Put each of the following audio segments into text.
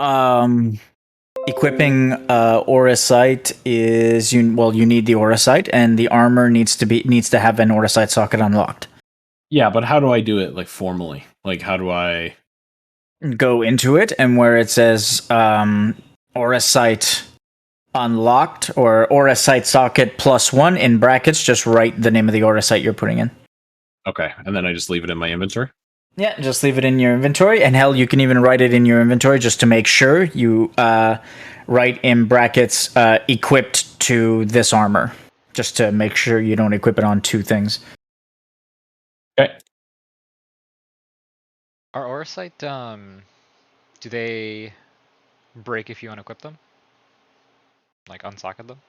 Um, Equipping aura sight is you need the aura sight, and the armor needs to have an aura sight socket unlocked. Yeah, but how do I do it, like, formally? Like, how do I go into it, and where it says aura sight unlocked or aura sight socket +1 in brackets, just write the name of the aura sight you're putting in. Okay, and then I just leave it in my inventory? Yeah, just leave it in your inventory, and hell, you can even write it in your inventory just to make sure you write in brackets equipped to this armor, just to make sure you don't equip it on two things. Okay. Are aura sight, do they break if you unequip them? Like unsocket them?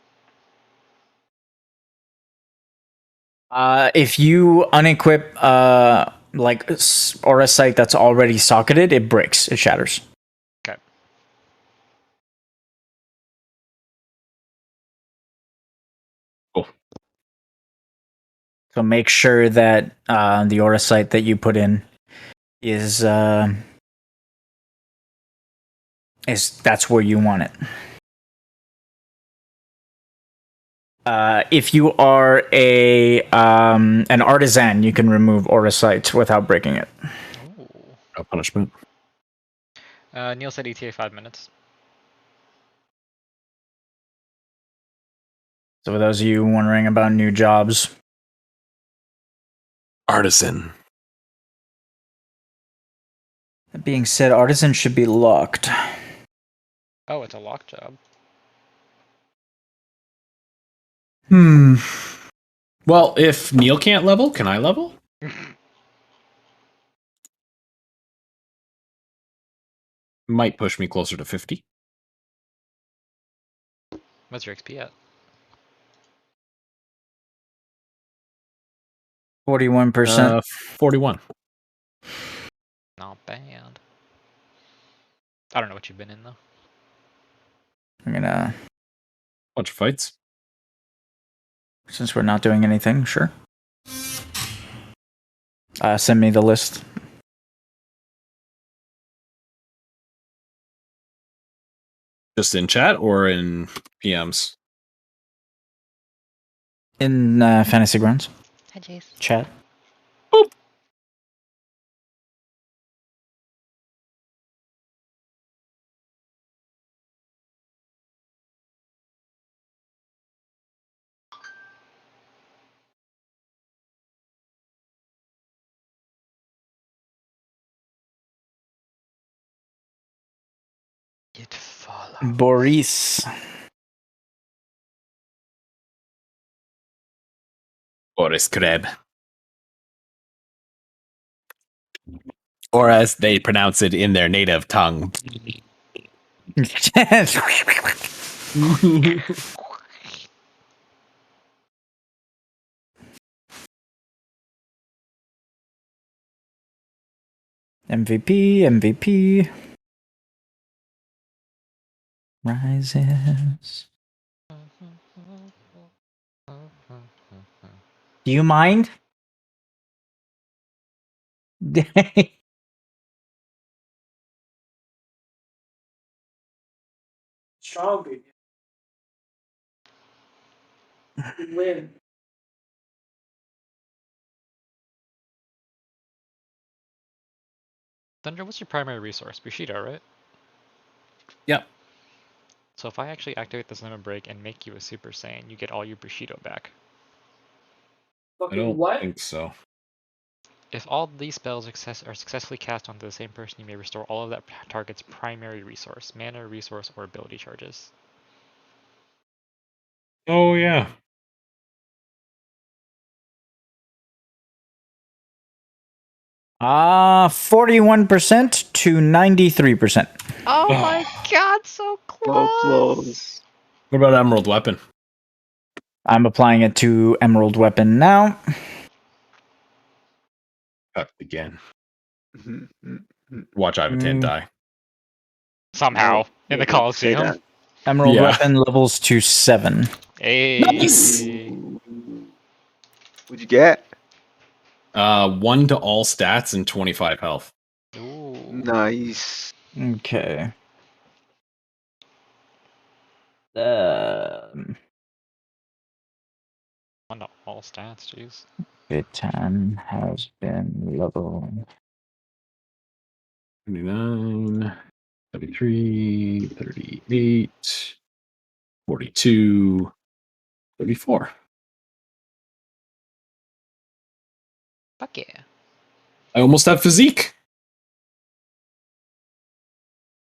If you unequip like aura sight that's already socketed, it breaks, it shatters. Okay. Cool. So make sure that the aura sight that you put in is that's where you want it. If you are an artisan, you can remove aura sight without breaking it. Ooh. No punishment. Neil said ETA 5 minutes. So for those of you wondering about new jobs, Artisan. that being said, artisan should be locked. Oh, it's a lock job. Well, if Neil can't level, can I level? Might push me closer to 50. What's your XP at? 41%. 41. Not bad. I don't know what you've been in though. I'm gonna, Bunch of fights. since we're not doing anything, sure. Send me the list. Just in chat or in PMs? In Fantasy Grounds. Hi, Jace. Chat. Boop. It follows. Boris. Boris Kreb. Or as they pronounce it in their native tongue. MVP. Rises. Do you mind? Strong. Win. Thunder, what's your primary resource? Bushido, right? Yep. So if I actually activate this limit break and make you a Super Saiyan, you get all your Bushido back. I don't think so. If all these spells are successfully cast onto the same person, you may restore all of that target's primary resource, mana, resource, or ability charges. Oh, yeah. Ah, 41% to 93%. Oh my god, so close! So close. What about Emerald Weapon? I'm applying it to Emerald Weapon now. Cut again. Watch Ivan die. Somehow, in the Yeah, don't say Coliseum. that. Emerald Yeah. Weapon levels to 7. Hey. Nice! What'd you get? 1 to all stats and 25 health. Ooh. Nice. Okay. On to all stats, jeez. Good-Time has been leveled. 29, 33, 38, 42, 34. Fuck yeah. I almost have physique.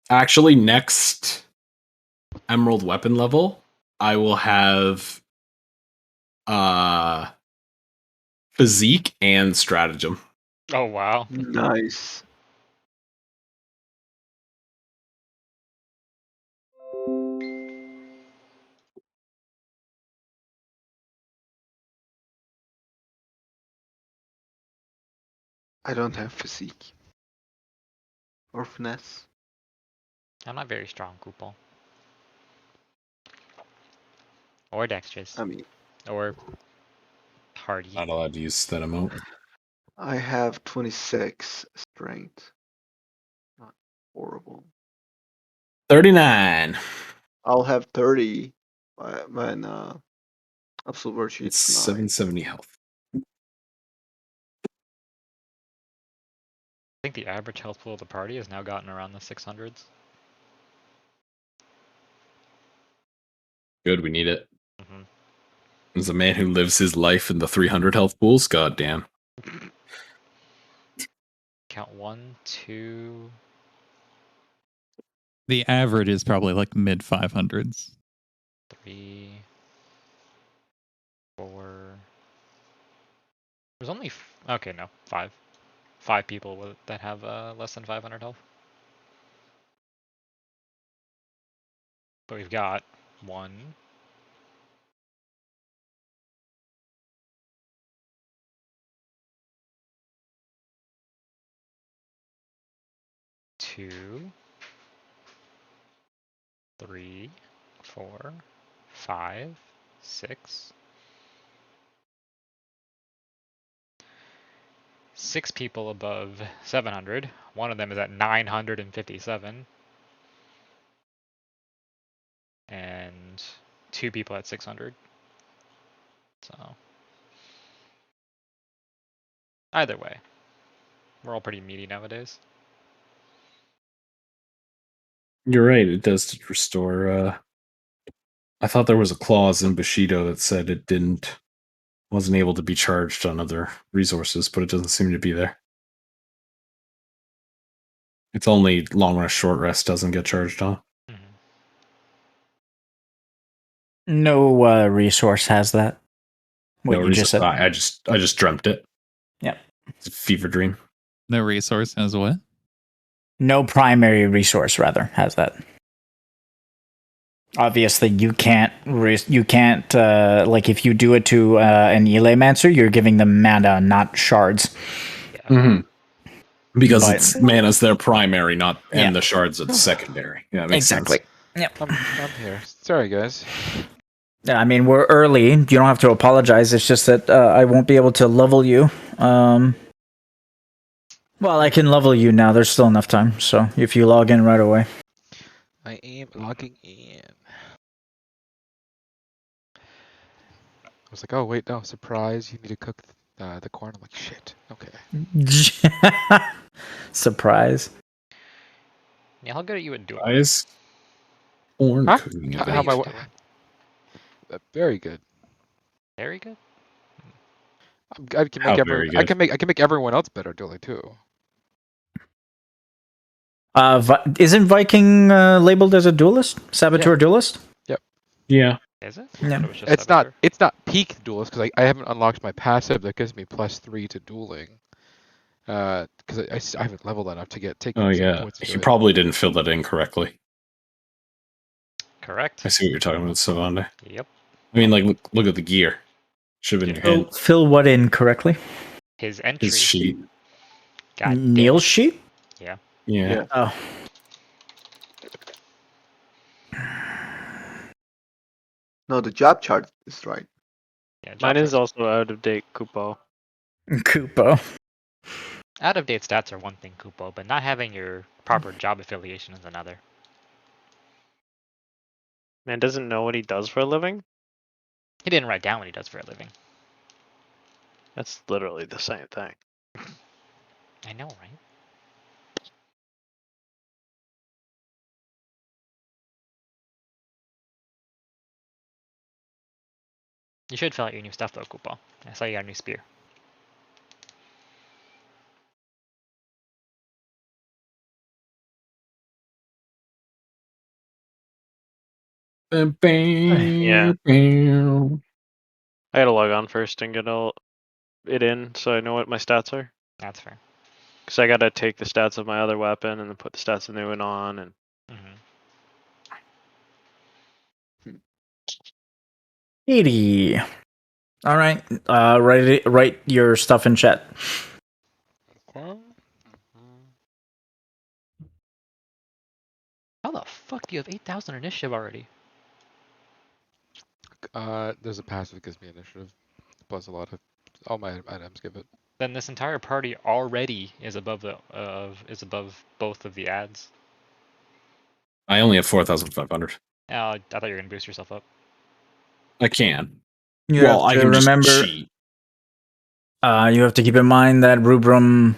Actually, next emerald weapon level, I will have physique and stratagem. Oh wow. Nice. I don't have physique. Or finesse. I'm not very strong, Kupal. Or dexterous. I mean, Or hardy. Not allowed to use that amount. I have 26 strength. Not horrible. 39. I'll have 30 when absolute virtue It's is 9. 770 health. I think the average health pool of the party has now gotten around the 600s. Good, we need it. Mm-hmm. As a man who lives his life in the 300 health pools, goddamn. Count 1, 2. The average is probably like mid 500s. 3, 4. There's only okay, no, 5. 5 people that have less than 500 health. But we've got 1, 2, 3, 4, 5, 6. 6 people above 700. One of them is at 957. And 2 people at 600. So either way, we're all pretty meaty nowadays. You're right, it does restore. I thought there was a clause in Bushido that said it wasn't able to be charged on other resources, but it doesn't seem to be there. It's only long rest, short rest doesn't get charged on. Mm-hmm. No resource has that. What No you just reason. said. I just dreamt it. Yep. It's a fever dream. No resource has what? No primary resource, rather, has that. Obviously, you can't. Like if you do it to an Elemancer, you're giving them mana, not shards. Yeah. Mm-hmm. Because But- it's mana's their primary, not Yeah. and the shards are secondary. Yeah, that makes Exactly. sense. Yep. I'm here. Sorry, guys. Yeah, I mean, we're early. You don't have to apologize. It's just that I won't be able to level you. Well, I can level you now. There's still enough time. So if you log in right away. I am logging in. I was like, oh wait, no, surprise! You need to cook the corn. I'm like, shit. Okay. Surprise. Yeah, how good are you at doing? Guys, corn Huh? cooking How event. am I? Used to. Very good. Very good. I can How make very I good? can make everyone else better doing it too. Isn't Viking labeled as a duelist? Saboteur duelist? Yeah. Is it? Yeah. I thought it was just It's Saboteur. not peak duelist because I haven't unlocked my passive that gives me +3 to dueling. Because I haven't leveled enough to take Oh some yeah. points to You it. probably didn't fill that in correctly. Correct. I see what you're talking about, Savande. Yep. I mean, like, look at the gear. Should have been your hand. Fill what in correctly? His entry. His sheet. God damn Neil's it. sheet? Yeah. Yeah. Oh. No, the job chart is right. Yeah. Mine job is chart. also out of date, Kupo. Kupo. Out of date stats are one thing, Kupo, but not having your proper job affiliation is another. Man doesn't know what he does for a living? He didn't write down what he does for a living. That's literally the same thing. I know, right? You should fill out your new stuff though, Koopa. I saw you got a new spear. Yeah. Yeah. I gotta log on first and get it in so I know what my stats are. That's fair. Because I gotta take the stats of my other weapon and then put the stats of the new one on. And Mm-hmm. 80. All right. Write your stuff in chat. Okay. How the fuck do you have 8,000 initiative already? There's a passive that gives me initiative, plus a lot of all my items give it. Then this entire party already is above the both of the ads. I only have 4,500. I thought you were gonna boost yourself up. I can. You Well, have I to can remember. just cheat. You have to keep in mind that Rubrum.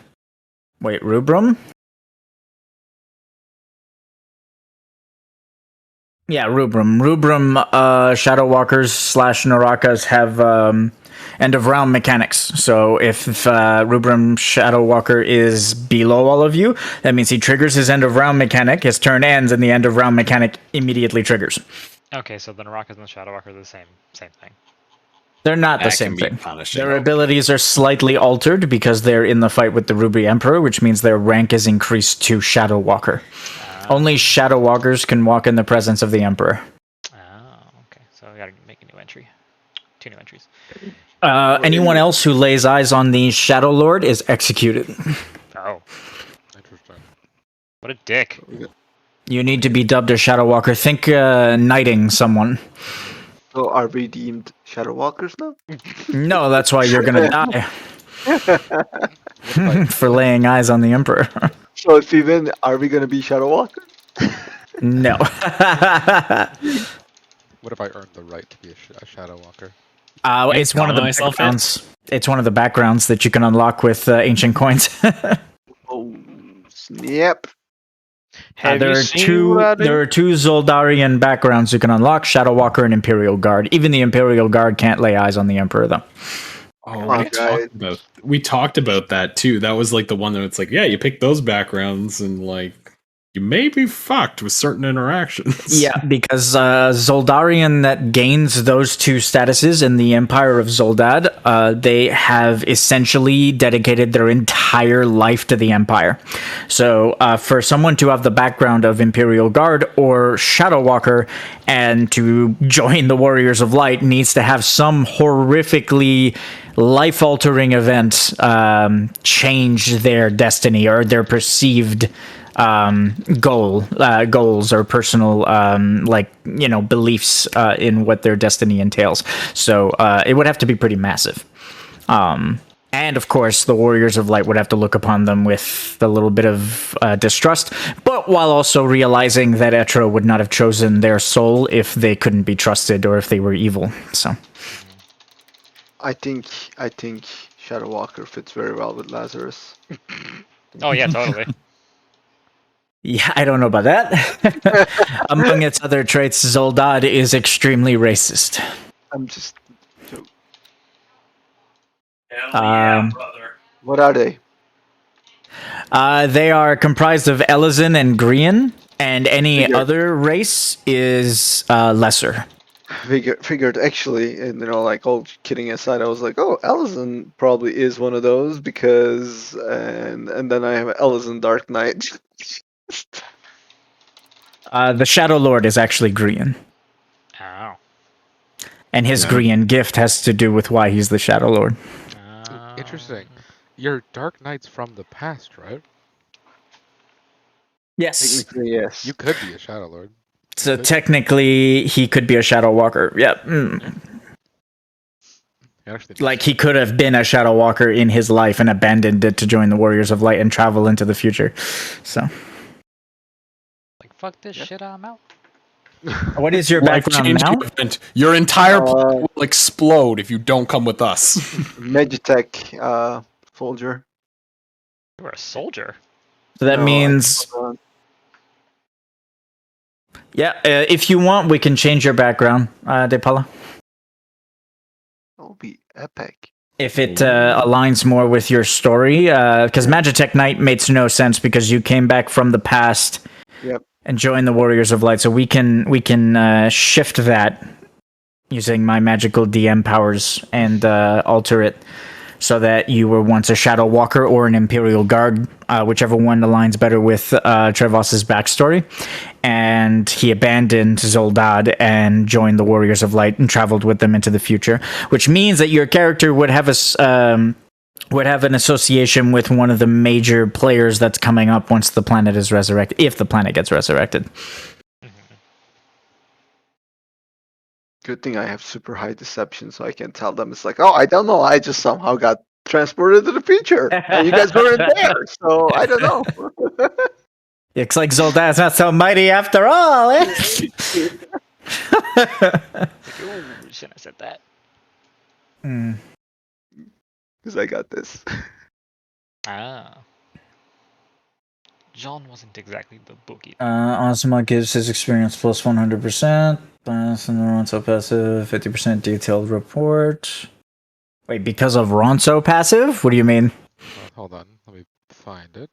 Wait, Rubrum? Yeah, Rubrum. Shadow Walkers / Narakas have end of round mechanics. So if Rubrum Shadow Walker is below all of you, that means he triggers his end of round mechanic, his turn ends, and the end of round mechanic immediately triggers. Okay, so the Narakas and the Shadow Walker are the same thing. They're not the That same can be thing. punishing. Their abilities are slightly altered because they're in the fight with the Ruby Emperor, which means their rank is increased to Shadow Walker. Only Shadow Walkers can walk in the presence of the Emperor. Oh, okay. So I gotta make a new entry. 2 new entries. Anyone else who lays eyes on the Shadow Lord is executed. Oh, Interesting. what a dick. You need to be dubbed a Shadow Walker. Think knighting someone. So are we deemed Shadow Walkers now? No, that's why you're gonna die for laying eyes on the Emperor. So if we win, are we gonna be Shadow Walkers? No. What if I earned the right to be a Shadow Walker? It's one of the myself in. backgrounds. It's one of the backgrounds that you can unlock with ancient coins. Oh, snap. have there you are seen two. what I do? There are 2 Zoldarian backgrounds you can unlock: Shadow Walker and Imperial Guard. Even the Imperial Guard can't lay eyes on the Emperor, though. Oh, Come on, we talked about that too. That was like the one that it's like, yeah, you pick those backgrounds and like you may be fucked with certain interactions. Yeah, because Zoldarian that gains those 2 statuses in the Empire of Zoldad, they have essentially dedicated their entire life to the Empire. So for someone to have the background of Imperial Guard or Shadow Walker and to join the Warriors of Light needs to have some horrifically life-altering event change their destiny or their perceived goals or personal beliefs in what their destiny entails. So it would have to be pretty massive. And of course, the Warriors of Light would have to look upon them with a little bit of distrust, but while also realizing that Etra would not have chosen their soul if they couldn't be trusted or if they were evil. So I think Shadow Walker fits very well with Lazarus. Oh yeah, totally. yeah, I don't know about that. Among its other traits, Zoldad is extremely racist. I'm just joking. Um, What are they? They are comprised of Elizin and Grian, and any Figured. other race is lesser. Figured actually, and like all kidding aside, I was like, oh, Ellison probably is one of those because, and then I have Ellison Dark Knight. The Shadow Lord is actually Grian, Oh. and his Yeah. Grian gift has to do with why he's the Shadow Lord. Interesting. Your Dark Knight's from the past, right? Yes. Technically, yes. You could be a Shadow Lord. So technically, he could be a Shadow Walker. Yep. Actually, Like he could have been a Shadow Walker in his life and abandoned it to join the Warriors of Light and travel into the future. So Like fuck this shit, I'm out. What is your background now? Life-changing event. Your entire planet Uh, will explode if you don't come with us. Magitech soldier. You were a soldier. So that No, means, uh, yeah, if you want, we can change your background, De Paula. it'll be epic. If it aligns more with your story, because Magitech Knight makes no sense because you came back from the past Yep. and joined the Warriors of Light. So we can shift that using my magical DM powers and alter it so that you were once a Shadow Walker or an Imperial Guard, whichever one aligns better with Trevos's backstory. And he abandoned Zoldad and joined the Warriors of Light and traveled with them into the future, which means that your character would have would have an association with one of the major players that's coming up once the planet is resurrected, if the planet gets resurrected. Good thing I have super high deception, so I can tell them it's like, oh, I don't know, I just somehow got transported to the future, and you guys weren't there, so I don't know. Looks like Zoldad's not so mighty after all, eh? Ooh, shouldn't have said that. Because I got this. Ah. John wasn't exactly the bookie. Ozma gives his experience plus 100%. And the Ronso passive, 50% detailed report. Wait, because of Ronso passive? What do you mean? Hold on, let me find it.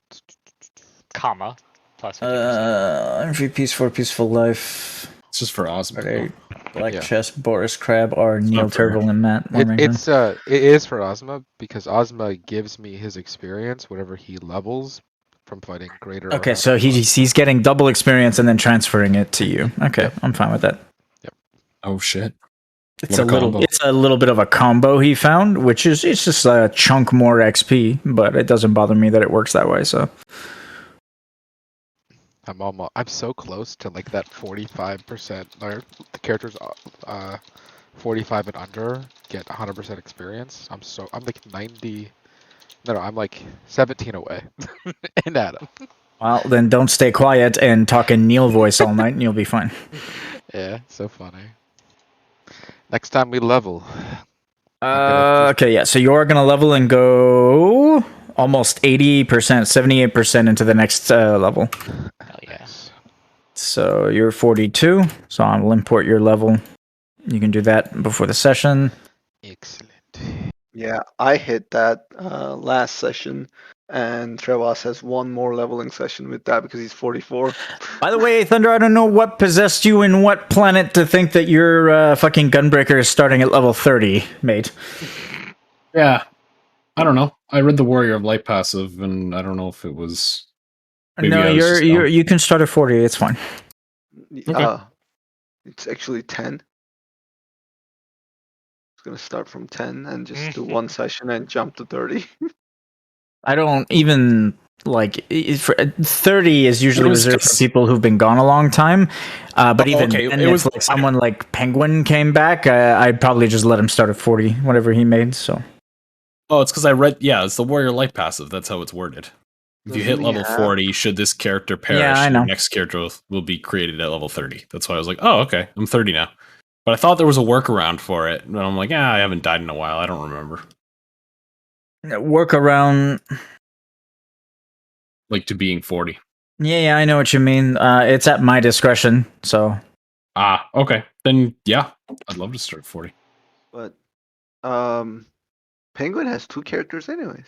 Comma. Plus 50%. MVPs for Peaceful Life. It's just for Ozma. Are Black Yeah. Chest, Boris Crab, or Neil not fair. Turtle and Matt It is for Ozma because Ozma gives me his experience, whatever he levels from fighting greater. Okay, so he's getting double experience and then transferring it to you. Okay, Yep. I'm fine with that. Oh shit. It's What a combo. it's a little bit of a combo he found, which is it's just a chunk more XP, but it doesn't bother me that it works that way. So I'm so close to like that 45%. Or the characters 45 and under get 100% experience. I'm like 90. No, I'm like 17 away. And Adam. well, then don't stay quiet and talk in Neil voice all night, and you'll be fine. Yeah, so funny. Next time we level. Okay, yeah. So you're gonna level and go almost 80%, 78% into the next level. Hell yeah. So you're 42. So I'll import your level. You can do that before the session. Excellent. Yeah, I hit that last session, and Trevas has one more leveling session with that because he's 44. By the way, Thunder, I don't know what possessed you in what planet to think that your fucking Gunbreaker is starting at level 30, mate. Yeah. I don't know. I read the Warrior of Light passive, and I don't know if it was. Maybe No, I was just dumb. you can start at 40. It's fine. It's actually 10. It's gonna start from 10 and just do one session and jump to 30. I don't even like 30 is usually It was reserved for just- people who've been gone a long time. But even okay, then, it if was- like someone like Penguin came back, I'd probably just let him start at 40, whatever he made. So Oh, it's because I read. Yeah, it's the Warrior Light passive. That's how it's worded. If you hit Doesn't he level have- 40, should this character perish, Yeah, I know. your next character will be created at level 30. That's why I was like, oh, okay, I'm 30 now. But I thought there was a workaround for it. And I'm like, I haven't died in a while. I don't remember. work around. Like to being 40. Yeah, I know what you mean. It's at my discretion. So Ah, okay. Then, yeah, I'd love to start at 40. But Penguin has 2 characters anyways.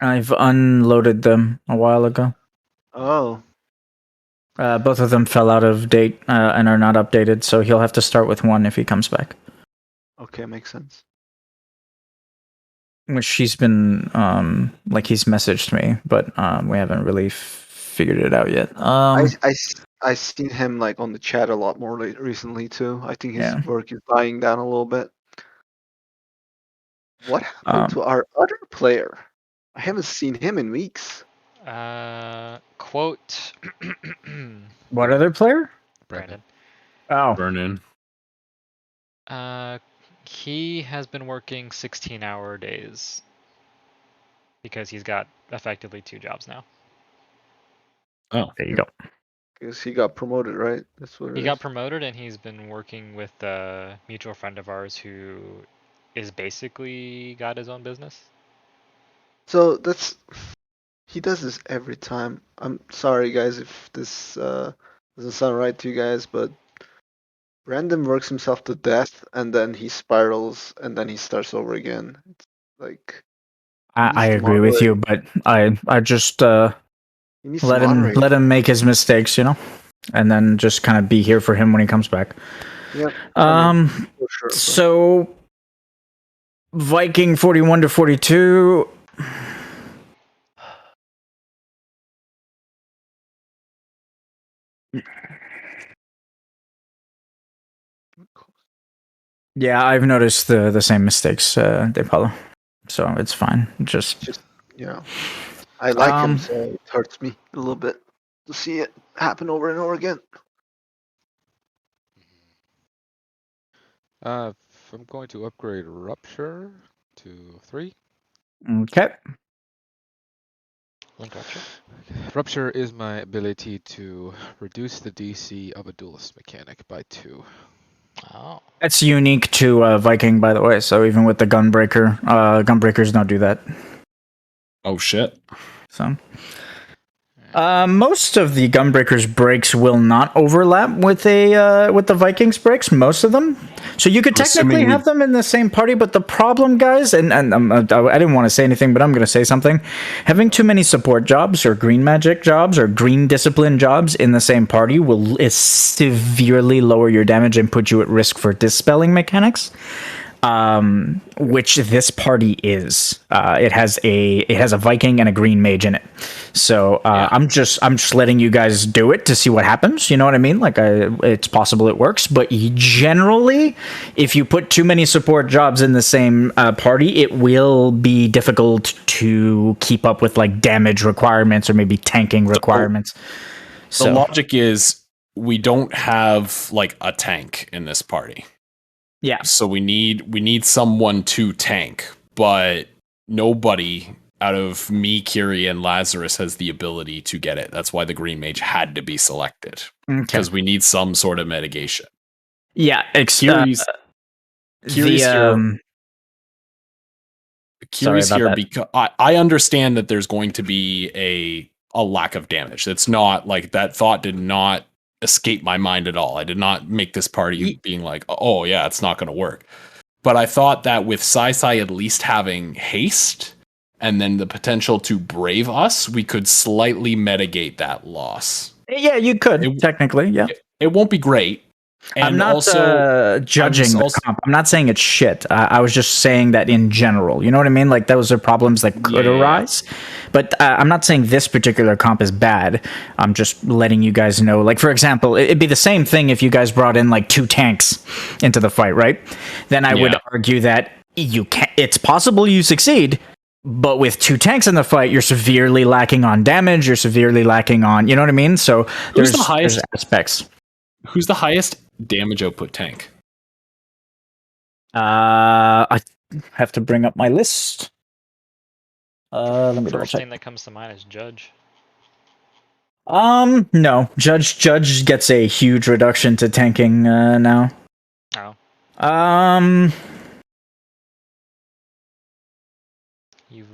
I've unloaded them a while ago. Oh, Both of them fell out of date and are not updated, so he'll have to start with one if he comes back. okay, makes sense. Which he's been like he's messaged me, but we haven't really figured it out yet. I seen him like on the chat a lot more recently too. I think his Yeah. work is dying down a little bit. What happened to our other player? I haven't seen him in weeks. Quote. What other player? Brandon. Oh, Burn in. He has been working 16-hour days because he's got effectively 2 jobs now. Oh, there you go. Because he got promoted, right? That's what it He is. got promoted, and he's been working with a mutual friend of ours who is basically got his own business. So that's he does this every time. I'm sorry, guys, if this doesn't sound right to you guys, but Random works himself to death, and then he spirals, and then he starts over again. It's like he needs I to agree with moderate. you, but I just He needs to moderate. let him make his mistakes, you know, and then just kind of be here for him when he comes back. Yeah. I mean, for sure. But So Viking 41 to 42. Yeah, I've noticed the same mistakes, De Paulo. So it's fine. Just you know, I like him, Um, so it hurts me a little bit to see it happen over and over again. I'm going to upgrade Rupture to 3. okay. Link Rupture. Rupture is my ability to reduce the DC of a duelist mechanic by 2. Oh. That's unique to Viking, by the way. So even with the Gunbreaker, Gunbreakers don't do that. Oh shit. So most of the Gunbreakers breaks will not overlap with the Vikings breaks. Most of them, so you could I'm technically assuming have them in the same party. But the problem, guys, and I didn't want to say anything, but I'm going to say something. Having too many support jobs or green magic jobs or green discipline jobs in the same party will severely lower your damage and put you at risk for dispelling mechanics. Which this party is. It has a Viking and a green mage in it. So I'm just letting you guys do it to see what happens. You know what I mean? Like it's possible it works, but generally, if you put too many support jobs in the same party, it will be difficult to keep up with like damage requirements or maybe tanking requirements. The logic is we don't have like a tank in this party. Yeah. So we need someone to tank, but nobody out of me, Kiri, and Lazarus has the ability to get it. That's why the Green Mage had to be selected. Because we need some sort of mitigation. Yeah, Kiri's here. Kiri's here because I understand that there's going to be a lack of damage. It's not like that thought did not escape my mind at all. I did not make this party being like, oh yeah, it's not going to work. But I thought that with Sai at least having haste and then the potential to brave us, we could slightly mitigate that loss. Yeah, you could technically. Yeah, it won't be great. And I'm not also judging the comp. I'm not saying it's shit. I was just saying that in general. You know what I mean? Like those are problems that could arise. But I'm not saying this particular comp is bad. I'm just letting you guys know. Like for example, it'd be the same thing if you guys brought in like 2 tanks into the fight, right? Then I would argue that you can. It's possible you succeed. But with 2 tanks in the fight, you're severely lacking on damage. You're severely lacking on, you know what I mean? So there's aspects. Who's the highest damage output tank? I have to bring up my list. Let me First thing that comes to mind is Judge. No. Judge gets a huge reduction to tanking now. Oh.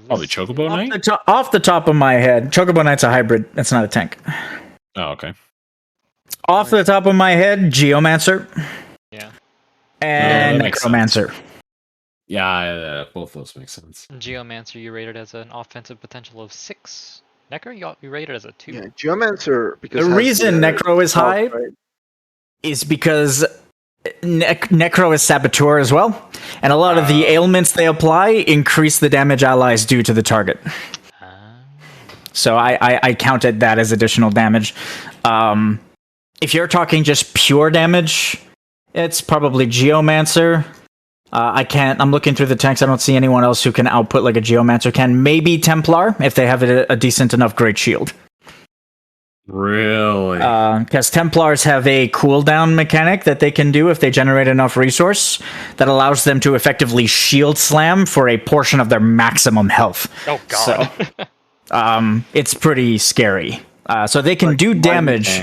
Probably Chocobo Knight? Off the top of my head, Chocobo Knight's a hybrid. That's not a tank. Oh, okay. Off the top of my head, Geomancer. Yeah. And Necromancer. Yeah, both those make sense. Geomancer you rated as an offensive potential of 6. Necro you rated as a 2. Yeah, Geomancer, because the reason Necro is high is because Necro is Saboteur as well, and a lot of the ailments they apply increase the damage allies do to the target. So I counted that as additional damage. If you're talking just pure damage, it's probably Geomancer. I'm looking through the tanks. I don't see anyone else who can output like a Geomancer can. Maybe Templar, if they have a decent enough Great Shield. Really? Because Templars have a cooldown mechanic that they can do if they generate enough resource that allows them to effectively shield slam for a portion of their maximum health. Oh god. So, it's pretty scary. So they can do damage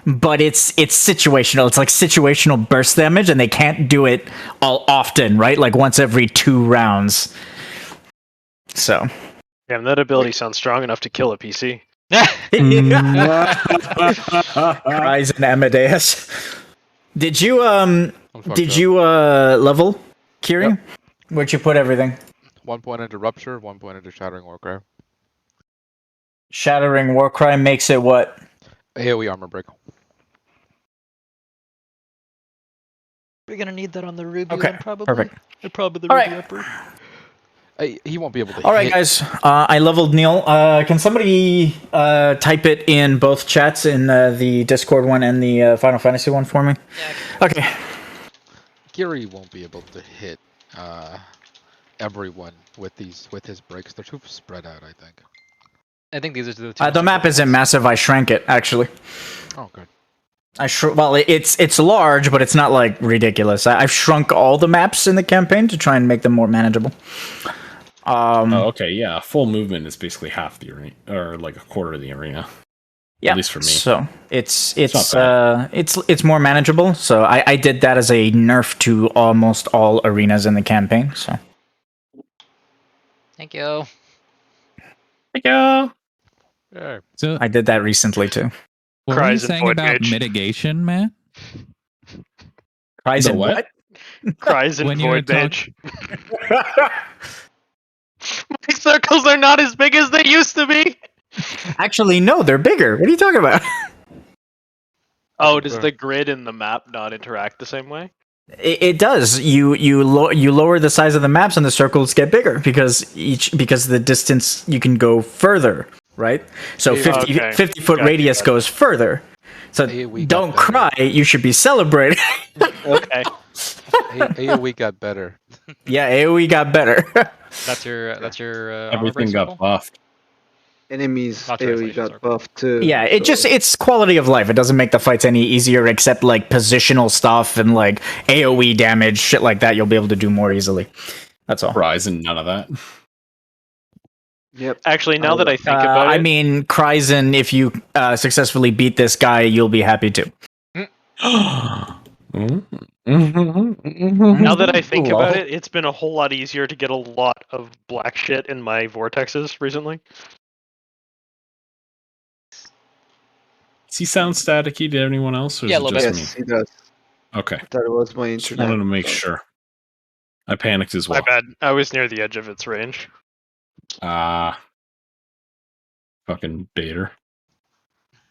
but it's situational. It's like situational burst damage, and they can't do it all often, right? Like once every 2 rounds. So Damn, that ability sounds strong enough to kill a PC. Cries and Amadeus. Did you I'm fucked did up. you level, Kiri? Yep. Where'd you put everything? 1 point into Rupture, 1 point into Shattering Warcry. Shattering Warcry makes it what? AoE armor break. We're gonna need that on the Ruby Okay, one, probably. perfect. Probably the All Ruby right. upper. He won't be able to All right, hit. guys. I leveled Neil. Can somebody type it in both chats, in the Discord one and the Final Fantasy one for me? Yeah. Okay. Gary won't be able to hit everyone with his breaks. They're too spread out, I think. I think these are the two. The map isn't ones. massive. I shrank it, actually. Oh, good. Well, it's large, but it's not like ridiculous. I've shrunk all the maps in the campaign to try and make them more manageable. Oh, okay, yeah. Full movement is basically half the arena, or like a quarter of the arena. Yeah, At least for me. So it's not it's more manageable. So I did that as a nerf to almost all arenas in the campaign. So Thank you. Yeah. Yeah. So, I did that recently too. what were you Cries and saying Void about Mage. mitigation, man? Cries The and what? Cries and When you were Void Mage. My circles are not as big as they used to be. Actually, no, they're bigger. What are you talking about? Oh, does the grid in the map not interact the same way? It does. You lower the size of the maps and the circles get bigger because the distance you can go further, right? So 50 Okay. 50-foot Gotcha, radius gotcha. goes further. So AoE got don't better. cry. You should be celebrating. Okay. AoE got better. Yeah, AoE got better. That's your armor Everything break got circle? buffed. Enemies Not AoE translation got circle. buffed too. Yeah, so- it's quality of life. It doesn't make the fights any easier, except like positional stuff and like AoE damage, shit like that. You'll be able to do more easily. That's all. Rise and none of that. Yep. Actually, now that I think about I it, mean, Kryzen, if you successfully beat this guy, you'll be happy too. now that I think about it, it's been a whole lot easier to get a lot of black shit in my vortexes recently. Does he sound staticky to anyone else, or Yeah, is a it little just Yes, me? he does. Okay. I thought it was my Just internet. wanted to make so- sure. I panicked as My well. bad. I was near the edge of its range. Fucking baiter.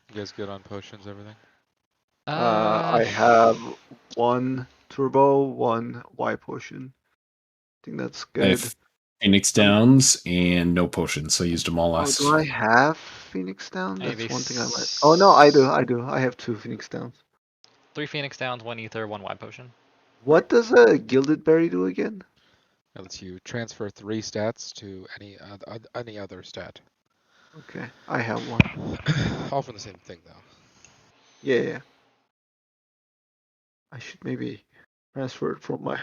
You guys good on potions, everything? I have 1 turbo, 1 Y potion. I think that's I good. have Phoenix Downs and no potions, so I used them all Oh, last. do I have Phoenix Down? Maybe That's one thing I might. Oh no, I do. I have 2 Phoenix Downs. 3 Phoenix Downs, 1 Ether, 1 Y potion. What does a Gilded Berry do again? It lets you transfer 3 stats to any other stat. Okay, I have 1. All from the same thing, though. Yeah. I should maybe transfer it from my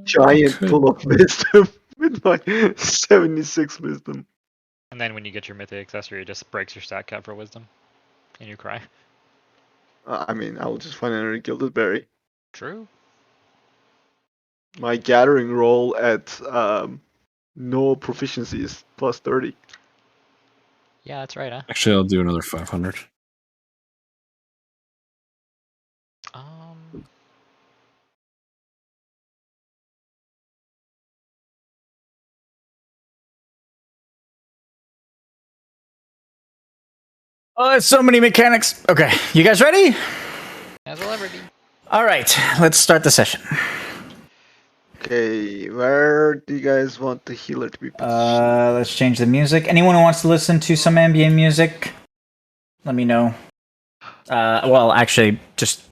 giant could- pool of wisdom with my 76 wisdom. And then when you get your mythic accessory, it just breaks your stat cap for wisdom. And you cry. I mean, I will just find another Gilded Berry. True. My gathering roll at no proficiency is plus 30. Yeah, that's right, huh? Actually, I'll do another 500. Oh, there's so many mechanics. Okay, you guys ready? As will ever be. All right, let's start the session. Okay, where do you guys want the healer to be positioned? Let's change the music. Anyone who wants to listen to some ambient music, let me know. Well, actually, just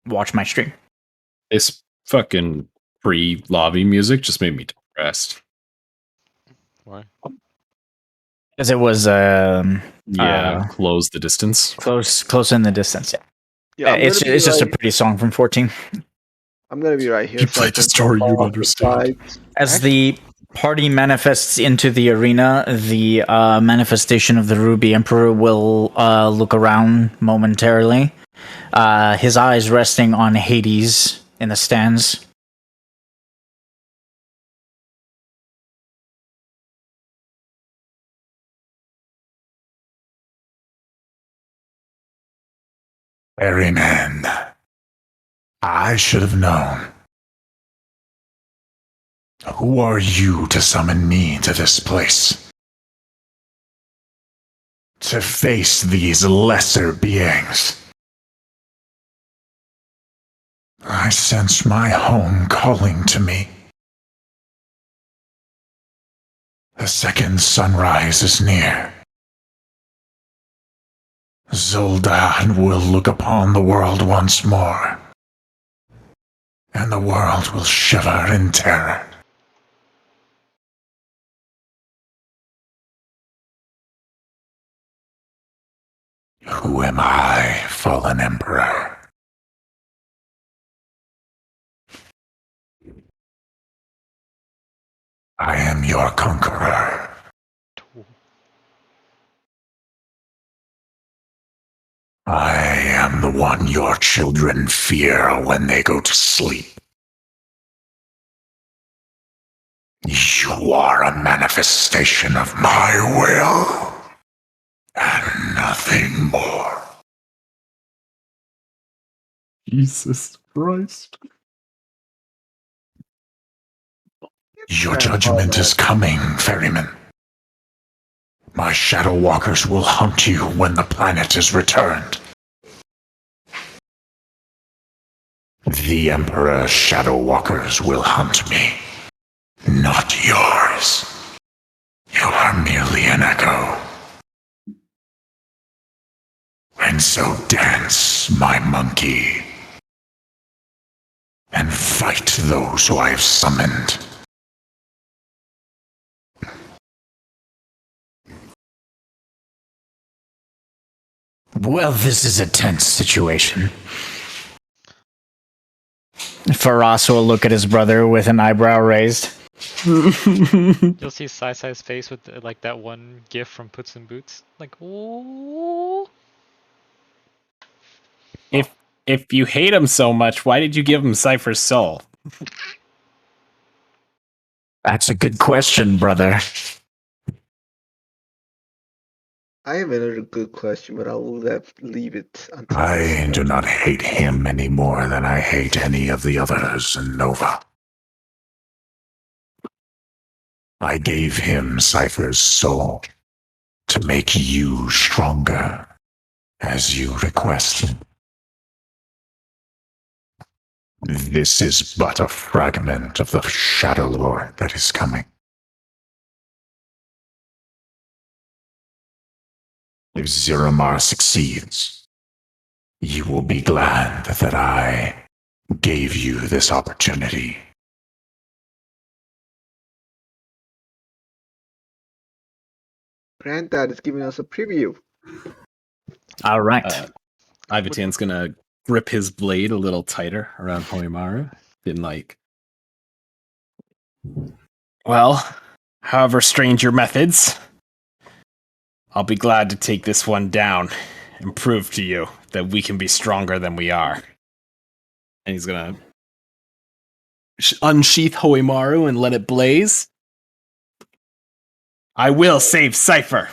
watch my stream. This fucking pre-lobby music just made me depressed. Why? Because it was Close the distance. close in the distance. Yeah, I'm it's gonna be just a right- pretty song from 14. I'm gonna be right here. You so I played the can story, jump you'd off the understand. sides. As the party manifests into the arena, the manifestation of the Ruby Emperor will look around momentarily, his eyes resting on Hades in the stands. Ferryman, I should have known. Who are you to summon me to this place? To face these lesser beings? I sense my home calling to me. The second sunrise is near. Zoldan will look upon the world once more, and the world will shiver in terror. Who am I, fallen emperor? I am your conqueror. I am the one your children fear when they go to sleep. You are a manifestation of my will, and nothing more. Jesus Christ. Your judgment is coming, Ferryman. My Shadow Walkers will hunt you when the planet is returned. The Emperor's Shadow Walkers will hunt me, not yours. You are merely an echo. And so dance, my monkey, and fight those who I have summoned. Well, this is a tense situation. Faraz will look at his brother with an eyebrow raised. You'll see Sai-Sai's face with like that one gif from Puts in Boots. Like, ooh. If you hate him so much, why did you give him Cypher's soul? That's a good question, brother. I have another good question, but I'll leave it until I do not hate him any more than I hate any of the others in Nova. I gave him Cypher's soul to make you stronger, as you requested. This is but a fragment of the Shadow Lord that is coming. If Ziramar succeeds, you will be glad that I gave you this opportunity. Granddad is giving us a preview. All right. Ivatan's gonna grip his blade a little tighter around Hoimaru. Been like, well, however strange your methods, I'll be glad to take this one down and prove to you that we can be stronger than we are. And he's gonna unsheath Hoimaru and let it blaze. I will save Cypher.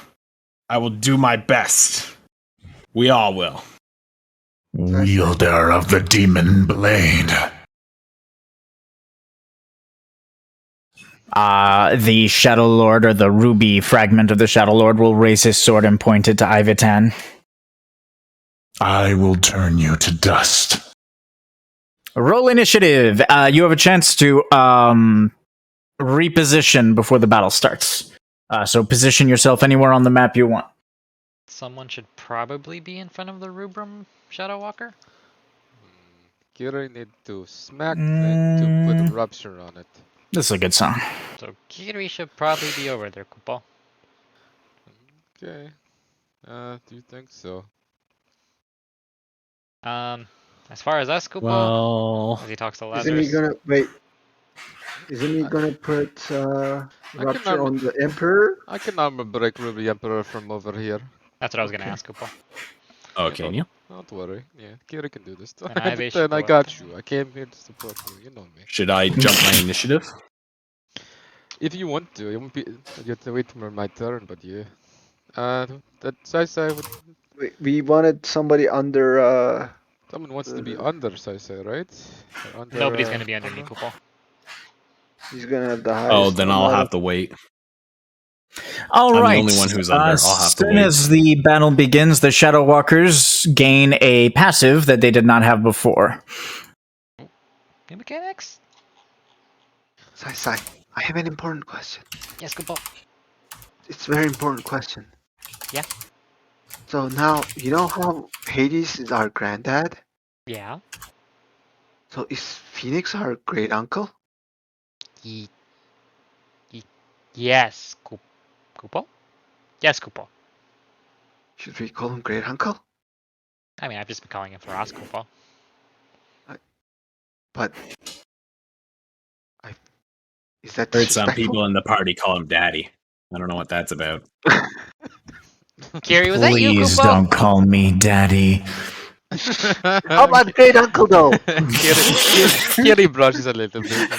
I will do my best. We all will. Wielder of the Demon Blade. The Shadow Lord, or the ruby fragment of the Shadow Lord, will raise his sword and point it to Ivatan. I will turn you to dust. Roll initiative. You have a chance to reposition before the battle starts. So position yourself anywhere on the map you want. Someone should probably be in front of the Rubrum Shadow Walker. Kira need to smack and to put a rupture on it. This is a good song. So Kiri should probably be over there, Kupo. Okay. Do you think so? As far as us, Kupo, Well, as he talks to Isn't he Lazarus. gonna wait? Isn't he gonna put I Rupture can on the Emperor? I can armor break Ruby Emperor from over here. That's what I was gonna Okay. ask, Kupal. Oh, Yeah, can you? Don't worry. Yeah, Kira can do this. And I Then I got you. I came here to support you. You know me. Should I jump my initiative? If you want to, it won't be. You have to wait for my turn, but yeah. That I would. We wanted somebody under Someone wants to be the, under Saisai, right? Or under. Nobody's gonna be under me, Homebrew? Kupal. he's gonna have the Oh, highest then I'll amount have of to wait. All I'm right. the only one who's under. I'll have As to soon wait. as the battle begins, the Shadow Walkers gain a passive that they did not have before. New mechanics? Sai. I have an important question. Yes, Kupal. It's a very important question. Yeah. So now you know how Hades is our granddad? Yeah. So is Phoenix our great uncle? Ye- yes, Kupal? Yes, Kupal. Should we call him great uncle? I mean, I've just been calling him Faraz Kupal. But is that Heard some disrespectful? people in the party call him daddy. I don't know what that's about. Kiri, was that you, Please Kupal? don't call me daddy. How about great uncle though? Kiri brushes a little bit.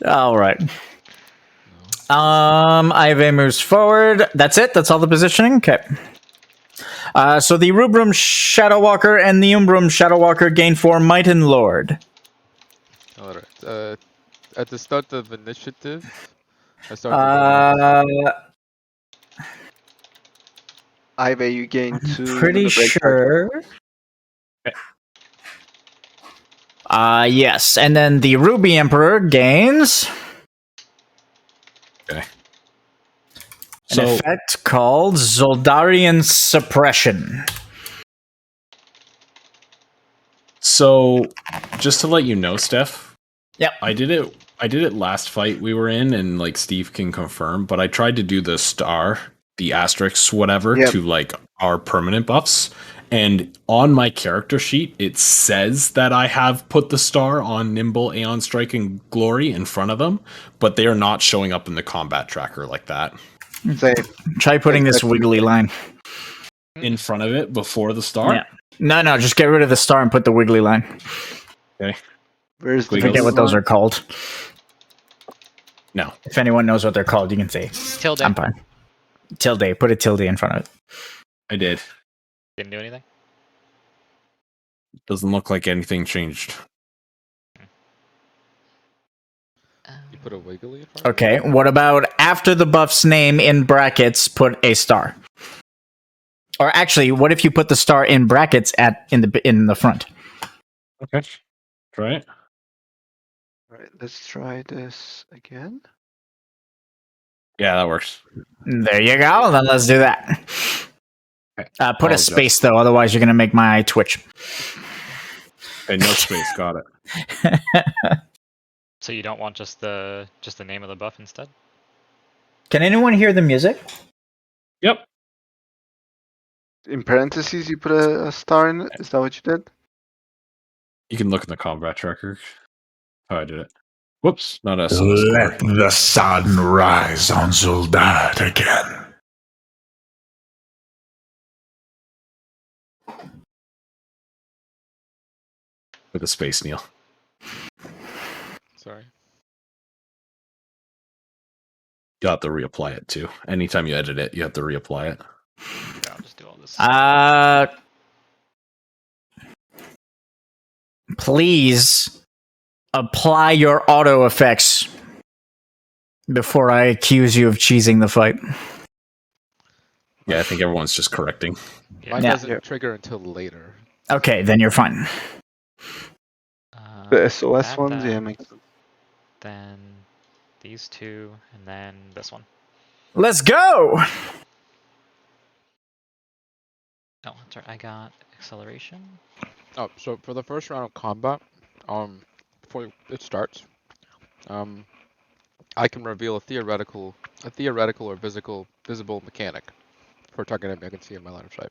All right. Ive moves forward. That's it. That's all the positioning. Okay. So the Rubrum Shadowwalker and the Umbrum Shadowwalker gain 4 Might and Lord. Alright. At the start of initiative, I start Ive, you gain 2 Pretty the break target. sure. Yes. And then the Ruby Emperor gains Okay. an effect called Zoldarian Suppression. So, just to let you know, Steph. Yep. I did it last fight we were in, and like Steve can confirm. But I tried to do the star, the asterisk, whatever, Yep. to like our permanent buffs. And on my character sheet, it says that I have put the star on Nimble, Aeon Strike, and Glory in front of them, but they are not showing up in the combat tracker like that. Same. Try putting this Exactly. wiggly line In front of it before the star? Yeah. No, just get rid of the star and put the wiggly line. Okay. Where's the I forget what those are called. No. If anyone knows what they're called, you can say. Tilde. I'm fine. Tilde. Put a tilde in front of it. I did. Didn't do anything? Doesn't look like anything changed. You put a wiggly in front of Okay, what about after the buff's name in brackets, put a star? Or actually, what if you put the star in brackets in the front? Okay. Try it. Alright, let's try this again. Yeah, that works. There you go. Then let's do that. Put a I'll space though, otherwise you're gonna make my eye twitch. Okay, no space. Got it. So you don't want just the name of the buff instead? Can anyone hear the music? Yep. In parentheses, you put a star in it? Is that what you did? You can look in the combat tracker. How I did it. Whoops, not us. Let the sun rise on Zuldad again. With a space, Neil. Sorry. You have to reapply it too. Anytime you edit it, you have to reapply it. Yeah, I'll just do all this. Please apply your auto effects before I accuse you of cheesing the fight. Yeah, I think everyone's just correcting. Mine Yeah. doesn't trigger until later. Okay, then you're fine. The SOS add ones? that, Yeah, makes sense. Then these two, and then this one. Let's go! Oh, that's right. I got acceleration. Oh, so for the first round of combat, before it starts, I can reveal a theoretical or visible mechanic for target enemy I can see in my line of sight.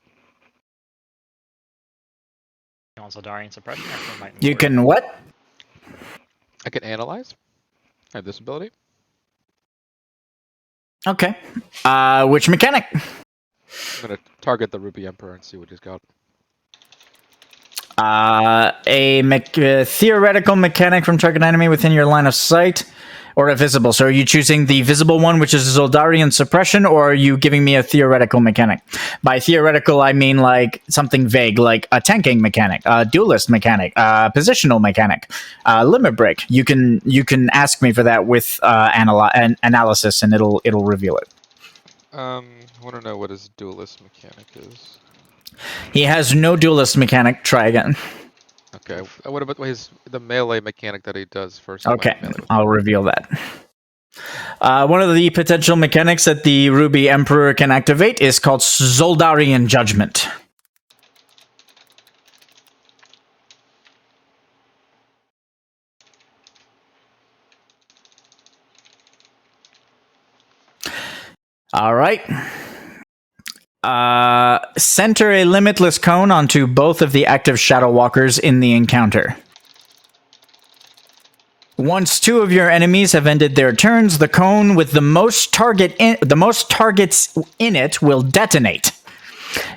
on Zildarian suppression after Might and You Ward. can what? I can analyze. I have this ability. Okay. Which mechanic? I'm gonna target the Ruby Emperor and see what he's got. A theoretical mechanic from target enemy within your line of sight, or a visible. So are you choosing the visible one, which is Zildarian suppression, or are you giving me a theoretical mechanic? By theoretical, I mean like something vague, like a tanking mechanic, a duelist mechanic, a positional mechanic, limit break. You can ask me for that with analysis, and it'll reveal it. I want to know what his duelist mechanic is. He has no duelist mechanic. Try again. Okay. What about the melee mechanic that he does first? Okay, I'll reveal that. One of the potential mechanics that the Ruby Emperor can activate is called Zildarian Judgment. All right. Center a limitless cone onto both of the active Shadow Walkers in the encounter. Once two of your enemies have ended their turns, the cone with the most targets in it will detonate.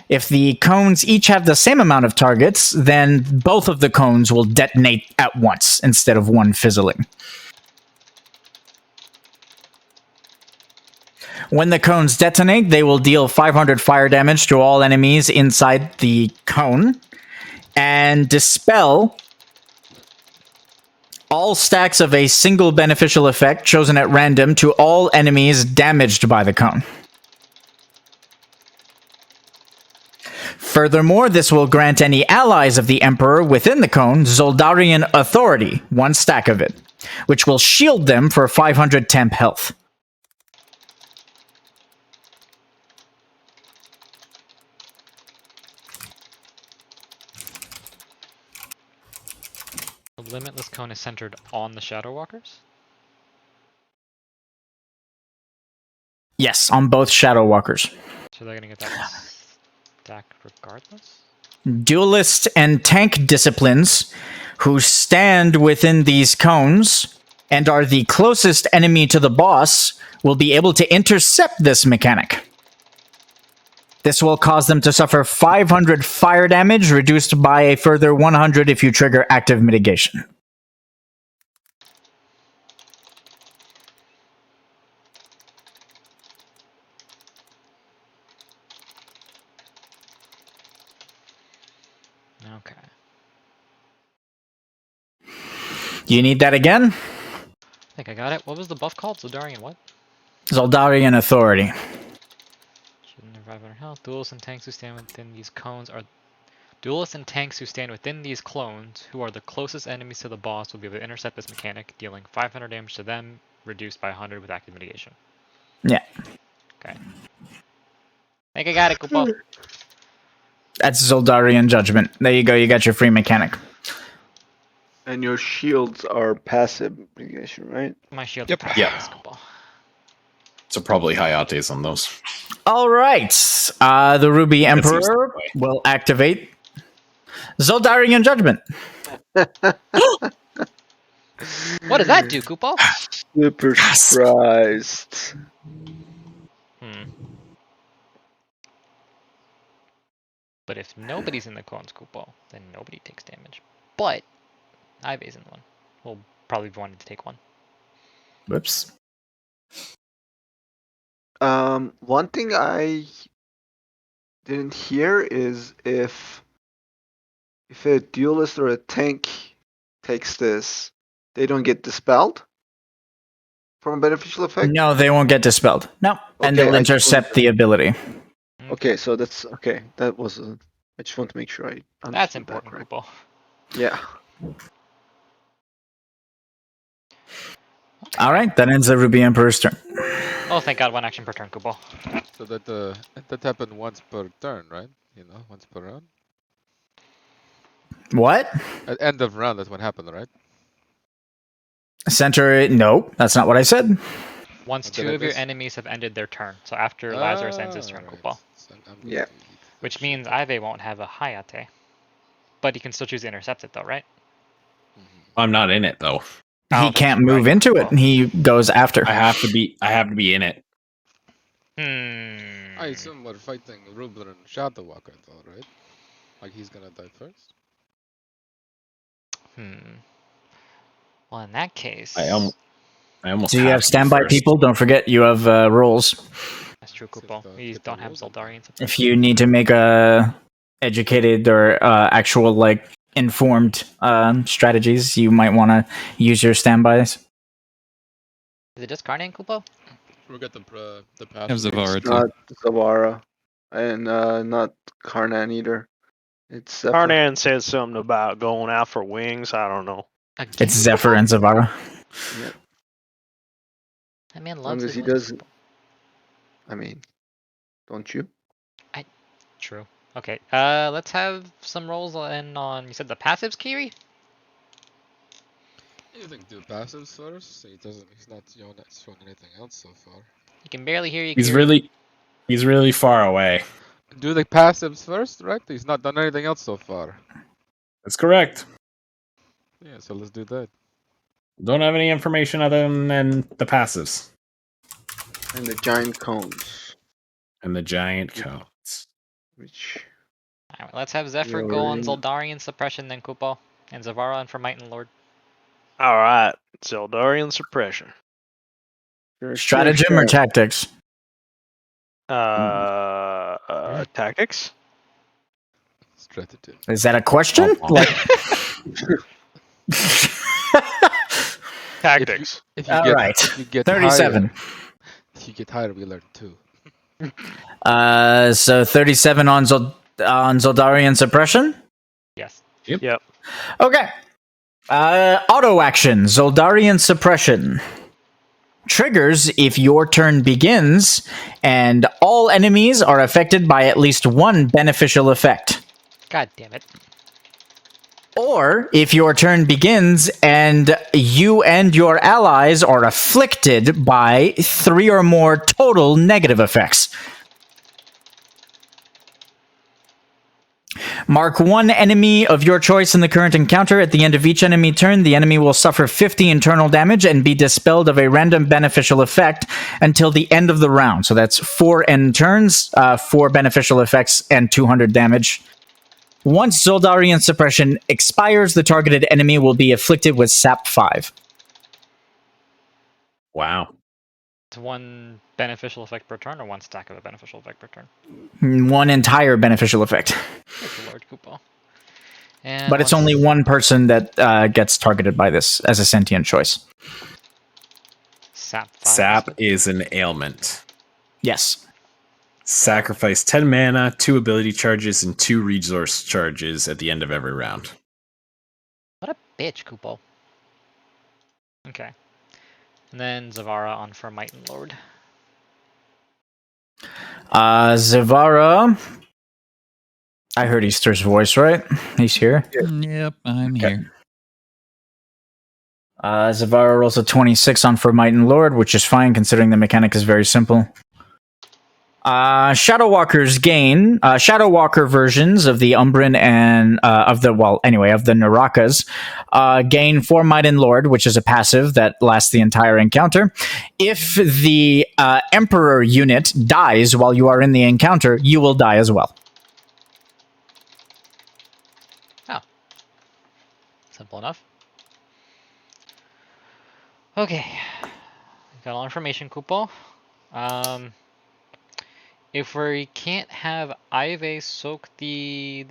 If the cones each have the same amount of targets, then both of the cones will detonate at once instead of one fizzling. When the cones detonate, they will deal 500 fire damage to all enemies inside the cone and dispel all stacks of a single beneficial effect chosen at random to all enemies damaged by the cone. Furthermore, this will grant any allies of the Emperor within the cone Zildarian Authority, one stack of it, which will shield them for 500 temp health. The limitless cone is centered on the Shadow Walkers? Yes, on both Shadow Walkers. So they're gonna get that stack regardless? Duelist and tank disciplines who stand within these cones and are the closest enemy to the boss will be able to intercept this mechanic. This will cause them to suffer 500 fire damage, reduced by a further 100 if you trigger active mitigation. Okay. You need that again? I think I got it. What was the buff called? Zildarian what? Zildarian Authority. Shouldn't have 500 health. Duelists and tanks who stand within these cones are... Duelists and tanks who stand within these clones, who are the closest enemies to the boss, will be able to intercept this mechanic, dealing 500 damage to them, reduced by 100 with active mitigation. Yeah. Okay. I think I got it, Kupo. That's Zildarian Judgment. There you go, you got your free mechanic. And your shields are passive mitigation, right? My shield. Yep. Pass, Yeah. Kupo. So probably high Ates on those. All right. The Ruby That seems Emperor that way. will activate Zildarian Judgment. What does that do, Kupo? Super surprised. But if nobody's in the clone's Kupo, then nobody takes damage. But Ive's in one. We'll probably be wanting to take one. Whoops. One thing I didn't hear is if a duelist or a tank takes this, they don't get dispelled from a beneficial effect. No, they won't get dispelled. No, and Okay, they'll I just intercept the ability. Okay, so that's okay. That was I just want to make sure I understood That's that important, correct. Kupo. Yeah. All right, that ends the Ruby Emperor's turn. Oh, thank God, one action per turn, Kupo. So that happened once per turn, right? You know, once per round. What? At end of round, that's what happened, right? Center? No, that's not what I said. Once Did two I of your miss? enemies have ended their turn, so after Lazarus ends his turn, Right. Kupo. So I'm Yeah. confused. Which means Ive won't have a Hayate. But you can still choose to intercept it, though, right? I'm not in it though. He can't move into it. He goes after. I have to be in it. I assume we're fighting Ruben and Shadow Walker, though, right? Like he's gonna die first. Well, in that case, I almost. Do you have standby people? Don't forget you have rolls. That's true, Kupo. You don't have Zoldarian. If you need to make a educated or actual like informed strategies, you might want to use your standbys. Is it just Karna and Kupo? We got the I have passive. Zavara It's too. not Zavara, and not Karnan either. It's Zephyr. Arnan said something about going out for wings. I don't know. Again? It's Zephyr and Zavara. Yeah, That man as long loves as his he wings. doesn't. I mean, don't you? True. Okay. Let's have some rolls on. You said the passives, Kiri? You think do passives first? So he's not showing anything else so far. You can barely hear you, He's Kiri. really far away. Do the passives first, right? He's not done anything else so far. That's correct. Yeah, so let's do that. Don't have any information other than the passives And the giant cones, and the giant cones. which Alright, let's have Zephyr Yeah, go on right. Zoldarian Suppression, then Kupo. And Zavara on for Might and Lord. All right, Zeldarian suppression. Stratagem or tactics? Tactics. Strategy. Is that a question? Like, Tactics. If you all get, right. if you get 37. higher, if you get higher, we learn too. So 37 on Zoldarian suppression. Yes. Yep. Okay. Auto action, Zoldarian suppression. Triggers if your turn begins and all enemies are affected by at least one beneficial effect. God damn it. Or if your turn begins and you and your allies are afflicted by 3 or more total negative effects. Mark one enemy of your choice in the current encounter. At the end of each enemy turn, the enemy will suffer 50 internal damage and be dispelled of a random beneficial effect until the end of the round. So that's 4 end turns, 4 beneficial effects, and 200 damage. Once Zoldarian suppression expires, the targeted enemy will be afflicted with SAP 5. Wow. It's one beneficial effect per turn or one stack of a beneficial effect per turn? One entire beneficial effect. Good Lord, Kupo. And But it's only one person that gets targeted by this as a sentient choice. Sap 5. Sap is an ailment. Yes. Sacrifice 10 mana, 2 ability charges, and 2 resource charges at the end of every round. What a bitch, Kupo. Okay. And then Zavara on for Might and Lord. Zavara. I heard Easter's voice, right? He's here. Yep, I'm here. Zavara rolls a 26 on for Might and Lord, which is fine considering the mechanic is very simple. Shadow Walkers gain Shadow Walker versions of the Umbran and of the Narakas gain 4 Might and Lord, which is a passive that lasts the entire encounter. If the Emperor unit dies while you are in the encounter, you will die as well. Oh. Simple enough. Okay. Got all information, Kupo. If we can't have Ive soak the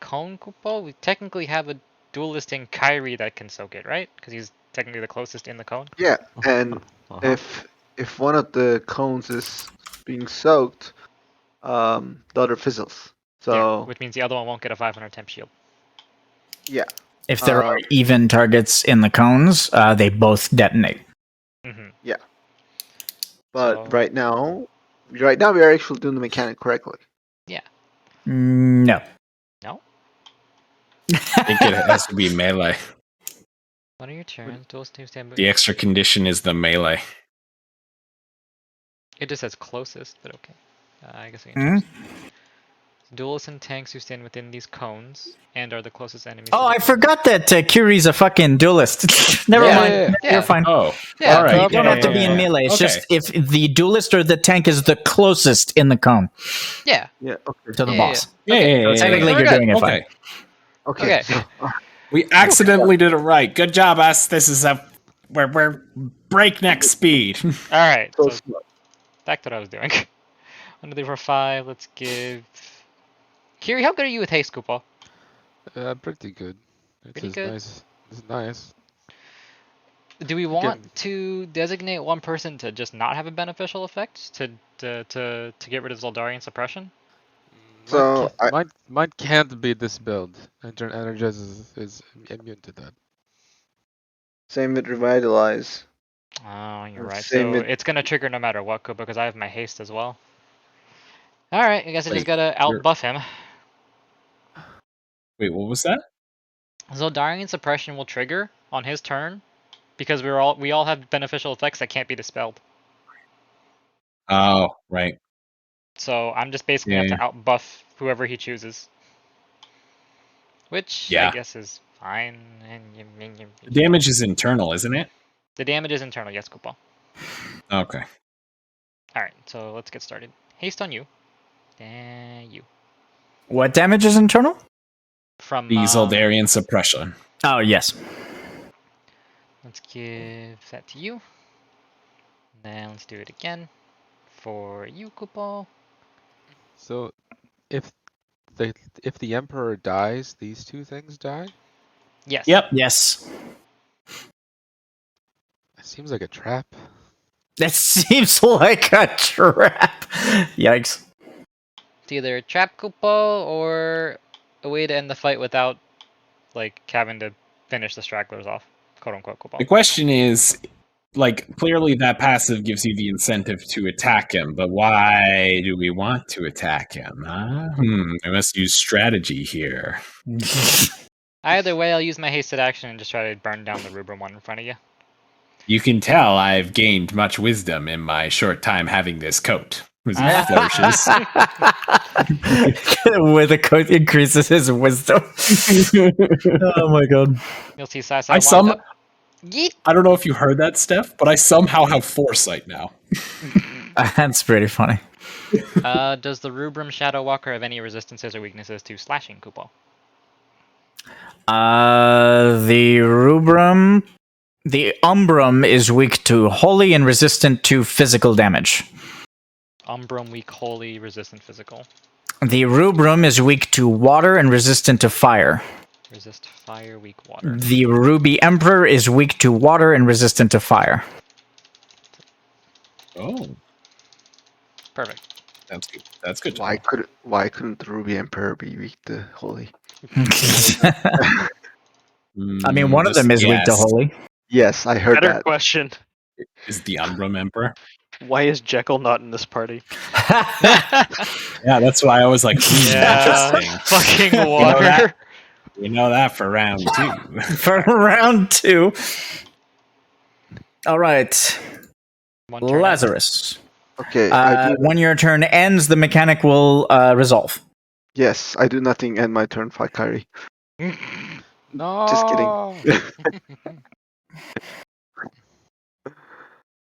cone, Kupo, we technically have a duelist in Kyrie that can soak it, right? Because he's technically the closest in the cone. Yeah, and if one of the cones is being soaked, the other fizzles. So Yeah, which means the other one won't get a 500 temp shield. yeah. If there are even targets in the cones, they both detonate. Mm-hmm. Yeah. But right now we are actually doing the mechanic correctly. Yeah. No. No? I think it has to be melee. What are your turns? Duels, team stand. The extra condition is the melee. It just says closest, but okay. I guess we can choose. Duelists and tanks who stand within these cones and are the closest enemies. Oh, to I the forgot that Kiri's a fucking duelist. Never Yeah, mind. yeah. You're fine. Oh, Yeah, all right. You don't have to be in melee. It's Okay. just if the duelist or the tank is the closest in the cone Yeah. Yeah. Okay. to the boss. Yeah, Okay. yeah, yeah, So technically, we're you're good. doing it fine. Okay. Okay. Okay. So, We accidentally did it right. Good job, us. This is we're breakneck speed. All right. so So back to what I was doing. 1, 2, 3, 4, 5. Let's give Kiri. How good are you with haste, Koopa? Pretty good. Pretty good. Nice. It's nice. Do we want to designate one person to just not have a beneficial effect to get rid of Zoldarian suppression? So, Mine can't be this build. Energize is immune to that. same with revitalize. Oh, you're right. Same So with it's gonna trigger no matter what, Koopa, because I have my haste as well. All right. I guess I just Wait, gotta out buff him. Wait, what was that? Zoldarian suppression will trigger on his turn because we all have beneficial effects that can't be dispelled. Oh, right. So I'm just basically gonna have to out buff whoever he chooses, which I guess is fine. The damage is internal, isn't it? The damage is internal, yes, Koopa. Okay. All right, so let's get started. Haste on you. You. What damage is internal? From The Zoldarian suppression. Oh, yes. Let's give that to you. Then let's do it again for you, Koopa. So, if the Emperor dies, these two things die? Yes. Yep. Yes. It seems like a trap. That seems like a trap. Yikes. It's either a trap, Koopa, or a way to end the fight without, like, having to finish the stragglers off, quote unquote, The Koopa. question is, like, clearly that passive gives you the incentive to attack him, but why do we want to attack him? Huh? I must use strategy here. Either way, I'll use my hasted action and just try to burn down the Rubrum one in front of you. You can tell I've gained much wisdom in my short time having this coat. With flourishes. With a coat increases his wisdom. Oh my god. You'll see Sai I walk up. Yeet! I don't know if you heard that, Steph, but I somehow have foresight now. That's pretty funny. Does the Rubrum Shadow Walker have any resistances or weaknesses to slashing, Koopa? The Umbrum is weak to holy and resistant to physical damage. Umbrum, weak, holy, resistant, physical. The Rubrum is weak to water and resistant to fire. Resist fire, weak, water. The Ruby Emperor is weak to water and resistant to fire. Oh, Perfect. that's good. That's good. why couldn't the Ruby Emperor be weak to holy? I mean, one of them is weak to holy. Yes, I heard Better that. question. Is the Umbrum Emperor? Why is Jekyll not in this party? Yeah, that's why I was like, Yeah, interesting. fucking water. We know that for round 2. For round 2. All right. Lazarus. Okay, When your turn ends, the mechanic will resolve. yes, I do nothing end my turn, Fakari. No. Just kidding.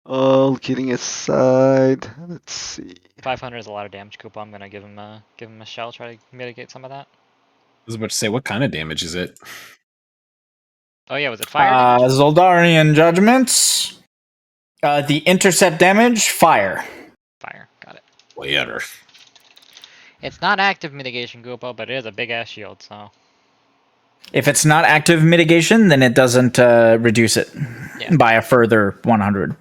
All kidding aside, let's see. 500 is a lot of damage, Koopa. I'm gonna give him a shell, try to mitigate some of that. I was about to say, what kind of damage is it? Oh yeah, was it fire damage? Zoldarian Judgments. The intercept damage, fire. Fire, got it. Later. It's not active mitigation, Koopa, but it is a big ass shield, so. If it's not active mitigation, then it doesn't reduce it by a further 100.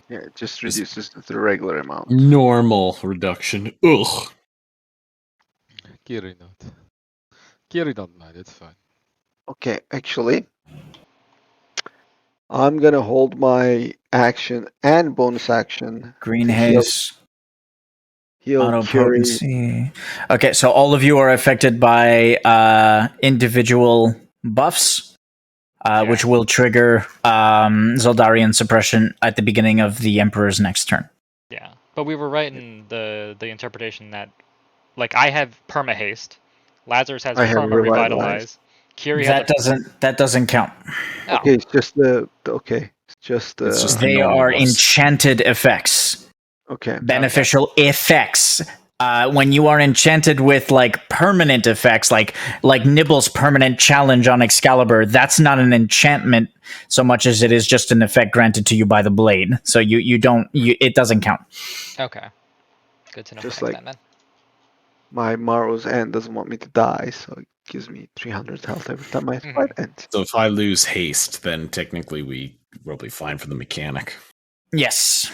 Yeah, it just reduces to the regular amount. Normal reduction. Ugh. Kiri not. Kiri don't mind, it's fine. Okay, actually, I'm gonna hold my action and bonus action. Green to haze. Heal Auto Curie. potency. Okay, so all of you are affected by individual buffs, which will trigger Zoldarian suppression at the beginning of the Emperor's next turn. Yeah, but we were right in the interpretation that like I have perma haste, Lazarus has I have perma revitalize. revitalize, Kiri has That doesn't count. Oh. Okay, it's just okay. It's just It's just They normal are buffs. enchanted effects. okay. Beneficial effects. When you are enchanted with like permanent effects, like Nibble's permanent challenge on Excalibur, that's not an enchantment so much as it is just an effect granted to you by the blade. So it doesn't count. Okay. Good to know. Just for next like- time, then. My Morrow's End doesn't want me to die, so it gives me 300 health every time my fight ends. So if I lose haste, then technically we will be fine for the mechanic. Yes.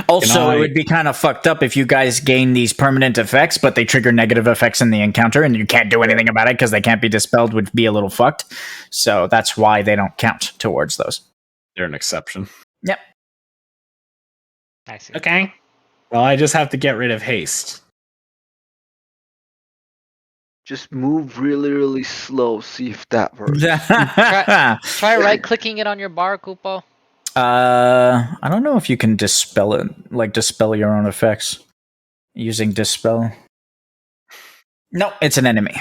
Also, I- it would be kind of fucked up if you guys gain these permanent effects, but they trigger negative effects in the encounter, and you can't do anything about it because they can't be dispelled. Would be a little fucked. So that's why they don't count towards those. They're an exception. Yep. I see. Okay. Well, I just have to get rid of haste. Just move really, really slow. See if that works. Try right-clicking it on your bar, Kupo. I don't know if you can dispel it, like dispel your own effects using dispel. No, it's an enemy.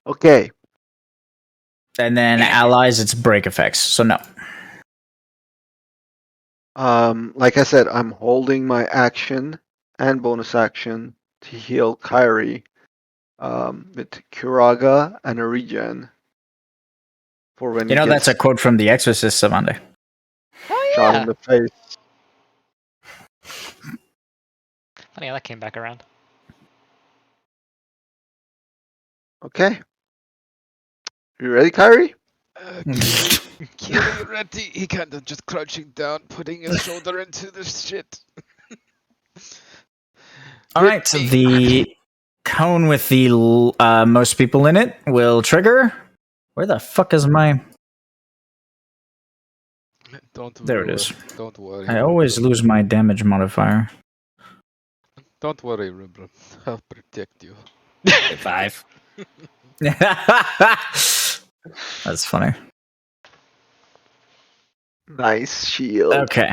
Okay. And then allies, it's break effects. So no. Like I said, I'm holding my action and bonus action to heal Kyrie. With Kuraga and a regen. For when You know, that's a quote from The Exorcist, Savande. Oh shot yeah. in the face. Funny how that came back around. Okay. You ready, Kyrie? Kiri ready. He kind of just crouching down, putting his shoulder into this shit. All right, so the cone with the most people in it will trigger. Where the fuck is my... There it is. Don't worry. I always lose my damage modifier. Don't worry, Rubro. I'll protect you. 5. That's funny. Nice shield. Okay.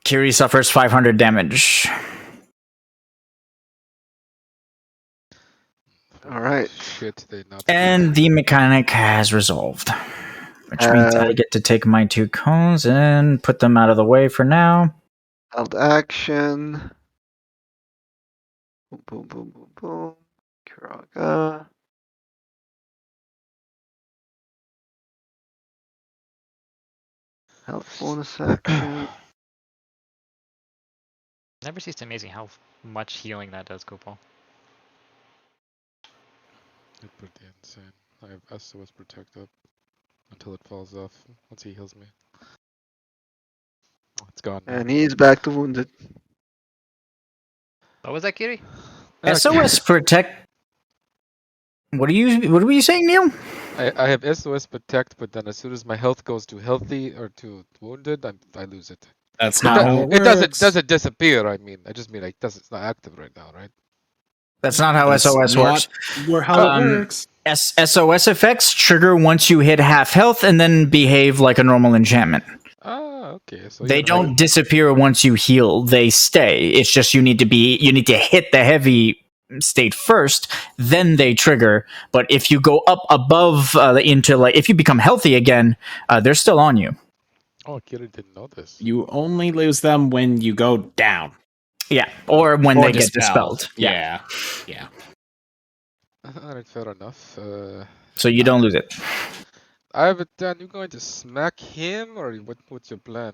Kiri suffers 500 damage. All right. Shit, they not. And the mechanic has resolved. Which means I get to take my 2 cones and put them out of the way for now. Held action. Boom, boom, boom, boom, boom. Kuraga. Health bonus action. Never ceased amazing how much healing that does, Kupo. It's pretty insane. I have SOS Protect up until it falls off. Once he heals me. Oh, it's gone now. And he's back to wounded. What was that, Kiri? SOS Protect. What were you saying, Neil? I have SOS Protect, but then as soon as my health goes to healthy or to wounded, I lose it. That's How not how it It works. doesn't disappear. I mean, I just mean like it's not active right now, right? That's not how That's SOS works. how it works. SOS effects trigger once you hit half health and then behave like a normal enchantment. Ah, okay. So They yeah, don't disappear once you heal; they stay. It's just you need to hit the heavy state first, then they trigger. But if you go up above into like if you become healthy again, they're still on you. Oh, Kiri didn't know this. You only lose them when you go down. Yeah, or when Or they get dispelled. Yeah. Alright, fair enough. So you don't lose it. I have it done. You going to smack him, or what's your plan?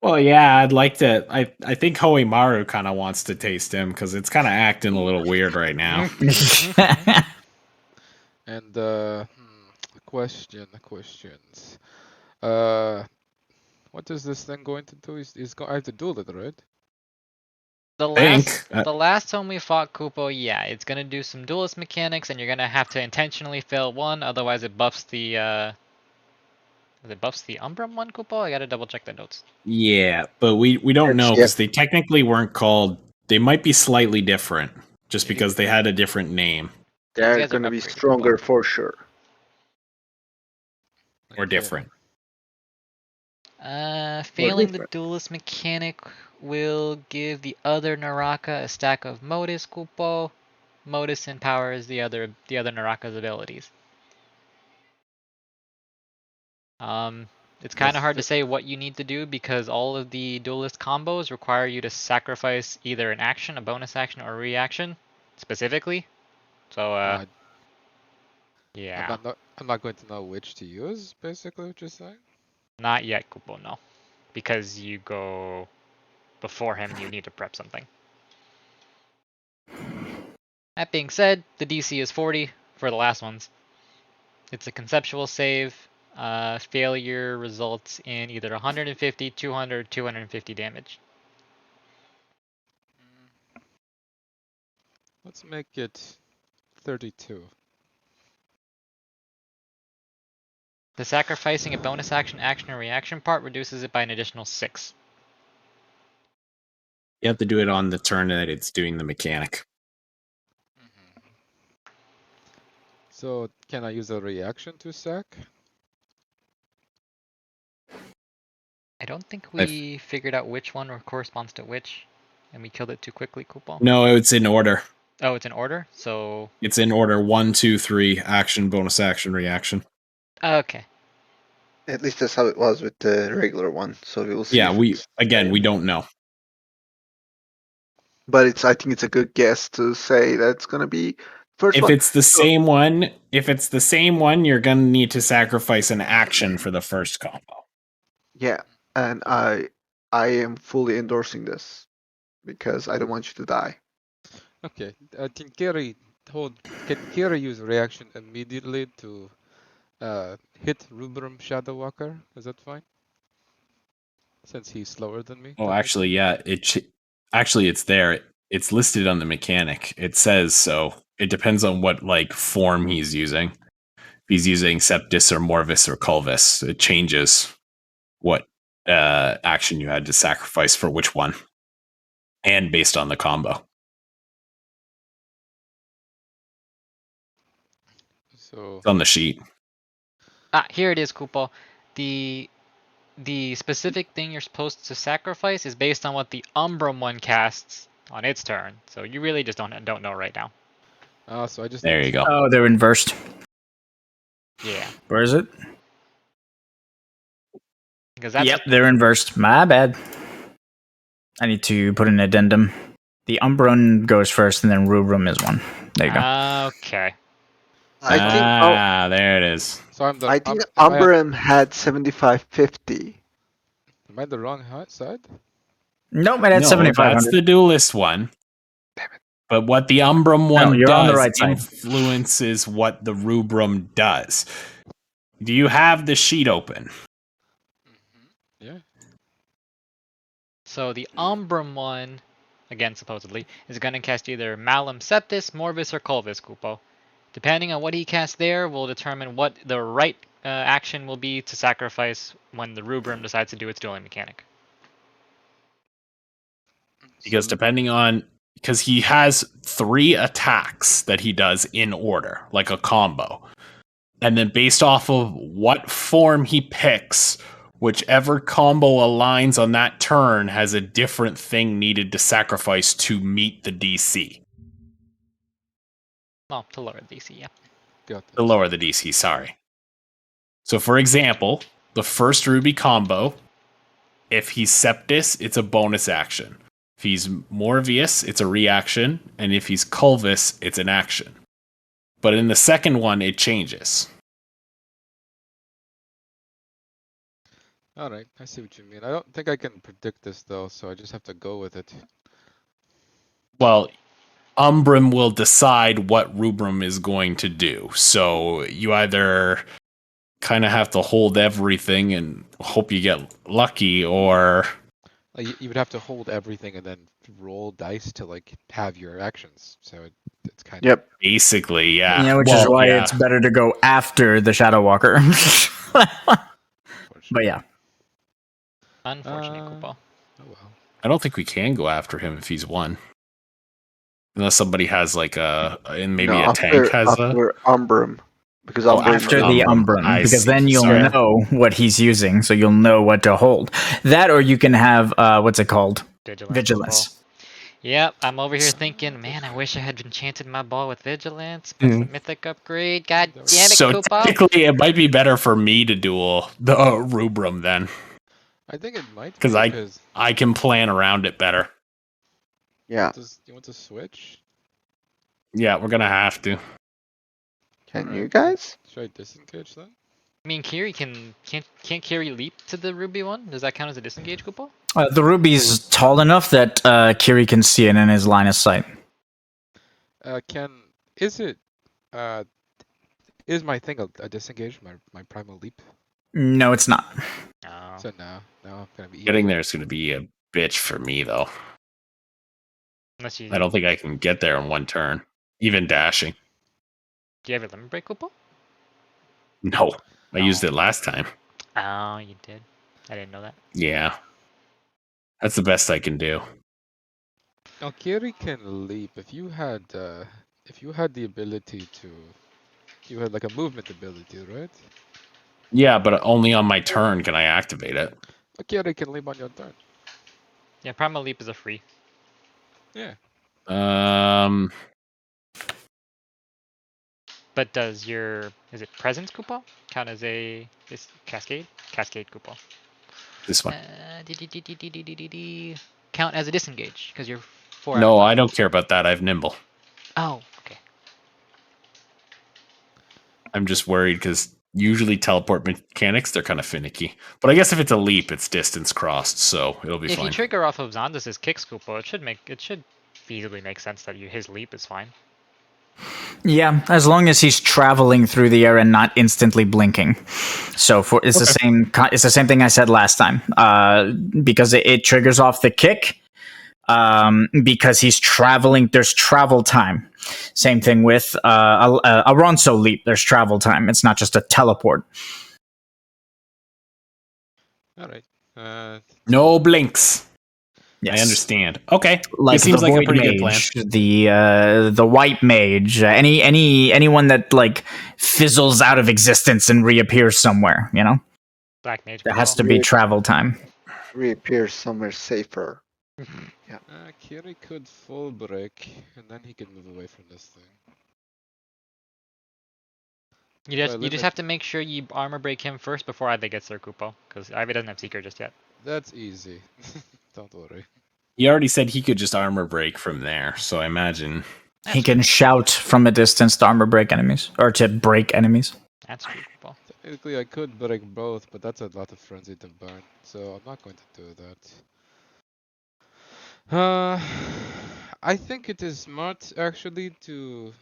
Well, yeah, I'd like to. I think Hoimaru kind of wants to taste him because it's kind of acting a little weird right now. And questions. What is this thing going to do? I have to duel it, right? The last time we fought Kupo, yeah, it's gonna do some duelist mechanics, and you're gonna have to intentionally fail one, otherwise it buffs the Umbrum one, Kupo? I gotta double check the notes. Yeah, but we don't know Yeah. because they technically weren't called. They might be slightly different just because they had a different name They're guys are going to be upgraded, stronger for sure. or different. Failing the different? duelist mechanic will give the other Naraka a stack of Modus Kupo. Modus empowers the other Naraka's abilities. It's kind of hard to say what you need to do because all of the duelist combos require you to sacrifice either an action, a bonus action, or a reaction specifically. So yeah, I'm not going to know which to use. Basically, what you're saying. not yet, Kupo. No, because you go before him and you need to prep something. That being said, the DC is 40 for the last ones. It's a conceptual save. Failure results in either 150, 200, 250 damage. Let's make it 32. The sacrificing a bonus action, action, or reaction part reduces it by an additional 6. You have to do it on the turn that it's doing the mechanic. So can I use a reaction to sack? I don't think we figured out which one corresponds to which, and we killed it too quickly, Kupal. No, it's in order. Oh, it's in order? So... It's in order 1, 2, 3, action, bonus action, reaction. Okay. At least that's how it was with the regular one. So we will see. Yeah, if we it's again, same. we don't know. But I think it's a good guess to say that it's gonna be first If one. it's the same one, you're gonna need to sacrifice an action for the first combo. Yeah, and I am fully endorsing this because I don't want you to die. Okay. Can Kiri use reaction immediately to hit Rubrum Shadow Walker? Is that fine? Since he's slower than me. Oh, actually, yeah. Actually, it's there. It's listed on the mechanic. It says so. It depends on what like form he's using. If he's using Septis or Morvis or Culvis, it changes what action you had to sacrifice for which one, and based on the combo. So It's on the sheet. Here it is, Kupal. The specific thing you're supposed to sacrifice is based on what the Umbrum one casts on its turn. So you really just don't know right now. so I just There you go. Oh, they're inversed. Yeah. Where is it? Because that's Yep, they're inversed. My bad. I need to put an addendum. The Umbron goes first, and then Rubrum is one. There you go. Okay. I think There it is. So I'm the. I think am I- Umbrum had 7550. Am I the wrong side? Nope, it had No, 7,500. that's the duelist one. But what the Umbrum one you're does on the right side. influences what the Rubrum does. Do you have the sheet open? Yeah. So the Umbrum one, again supposedly, is going to cast either Malum Septis, Morvis, or Culvis, Kupo. Depending on what he casts there will determine what the right action will be to sacrifice when the Rubrum decides to do its dueling mechanic. Because because he has 3 attacks that he does in order, like a combo. And then based off of what form he picks, whichever combo aligns on that turn has a different thing needed to sacrifice to meet the DC. Well, to lower the DC, yeah. Got it. To lower the DC, sorry. So for example, the first Ruby combo, if he's Septis, it's a bonus action. If he's Morvius, it's a reaction. And if he's Culvis, it's an action. But in the second one, it changes. All right, I see what you mean. I don't think I can predict this though, so I just have to go with it. Well, Umbrum will decide what Rubrum is going to do. So you either kind of have to hold everything and hope you get lucky, or Like you would have to hold everything and then roll dice to like have your actions. So it's kind of. Yep. basically, yeah. Yeah, which is why it's better to go after the Shadow Walker. But yeah. Unfortunately, Kupo. Oh well. I don't think we can go after him if he's 1. Unless somebody has like and maybe No, a tank has a. after Umbrum. Because Oh, Umbrum after is the Umbrum. Umbrum, I because see. then you'll Sorry. know what he's using, so you'll know what to hold. That, or you can have what's it called? Vigilance. Yep, I'm over here thinking, man, I wish I had enchanted my ball with Vigilance. But Mm. the Mythic upgrade, god damn it, So Koopa. technically, it might be better for me to duel the Rubrum then, I think it might be because because I can plan around it better. Yeah. you want to switch? Yeah, we're gonna have to. Can Alright, you guys? Should I disengage then? I mean, Kiri can't Kiri leap to the Ruby one? Does that count as a disengage, Koopa? The Ruby's tall enough that Kiri can see it in his line of sight. Is it is my thing a disengage? My primal leap? No, it's not. No. So no, I'm gonna be Getting eating there is gonna be a bitch for me though. Unless you I don't think I can get there in one turn, even dashing. do you have a limit break, Koopa? No, I used Oh. it last time. Oh, you did. I didn't know that. Yeah, that's the best I can do. Now Kiri can leap if you had the ability to. You had like a movement ability, right? Yeah, but only on my turn can I activate it. Kiri can leap on your turn. Yeah, Primal Leap is a free. Yeah. Um, But does your is it Presence Koopa count as a is Cascade? Cascade Koopa. this one. Count as a disengage because you're 4 out of No, 5. I don't care about that. I have nimble. Oh, okay. I'm just worried because usually teleport mechanics they're kind of finicky. But I guess if it's a leap, it's distance crossed, so it'll be If fine. you trigger off of Xandus' Kick Koopa, it should feasibly make sense that his leap is fine. Yeah, as long as he's traveling through the air and not instantly blinking. So it's the same. It's the same thing I said last time. Because it triggers off the kick. Because he's traveling. There's travel time. Same thing with a Ronso leap. There's travel time. It's not just a teleport. All right. No blinks. Yes. I understand. Okay, Like it seems the like a Void pretty good plan. Mage, the White Mage, anyone that like fizzles out of existence and reappears somewhere. You know, Black Mage. there has Koopa. to be travel time. Reappear somewhere safer. Kiri could full break, and then he could move away from this thing. You just have to make sure you armor break him first before Ivy gets their Koopa, because Ivy doesn't have Seeker just yet. That's easy. Don't worry. He already said he could just armor break from there, so I imagine He can shout from a distance to armor break enemies or to break enemies. That's true, Koopa. Technically, I could break both, but that's a lot of frenzy to burn, so I'm not going to do that. I think it is smart actually to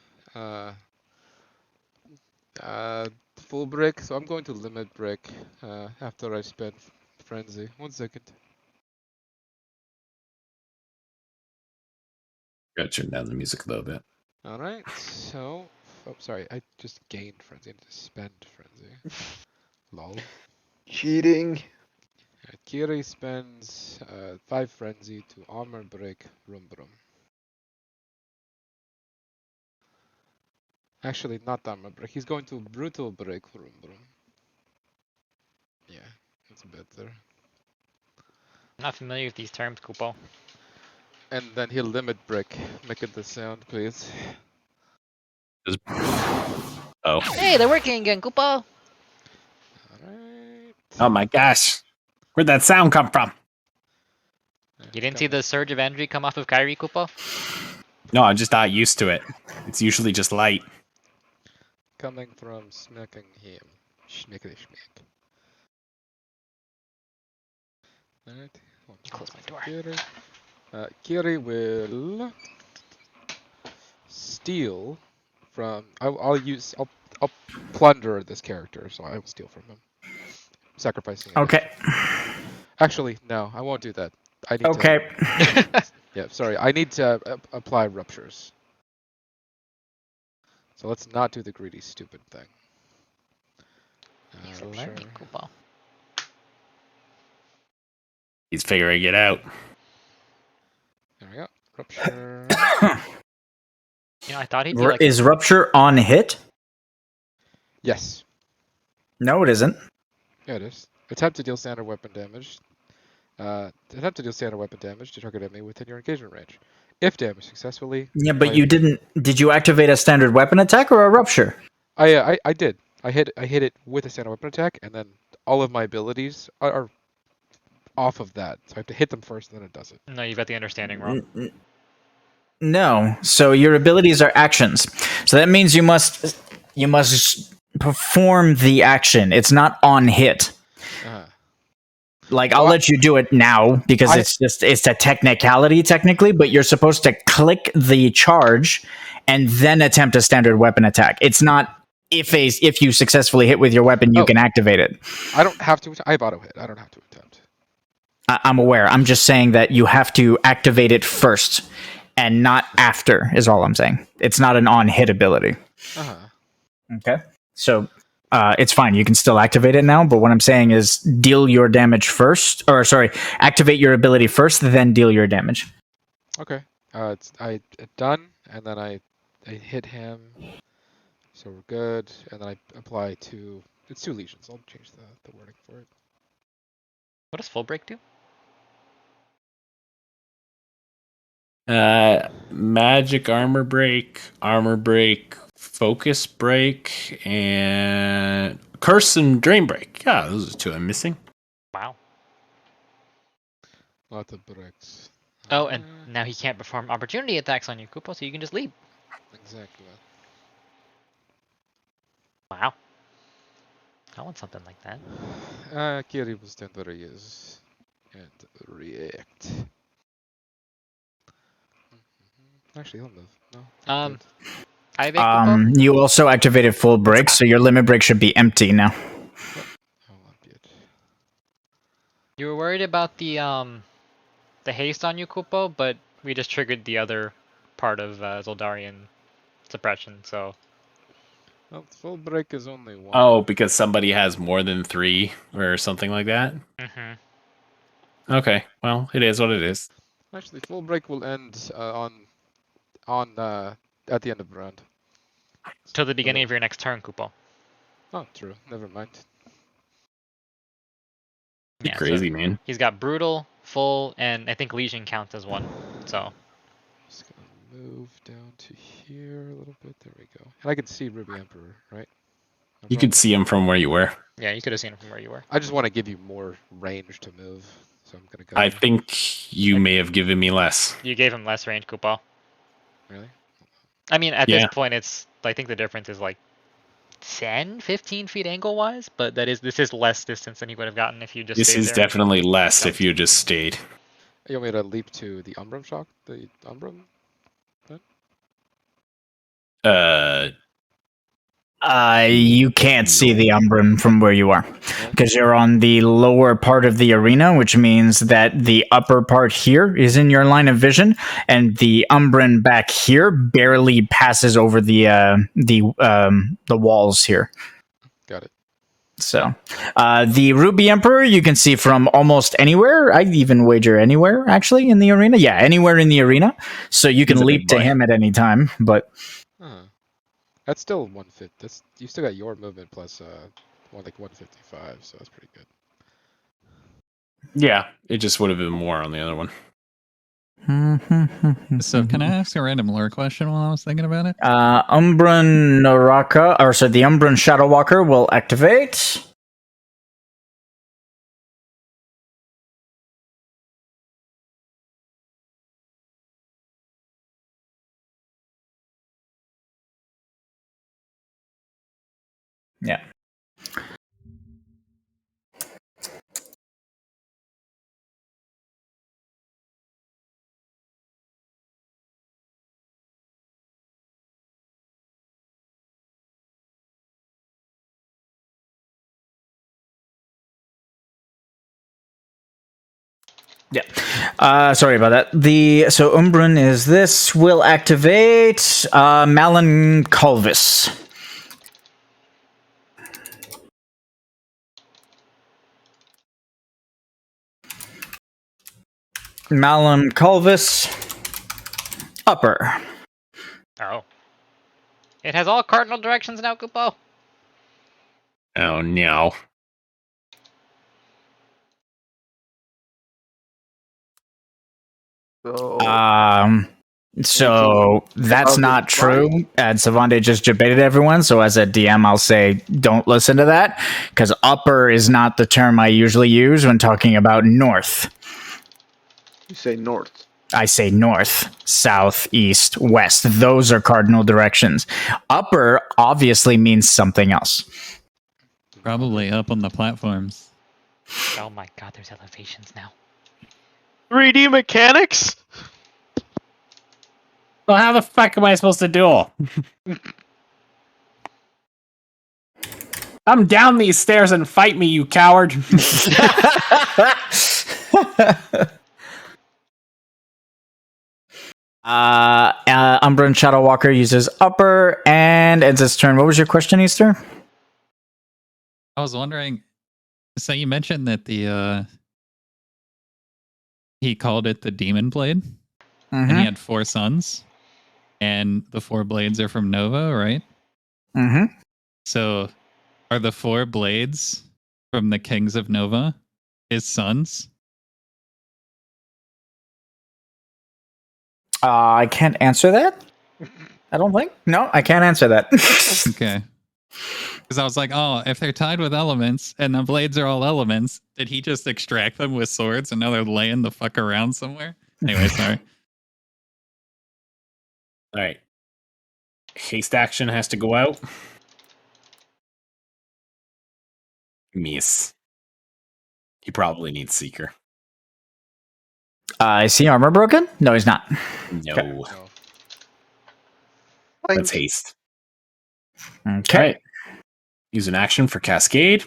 full break, so I'm going to limit break after I spend frenzy. 1 second. gotta turn down the music a little bit. All right, so sorry, I just gained frenzy. I need to spend frenzy. Lol. Cheating. Kiri spends 5 frenzy to armor break Rumbrum. Actually, not armor break. He's going to brutal break Rumbrum. Yeah, that's better. I'm not familiar with these terms, Koopa. And then he'll limit break. Make it the sound, please. Oh, Hey, they're working again, Koopa! Alright. oh my gosh, where'd that sound come from? You didn't see the surge of energy come off of Kyrie, Koopa? No, I'm just not used to it. It's usually just light. Coming from smacking him. Schmickety schmick. Alright. Close my door. Kiri. Kiri will steal from. I'll plunder this character, so I will steal from him. Sacrificing. Okay. Actually, no, I won't do that. I need Okay. to. Yeah, sorry. I need to apply ruptures. So let's not do the greedy, stupid thing. He's Rupture. learning, Koopa. He's figuring it out. There we go. Rupture. You know, I thought he'd be like. Is Rupture on hit? Yes. No, it isn't. Yeah, it is. Attempt to deal standard weapon damage. Attempt to deal standard weapon damage to target enemy within your engagement range. If damaged successfully. Yeah, but you didn't. Did you activate a standard weapon attack or a rupture? I did. I hit it with a standard weapon attack, and then all of my abilities are off of that. So I have to hit them first, and then it does it. No, you've got the understanding wrong. No. So your abilities are actions. So that means you must perform the action. It's not on hit. Like, I'll let you do it now because it's a technicality technically, but you're supposed to click the charge and then attempt a standard weapon attack. It's not if you successfully hit with your weapon, you can activate it. I don't have to. I have auto hit. I don't have to attempt. I'm aware. I'm just saying that you have to activate it first and not after, is all I'm saying. It's not an on-hit ability. Okay? So it's fine. You can still activate it now, but what I'm saying is deal your damage first. Or, sorry, activate your ability first, then deal your damage. Okay. It's done, and then I hit him. So we're good, and then I apply it's 2 lesions. I'll change the wording for it. What does full break do? Magic armor break, focus break, and curse and drain break. Yeah, those are 2 I'm missing. Wow. Lot of breaks. Oh, and now he can't perform opportunity attacks on you, Koopa, so you can just leave. Exactly. Wow. I want something like that. Kiri will stand where he is and react. Actually, he'll move. No. I have Koopa. You also activated full break, so your limit break should be empty now. You were worried about the haste on you, Koopa, but we just triggered the other part of Zoldarian suppression, so. Well, full break is only 1. Oh, because somebody has more than 3 or something like that? Okay, well, it is what it is. Actually, full break will end at the end of the round. Till the beginning of your next turn, Koopa. Oh, true. Never mind. Yeah, crazy, so man. He's got brutal, full, and I think Legion counts as 1. So. Just gonna move down to here a little bit. There we go. And I can see Ruby Emperor, right? No You could see him from where you were. Yeah, you could have seen him from where you were. I just want to give you more range to move, so I'm gonna go. I think you may have given me less. You gave him less range, Koopa. Really? I mean, at this point, I think the difference is like 10, 15 feet angle-wise, but this is less distance than he would have gotten if you just This stayed is there. definitely less if you just stayed. You want me to leap to the Umbrum shock? The Umbrum? You can't see the Umbran from where you are because you're on the lower part of the arena, which means that the upper part here is in your line of vision, and the Umbran back here barely passes over the walls here. Got it. So, the Ruby Emperor you can see from almost anywhere. I'd even wager anywhere actually in the arena. Yeah, anywhere in the arena. So you can leap to him at any time, but. That's still 150. You still got your movement plus 155, so that's pretty good. Yeah, it just would have been more on the other one. So can I ask a random lore question while I was thinking about it? Umbran Naraka, or so the Umbran Shadow Walker will activate. Yeah. Yeah. Sorry about that. So Umbran is this. Will activate Malin Culvis. Malin Culvis. Upper. Oh. It has all cardinal directions now, Koopa. Oh no. So So that's not true. And Savante just debated everyone. So as a DM, I'll say don't listen to that because upper is not the term I usually use when talking about north. you say north. I say north, south, east, west. Those are cardinal directions. Upper obviously means something else. Probably up on the platforms. Oh my god, there's elevations now. 3D mechanics? Well, how the fuck am I supposed to duel? Come down these stairs and fight me, you coward. Umbra and Shadow Walker uses upper and ends its turn. What was your question, Easter? I was wondering. So you mentioned that the he called it the Demon Blade, and he had 4 sons, and the 4 blades are from Nova, right? Mm-hmm. So, are the 4 blades from the Kings of Nova his sons? I can't answer that. I don't think. No, I can't answer that. Okay. Because I was like, oh, if they're tied with elements and the blades are all elements, did he just extract them with swords and now they're laying the fuck around somewhere? Anyway, sorry. All right. Haste action has to go out. Miss. He probably needs Seeker. Is he armor broken? No, he's not. No. No. Let's haste. Okay. All right. Use an action for Cascade.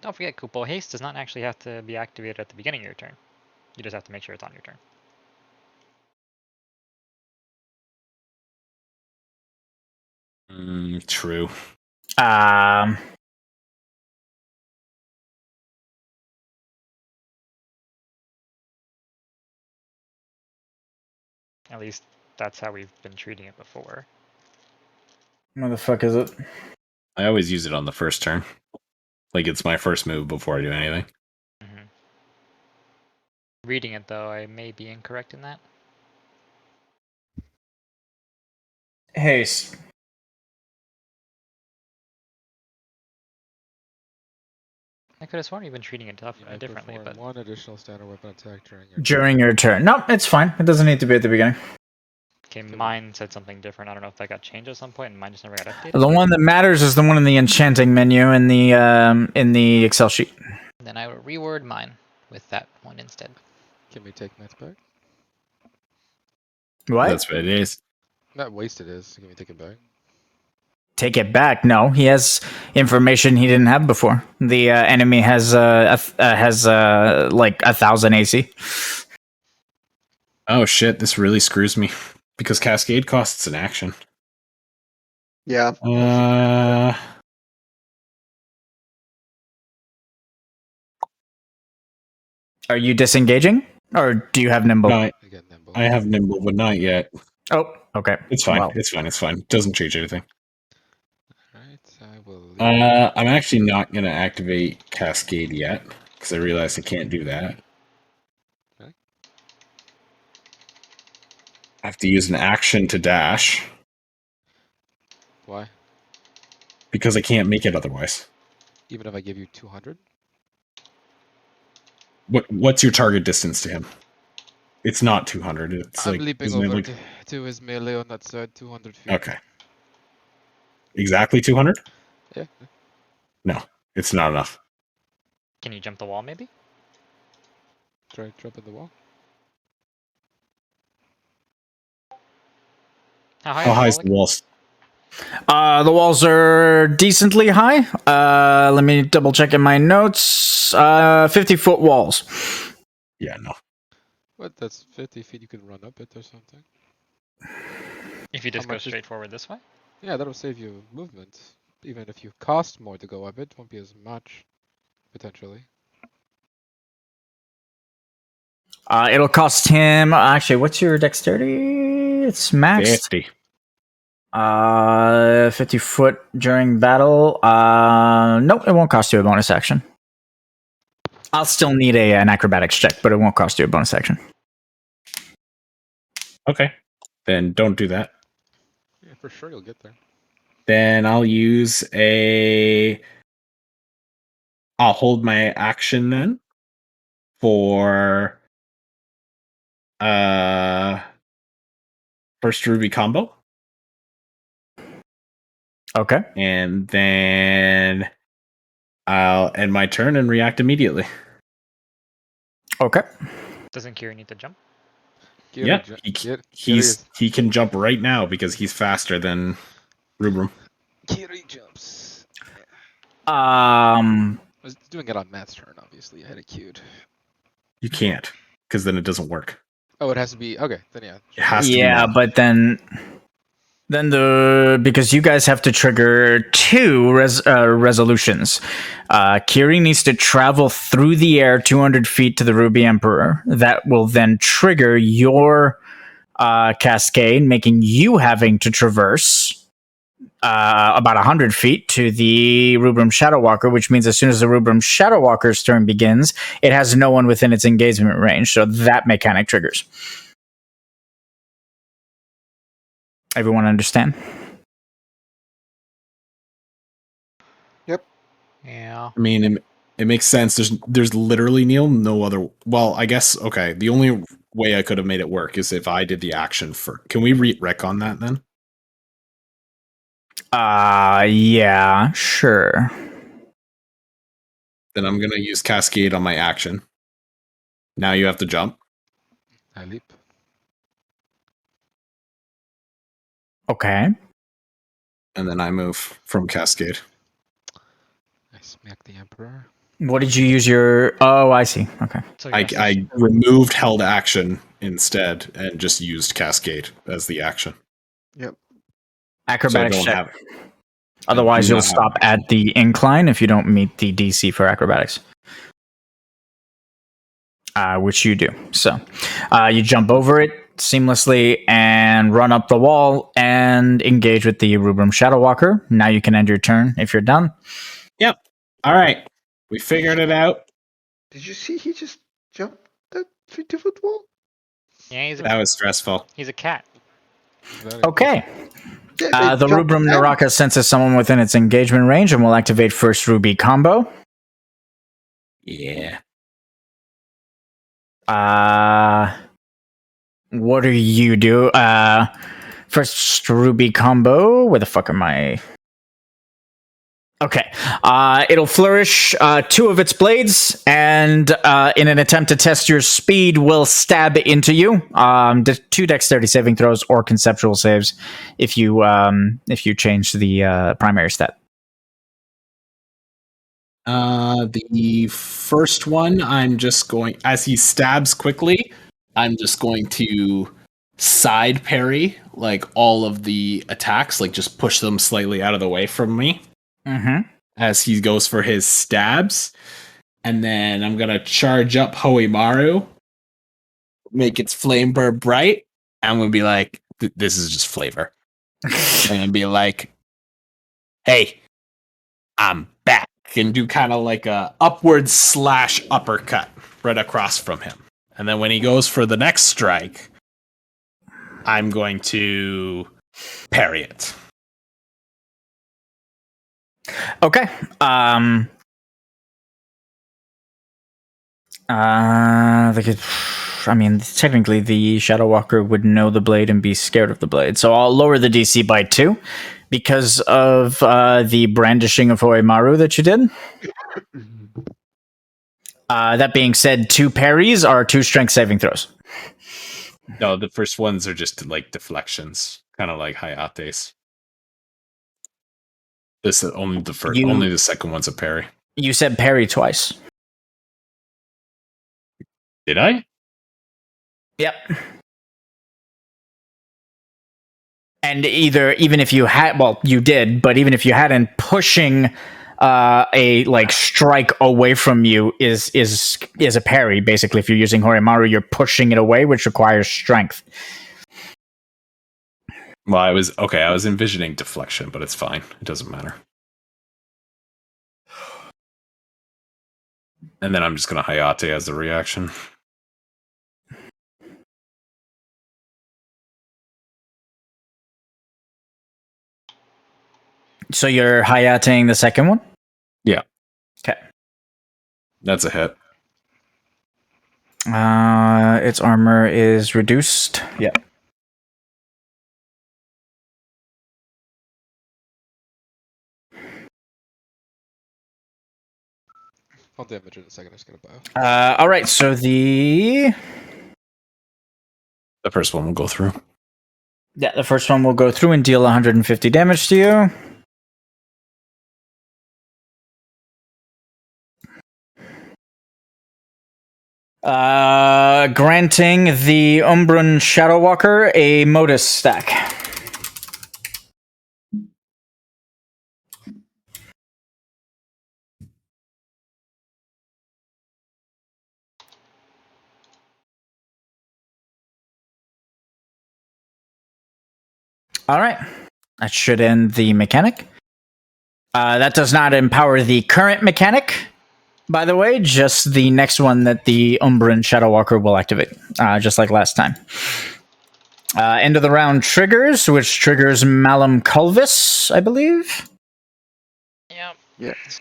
Don't forget, Kupo, haste does not actually have to be activated at the beginning of your turn. You just have to make sure it's on your turn. True. At least that's how we've been treating it before. What the fuck is it? I always use it on the first turn. Like it's my first move before I do anything. Mm-hmm. Reading it, though, I may be incorrect in that. Haste. I could have sworn we've been treating it differently, but... 1 additional standard weapon attack During your turn. No, it's fine. It doesn't need to be at the beginning. Okay, mine said something different. I don't know if that got changed at some point and mine just never got updated. The one that matters is the one in the enchanting menu in the Excel sheet. Then I will reword mine with that one instead. Can we take Matt's back? What? That's what it is. Not wasted is. Can we take it back? Take it back. No, he has information he didn't have before. The enemy has like 1,000 AC. Oh shit, this really screws me. Because Cascade costs an action. Yeah. Are you disengaging? Or do you have Nimble? No, I get Nimble. I have Nimble, but not yet. Oh, okay. It's fine. Well. It's fine. It's fine. It doesn't change anything. Alright, I will leave. I'm actually not going to activate Cascade yet. Because I realize I can't do that. Okay. I have to use an action to dash. Why? Because I can't make it otherwise. Even if I give you 200? What's your target distance to him? It's not 200. It's I'm like, leaping isn't it over like... to his melee on that side, 200 feet. Okay. Exactly 200? Yeah. No, it's not enough. Can you jump the wall, maybe? Try jumping the wall. How high How high is is the the wall? walls? The walls are decently high. Let me double check in my notes. 50-foot walls. Yeah, no. What? That's 50 feet. You can run up it or something. If you just How go much is- straight forward this way? Yeah, that'll save you movement. Even if you cost more to go up, it won't be as much, potentially. It'll cost him. Actually, what's your dexterity? It's maxed. 50. 50 foot during battle. Nope, it won't cost you a bonus action. I'll still need an acrobatics check, but it won't cost you a bonus action. Okay. Then don't do that. Yeah, for sure you'll get there. Then I'll use I'll hold my action then for first ruby combo. Okay. And then I'll end my turn and react immediately. Okay. Doesn't Kiri need to jump? Yeah, he can jump right now because he's faster than Rubrum. Kiri jumps. Um. I was doing it on Matt's turn, obviously. I had it queued. You can't, because then it doesn't work. Oh, it has to be okay. Then yeah. It has to be Yeah, now. but then because you guys have to trigger two resolutions. Kiri needs to travel through the air 200 feet to the Ruby Emperor. That will then trigger your cascade, making you having to traverse about 100 feet to the Rubrum Shadowwalker, which means as soon as the Rubrum Shadowwalker's turn begins, it has no one within its engagement range, so that mechanic triggers. Everyone understand? Yeah. I mean, it makes sense. There's literally, Neil, no other. Well, I guess okay. The only way I could have made it work is if I did the action for. Can we rec on that then? Yeah, sure. Then I'm gonna use Cascade on my action. Now you have to jump. I leap. Okay. And then I move from Cascade. I smack the Emperor. What did you use your... Oh, I see. Okay. So I removed held action instead and just used Cascade as the action. Yep. Acrobatics So check. Otherwise, you'll stop at the incline if you don't meet the DC for acrobatics. Which you do. So you jump over it seamlessly and run up the wall and engage with the Rubrum Shadowwalker. Now you can end your turn if you're done. Yep. All right. We figured it out. Did you see he just jumped that 50-foot wall? Yeah, That was stressful. he's a cat. Okay. Yeah, The Rubrum Naraka senses someone within its engagement range and will activate first Ruby combo. Yeah. What do you do? First Ruby combo. Where the fuck am I? Okay. It'll flourish two of its blades, and in an attempt to test your speed, will stab into you. Two dexterity saving throws or conceptual saves if you change the primary stat. The first one, I'm just going, as he stabs quickly, I'm just going to side parry, like all of the attacks, like just push them slightly out of the way from me. Mm-hmm. As he goes for his stabs. And then I'm going to charge up Hoimaru, make its flame burn bright. I'm going to be like, this is just flavor. And be like, hey, I'm back. And do kind of like a upward slash uppercut right across from him. And then when he goes for the next strike, I'm going to parry it. Okay. Technically, the Shadow Walker would know the blade and be scared of the blade. So I'll lower the DC by 2 because of the brandishing of Hoimaru that you did. That being said, 2 parries are 2 strength saving throws. No, the first ones are just like deflections, kind of like Hayates. This is only the first. Only the second one's a parry. You said parry twice. Did I? Yep. And even if you had, well, you did, but even if you hadn't, pushing a like strike away from you is a parry. Basically, if you're using Horimaru, you're pushing it away, which requires strength. Well, I was envisioning deflection, but it's fine. It doesn't matter. And then I'm just going to Hayate as the reaction. So you're Hayateing the second one? Yeah. Okay. That's a hit. Its armor is reduced. Yeah. I'll damage it in a second. I'm just gonna bow. All right. So the first one will go through. Yeah, the first one will go through and deal 150 damage to you. Granting the Umbran Shadowwalker a modus stack. All right. That should end the mechanic. That does not empower the current mechanic, by the way, just the next one that the Umbran Shadowwalker will activate, just like last time. End of the round triggers, which triggers Malum Culvis, I believe. Yep. Yes.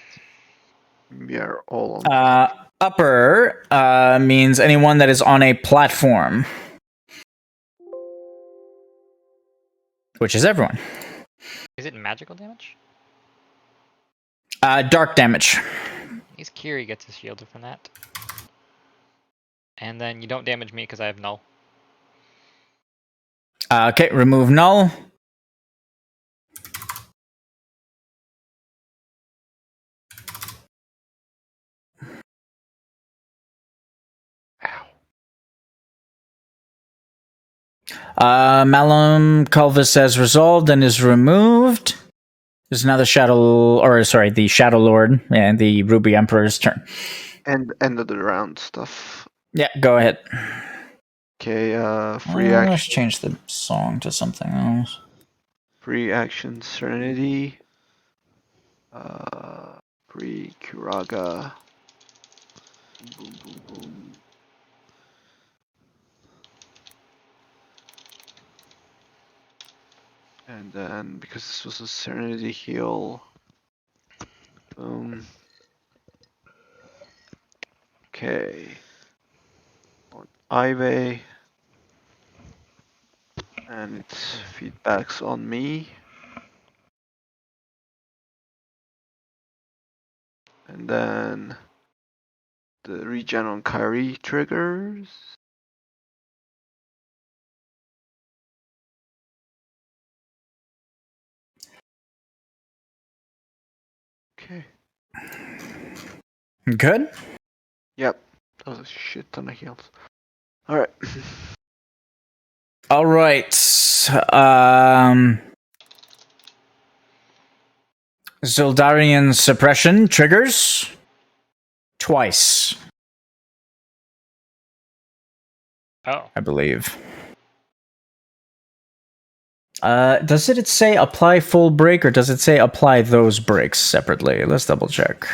We are all on. Upper means anyone that is on a platform, which is everyone. Is it magical damage? Dark damage. He's Kiri gets his shielded from that. And then you don't damage me because I have null. Okay, remove null. Malum Culvis has resolved and is removed. There's another the Shadow Lord and the Ruby Emperor's turn. And end of the round stuff. Yeah, go ahead. Okay, free Let's action. change the song to something else. Free action Serenity. Free Kuraga. Boom, boom, boom. And then, because this was a Serenity heal. Boom. Okay. On Ivy. And its feedback's on me. And then the regen on Kyrie triggers. Okay. Good. Yep. That was a shit ton of heals. Alright. All right. Zildarian suppression triggers twice, Oh. I believe. Does it say apply full break or does it say apply those breaks separately? Let's double check.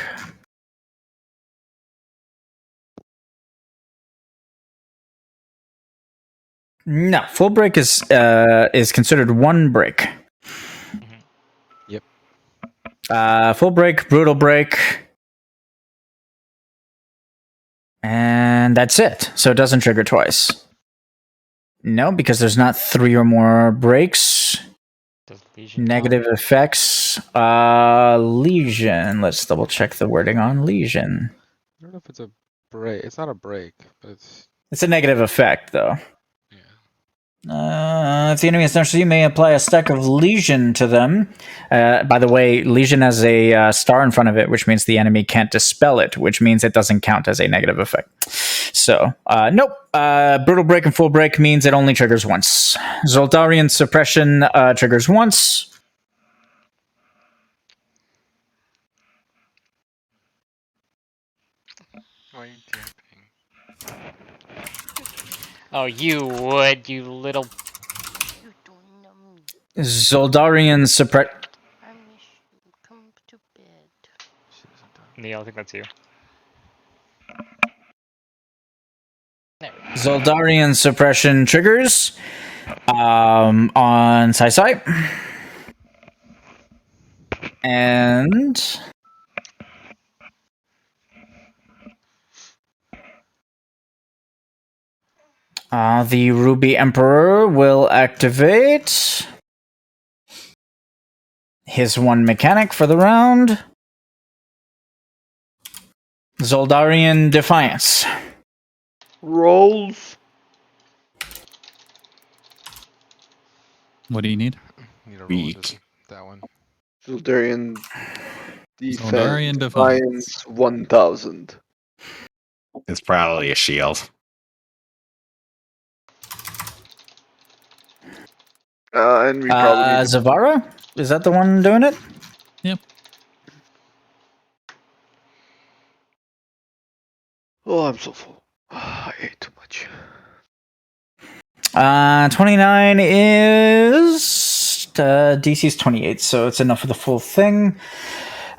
No, full break is considered one break. Yep. Full break, brutal break, and that's it. So it doesn't trigger twice. No, because there's not 3 or more breaks. Does Legion Negative effects. Legion. Let's double check the wording on Legion. I don't know if it's a break. It's not a break, but It's a negative effect, though. yeah. If the enemy is next to you, may apply a stack of Legion to them. By the way, Legion has a star in front of it, which means the enemy can't dispel it, which means it doesn't count as a negative effect. So, nope. Brutal break and full break means it only triggers once. Zoltarian suppression triggers once. Oh, you would, you little. You don't know me. Zoldarian suppress. I miss you. Come to bed. Neil, I think that's you. There we go. Zoldarian suppression triggers on Sai. And the Ruby Emperor will activate his one mechanic for the round. Zoldarian Defiance. Rolls. What do you need? Need to roll Weak. that one. Zildarian Zoldarian Defiance 1000. It's probably a shield. And we probably need to... Zavara? Is that the one doing it? Yep. Oh, I'm so full. I ate too much. 29 is DC's 28, so it's enough for the full thing.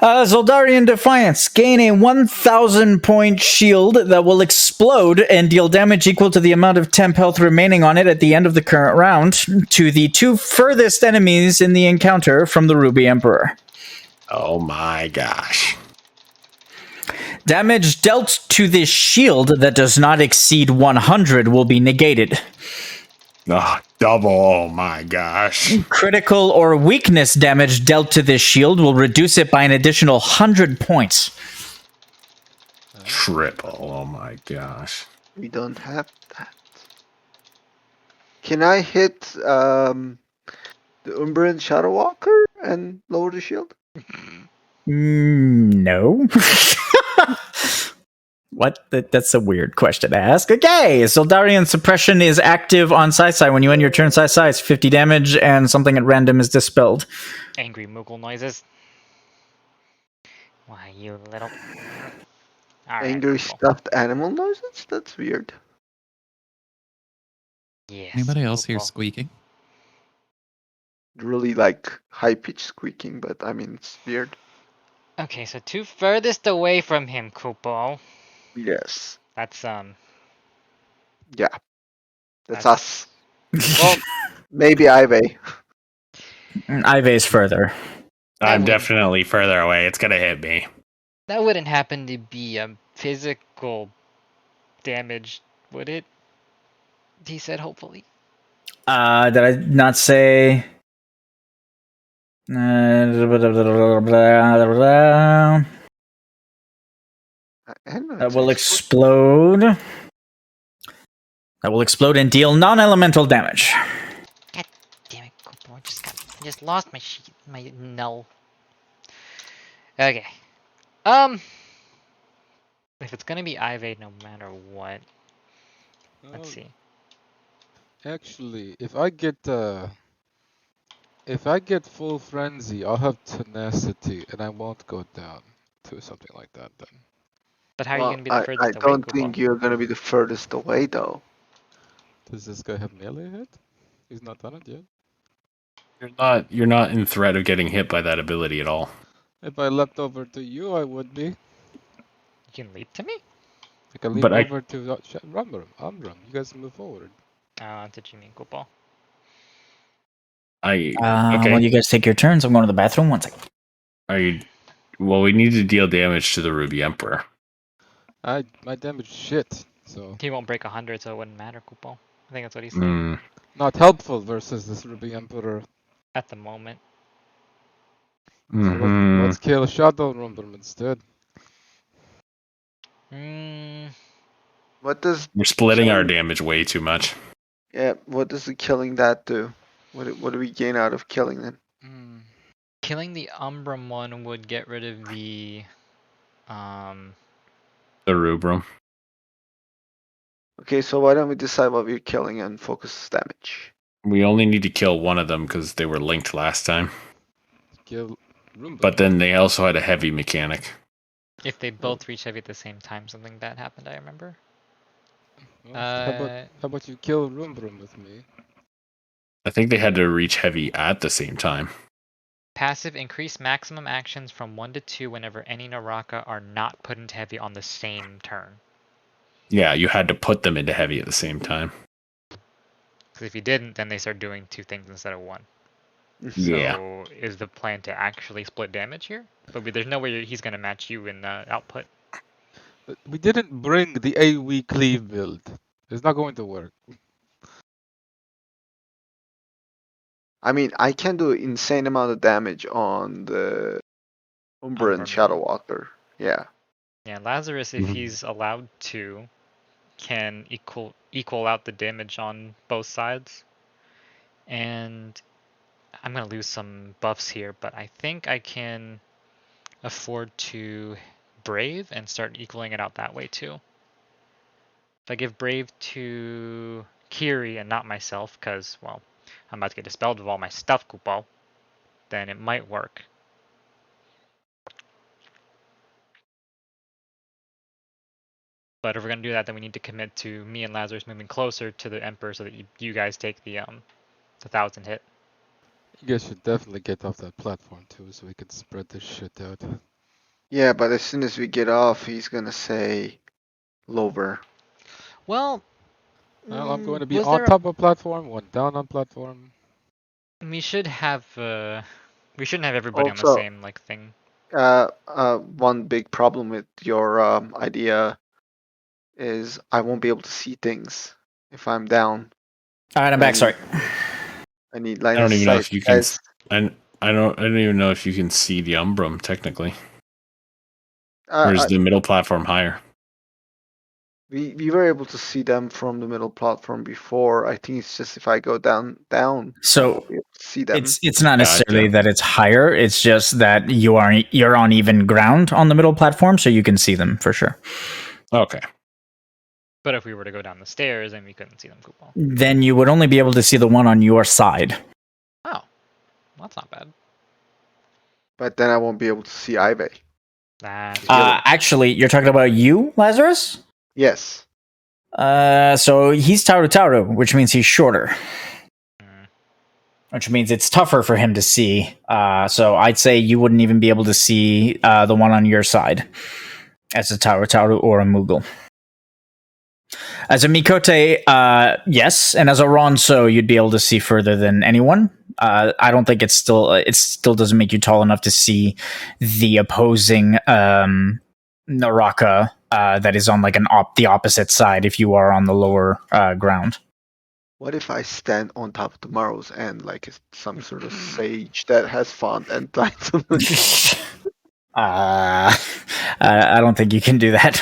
Zoldarian Defiance. Gain a 1,000 point shield that will explode and deal damage equal to the amount of temp health remaining on it at the end of the current round to the two furthest enemies in the encounter from the Ruby Emperor. Oh my gosh. Damage dealt to this shield that does not exceed 100 will be negated. Oh, double. Oh my gosh. Critical or weakness damage dealt to this shield will reduce it by an additional 100 points. Triple. Oh my gosh. We don't have that. Can I hit the Umbran Shadow Walker and lower the shield? No. What? That's a weird question to ask. Okay, Zoldarian Suppression is active on Sai. When you end your turn, Sai is 50 damage, and something at random is dispelled. Angry Moogle noises. Why, you little. Alright, Angry cool. stuffed animal noises? That's weird. Yes, Anybody else here cool. squeaking? Really like high pitched squeaking, but I mean it's weird. Okay, so two furthest away from him, Kupo. Yes. That's Yeah. That's That's- us. Well, maybe Ivy. Ive's further. I'm would- definitely further away. It's gonna hit me. that wouldn't happen to be physical damage, would it? He said, hopefully. Did I not say? That will explode. That will explode and deal non-elemental damage. God damn it, Kupo! I just lost my my null. Okay. If it's gonna be Ivy, no matter what. Let's see. Actually, if I get full frenzy, I'll have tenacity, and I won't go down to something like that then. But how are you Well, gonna be the I furthest away, don't Kupo? think you're gonna be the furthest away though. Does this guy have melee hit? He's not done it yet. You're not in threat of getting hit by that ability at all. If I leapt over to you, I would be. You can leap to me? I can leap But I- over to Umbrum. You guys move forward. That's what you mean, Kupo. Okay. Well, you guys take your turns. I'm going to the bathroom. 1 second. Are you? Well, we need to deal damage to the Ruby Emperor. My damage shit, so He won't break 100, so it wouldn't matter, Kupo. I think that's what he said. Hmm. not helpful versus this Ruby Emperor. At the moment. So Mhm. let's kill Shadow Umbrum instead. What does We're splitting our Sorry. damage way too much. what does the killing that do? What do we gain out of killing them? Killing the Umbrum one would get rid of the The Rubrum. Okay, so why don't we decide what we're killing and focus damage? We only need to kill one of them because they were linked last time. Kill Umbrum. But then they also had a heavy mechanic. If they both reach heavy at the same time, something bad happened, I remember. Well, how about you kill Room with me? I think they had to reach heavy at the same time. Passive increase maximum actions from 1 to 2 whenever any Naraka are not put into heavy on the same turn. Yeah, you had to put them into heavy at the same time. Because if you didn't, then they start doing 2 things instead of 1. Yeah. So is the plan to actually split damage here? But there's no way he's going to match you in output. But we didn't bring the AoE cleave build. It's not going to work. I mean, I can do insane amount of damage on the Umbra and Shadow Walker. Yeah. Yeah, Lazarus, if Mhm. he's allowed to, can equal out the damage on both sides. And I'm going to lose some buffs here, but I think I can afford to Brave and start equaling it out that way too. If I give Brave to Kiri and not myself, because, well, I'm about to get dispelled of all my stuff, Kupo, then it might work. But if we're going to do that, then we need to commit to me and Lazarus moving closer to the Emperor so that you guys take the 1,000 hit. You guys should definitely get off that platform too, so we can spread this shit out. Yeah, but as soon as we get off, he's gonna say Lover. Well, I'm going to be was on there top of platform, one down on platform. we should have we shouldn't have everybody on the Also, same thing. one big problem with your idea is I won't be able to see things if I'm down. All right, I'm back. Sorry. I need line I don't of even know sight, if you can. guys. I don't even know if you can see the Umbrum technically. Or is Uh, the middle platform higher? we were able to see them from the middle platform before. I think it's just if I go down, I So won't be able to see them. it's not necessarily Gotcha. that it's higher. It's just that you're on even ground on the middle platform, so you can see them for sure. Okay. But if we were to go down the stairs, then we couldn't see them, Kupo. Then you would only be able to see the one on your side. Oh, well, that's not bad. But then I won't be able to see Ivy. That's Actually, you're talking about you, Lazarus? Yes. So he's Taru Taru, which means he's shorter. Mm. Which means it's tougher for him to see. So I'd say you wouldn't even be able to see the one on your side as a Taru Taru or a Moogle. As a Mikote, yes, and as a Ronso, you'd be able to see further than anyone. I don't think it still doesn't make you tall enough to see the opposing Naraka that is on like the opposite side if you are on the lower ground. What if I stand on top of tomorrow's end like some sort of sage that has font and titles? I don't think you can do that.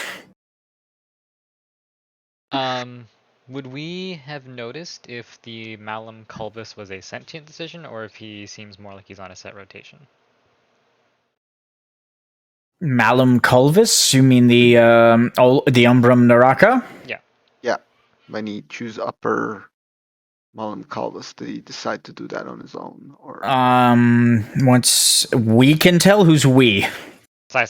Would we have noticed if the Malum Culvis was a sentient decision, or if he seems more like he's on a set rotation? Malum Culvis? You mean the Umbrum Naraka? Yeah. Yeah. When he choose upper Malum Calvus, did he decide to do that on his own? Or Once we can tell who's we. Sai.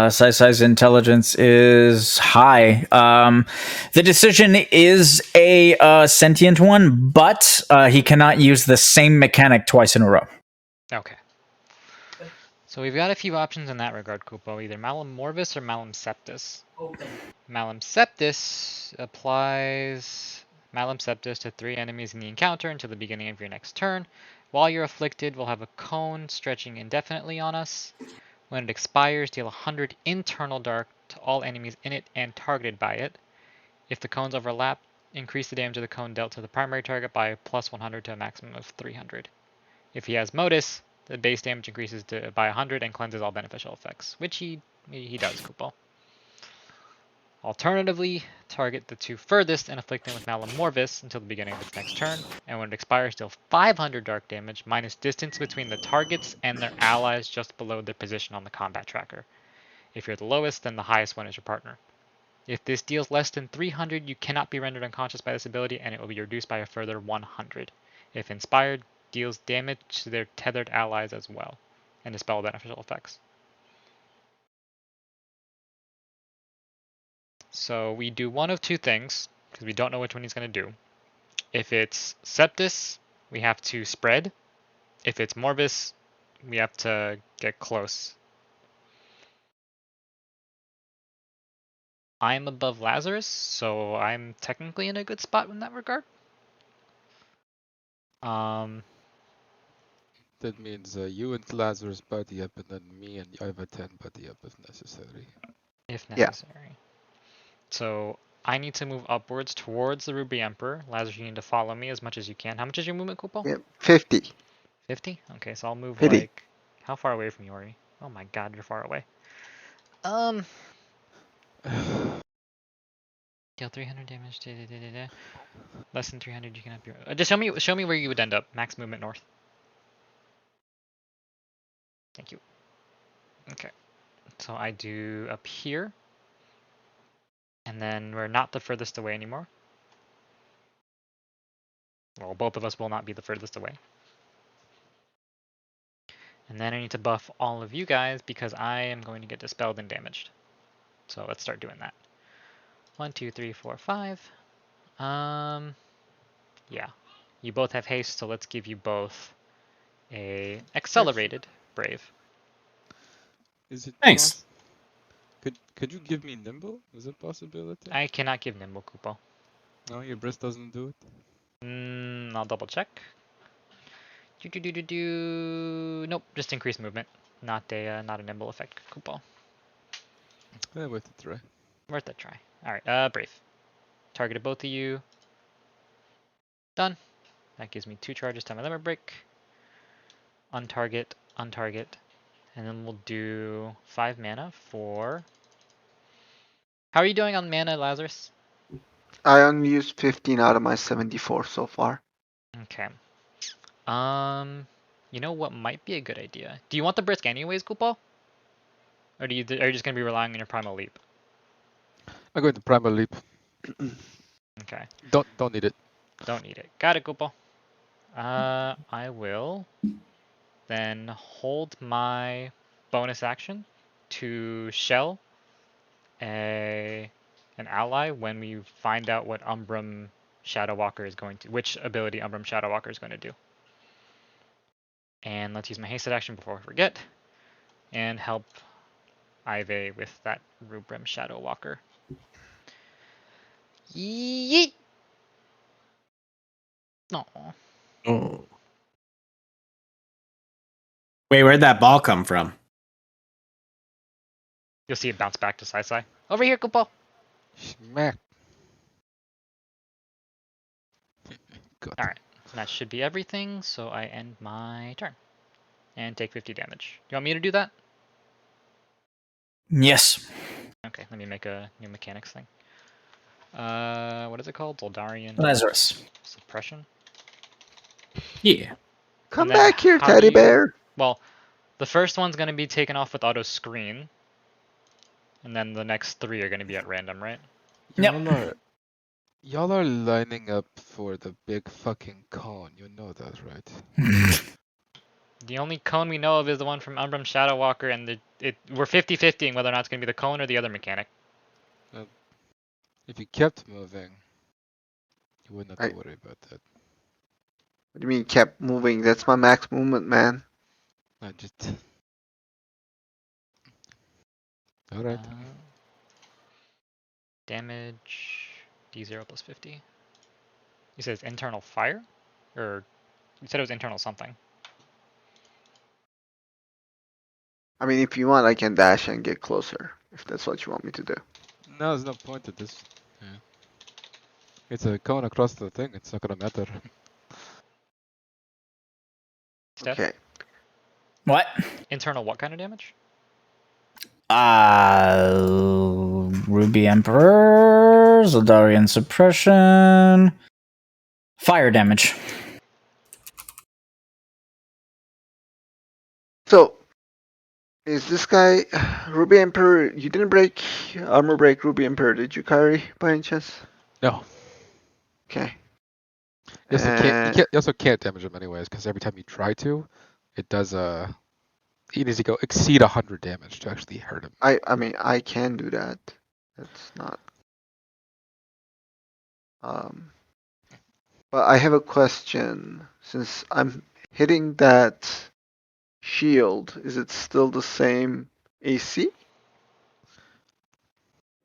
Sai's intelligence is high. The decision is a sentient one, but he cannot use the same mechanic twice in a row. Okay. So we've got a few options in that regard, Kupo. Either Malum Morvis or Malum Septus. Malum Septus applies Malum Septus to 3 enemies in the encounter until the beginning of your next turn. While you're afflicted, we'll have a cone stretching indefinitely on us. When it expires, deal 100 internal dark to all enemies in it and targeted by it. If the cones overlap, increase the damage of the cone dealt to the primary target by plus 100 to a maximum of 300. If he has Modus, the base damage increases by 100 and cleanses all beneficial effects, which he does, Kupo. Alternatively, target the 2 furthest and afflict them with Malum Morvis until the beginning of its next turn, and when it expires, deal 500 dark damage minus distance between the targets and their allies just below their position on the combat tracker. If you're the lowest, then the highest one is your partner. If this deals less than 300, you cannot be rendered unconscious by this ability, and it will be reduced by a further 100. If inspired, deals damage to their tethered allies as well, and dispel beneficial effects. So we do one of two things, because we don't know which one he's going to do. If it's Septus, we have to spread. If it's Morbus, we have to get close. I'm above Lazarus, so I'm technically in a good spot in that regard. That means you and Lazarus buddy up, and then me and Iva 10 buddy up if necessary. If Yeah. necessary. So I need to move upwards towards the Ruby Emperor. Lazarus, you need to follow me as much as you can. How much is your movement, Kupal? Yeah, 50. 50? Okay, so I'll move 50. like... How far away from you are you? Oh my god, you're far away. Deal 300 damage. Less than 300, you can have your... just show me where you would end up. Max movement north. Thank you. Okay. So I do up here. And then we're not the furthest away anymore. Well, both of us will not be the furthest away. And then I need to buff all of you guys because I am going to get dispelled and damaged. So let's start doing that. 1, 2, 3, 4, 5. Yeah. You both have haste, so let's give you both a accelerated brave. Is it Thanks. Could you give me nimble? Is it a possibility? I cannot give nimble, Kupo. No, your breast doesn't do it. I'll double check. Nope, just increased movement. Not a nimble effect, Kupo. Worth a try. Worth a try. Alright, brave. Targeted both of you. Done. That gives me 2 charges to my limit break. Untarget, untarget. And then we'll do 5 mana for... How are you doing on mana, Lazarus? I only used 15 out of my 74 so far. Okay. You know what might be a good idea? Do you want the brisk anyways, Kupal? Or are you just gonna be relying on your primal leap? I'm going to primal leap. Okay. Don't need it. Don't need it. Got it, Kupal. I will then hold my bonus action to shell an ally when we find out what Umbrum Shadowwalker is going to, which ability Umbrum Shadowwalker is going to do. And let's use my hasted action before I forget, and help Ive with that Rubrum Shadowwalker. Yeet! No. Oh. Wait, where'd that ball come from? You'll see it bounce back to Sai. Over here, Kupal! Smack. Alright, that should be everything, so I end my turn. And take 50 damage. You want me to do that? Yes. Okay, let me make a new mechanics thing. What is it called? Zoldarian Lazarus. Suppression? Yeah. Come then back here, how teddy do you- bear. Well, the first one's going to be taken off with auto screen. And then the next 3 are going to be at random, right? Yep. Y'all are lining up for the big fucking cone. You know that, right? The only cone we know of is the one from Umbrum Shadowwalker, and we're 50-50ing whether or not it's going to be the cone or the other mechanic. If you kept moving, you wouldn't have to I- worry about that. What do you mean kept moving? That's my max movement, man. I just. Alright. Damage D0 plus 50. You said it's internal fire? Or you said it was internal something. I mean, if you want, I can dash and get closer, if that's what you want me to do. No, there's no point to this. Yeah. It's a cone across the thing. It's not gonna matter. Steph? Okay. What? Internal what kind of damage? Ruby Emperor, Zoldarian Suppression, fire damage. So, is this guy Ruby Emperor? You didn't break armor break Ruby Emperor, did you, Kyrie, by any chance? No. Okay. You also can't damage him anyways, because every time you try to, it does he needs to go exceed 100 damage to actually hurt him. I mean, I can do that. That's not Um, but I have a question. Since I'm hitting that shield, is it still the same AC?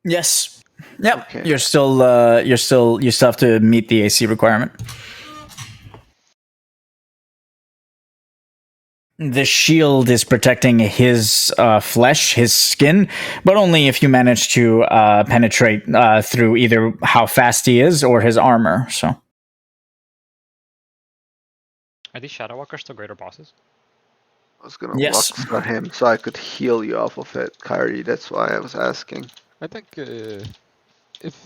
Yes. Yep. Okay. You still have to meet the AC requirement. The shield is protecting his flesh, his skin, but only if you manage to penetrate through either how fast he is or his armor. So Are these Shadow Walkers still greater bosses? I was gonna yes. Luxa him so I could heal you off of it, Kyrie. That's why I was asking. I think if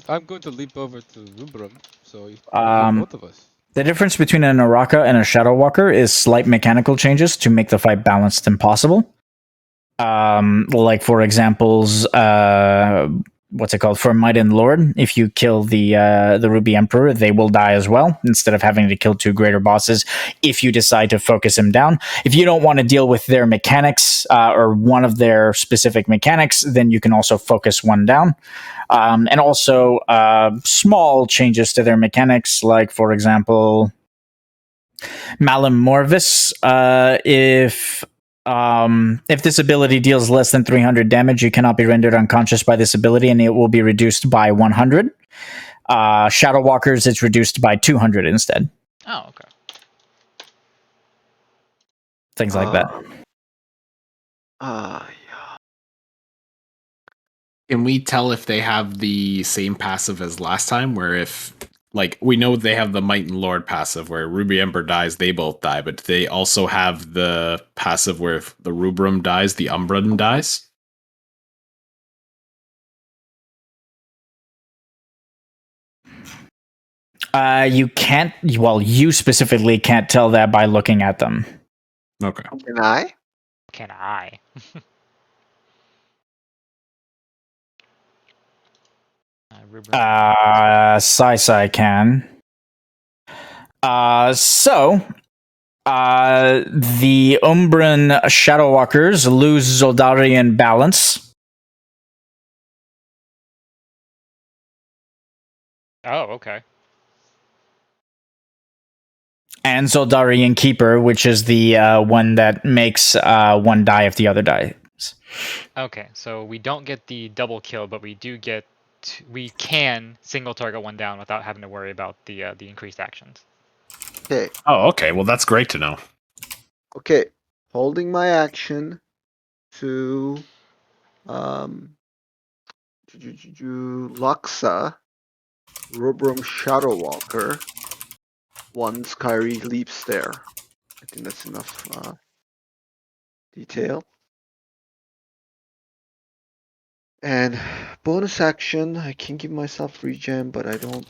I'm going to leap over to Rubrum, so you heal Um, both of us. the difference between an Araka and a Shadow Walker is slight mechanical changes to make the fight balanced and possible. Like for examples, what's it called? For Might and Lord, if you kill the Ruby Emperor, they will die as well, instead of having to kill two greater bosses if you decide to focus him down. If you don't want to deal with their mechanics or one of their specific mechanics, then you can also focus one down. And also small changes to their mechanics, like for example, Malum Morvis. If this ability deals less than 300 damage, you cannot be rendered unconscious by this ability, and it will be reduced by 100. Shadow Walkers, it's reduced by 200 instead. Oh, okay. Things like that. Yeah. Can we tell if they have the same passive as last time? Where if, like, we know they have the Might and Lord passive where Ruby Ember dies, they both die, but they also have the passive where if the Rubrum dies, the Umbran dies? You can't. Well, you specifically can't tell that by looking at them. Okay. Can I? Can I? Sai can. The Umbran Shadow Walkers lose Zoldarian balance. Oh, okay. And Zoldarian Keeper, which is the one that makes one die if the other dies. Okay, so we don't get the double kill, but we do get. We can single target one down without having to worry about the increased actions. Okay. Oh, okay. Well, that's great to know. Okay. Holding my action to Luxa, Rubrum Shadow Walker, once Kyrie leaps there. I think that's enough detail. And bonus action, I can give myself regen, but I don't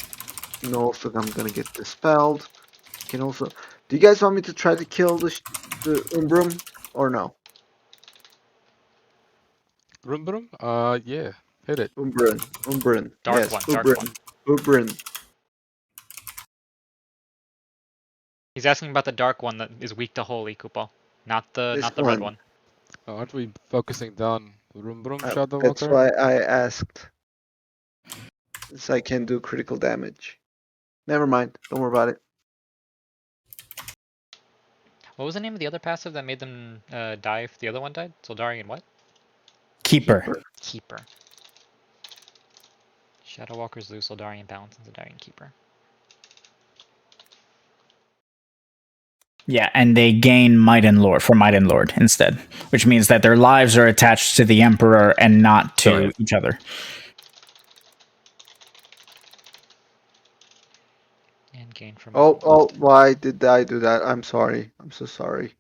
know if I'm gonna get dispelled. Can also. Do you guys want me to try to kill the Umbrum or no? Rubrum? Yeah. Hit it. Umbran. Dark Yes, one, Umbran. dark one. Umbran. He's asking about the dark one that is weak to holy, Kupo. Not the red one. Aren't we focusing down Rubrum Shadow That's Walker? why I asked. Since I can do critical damage. Never mind. Don't worry about it. What was the name of the other passive that made them die if the other one died? Soldarian what? Keeper. Keeper. Shadow Walkers lose Soldarian balance and Soldarian Keeper. Yeah, and they gain Might and Lord for Might and Lord instead, which means that their lives are attached to the Emperor and not to each other. And gain from. Why did I do that? I'm sorry. I'm so sorry.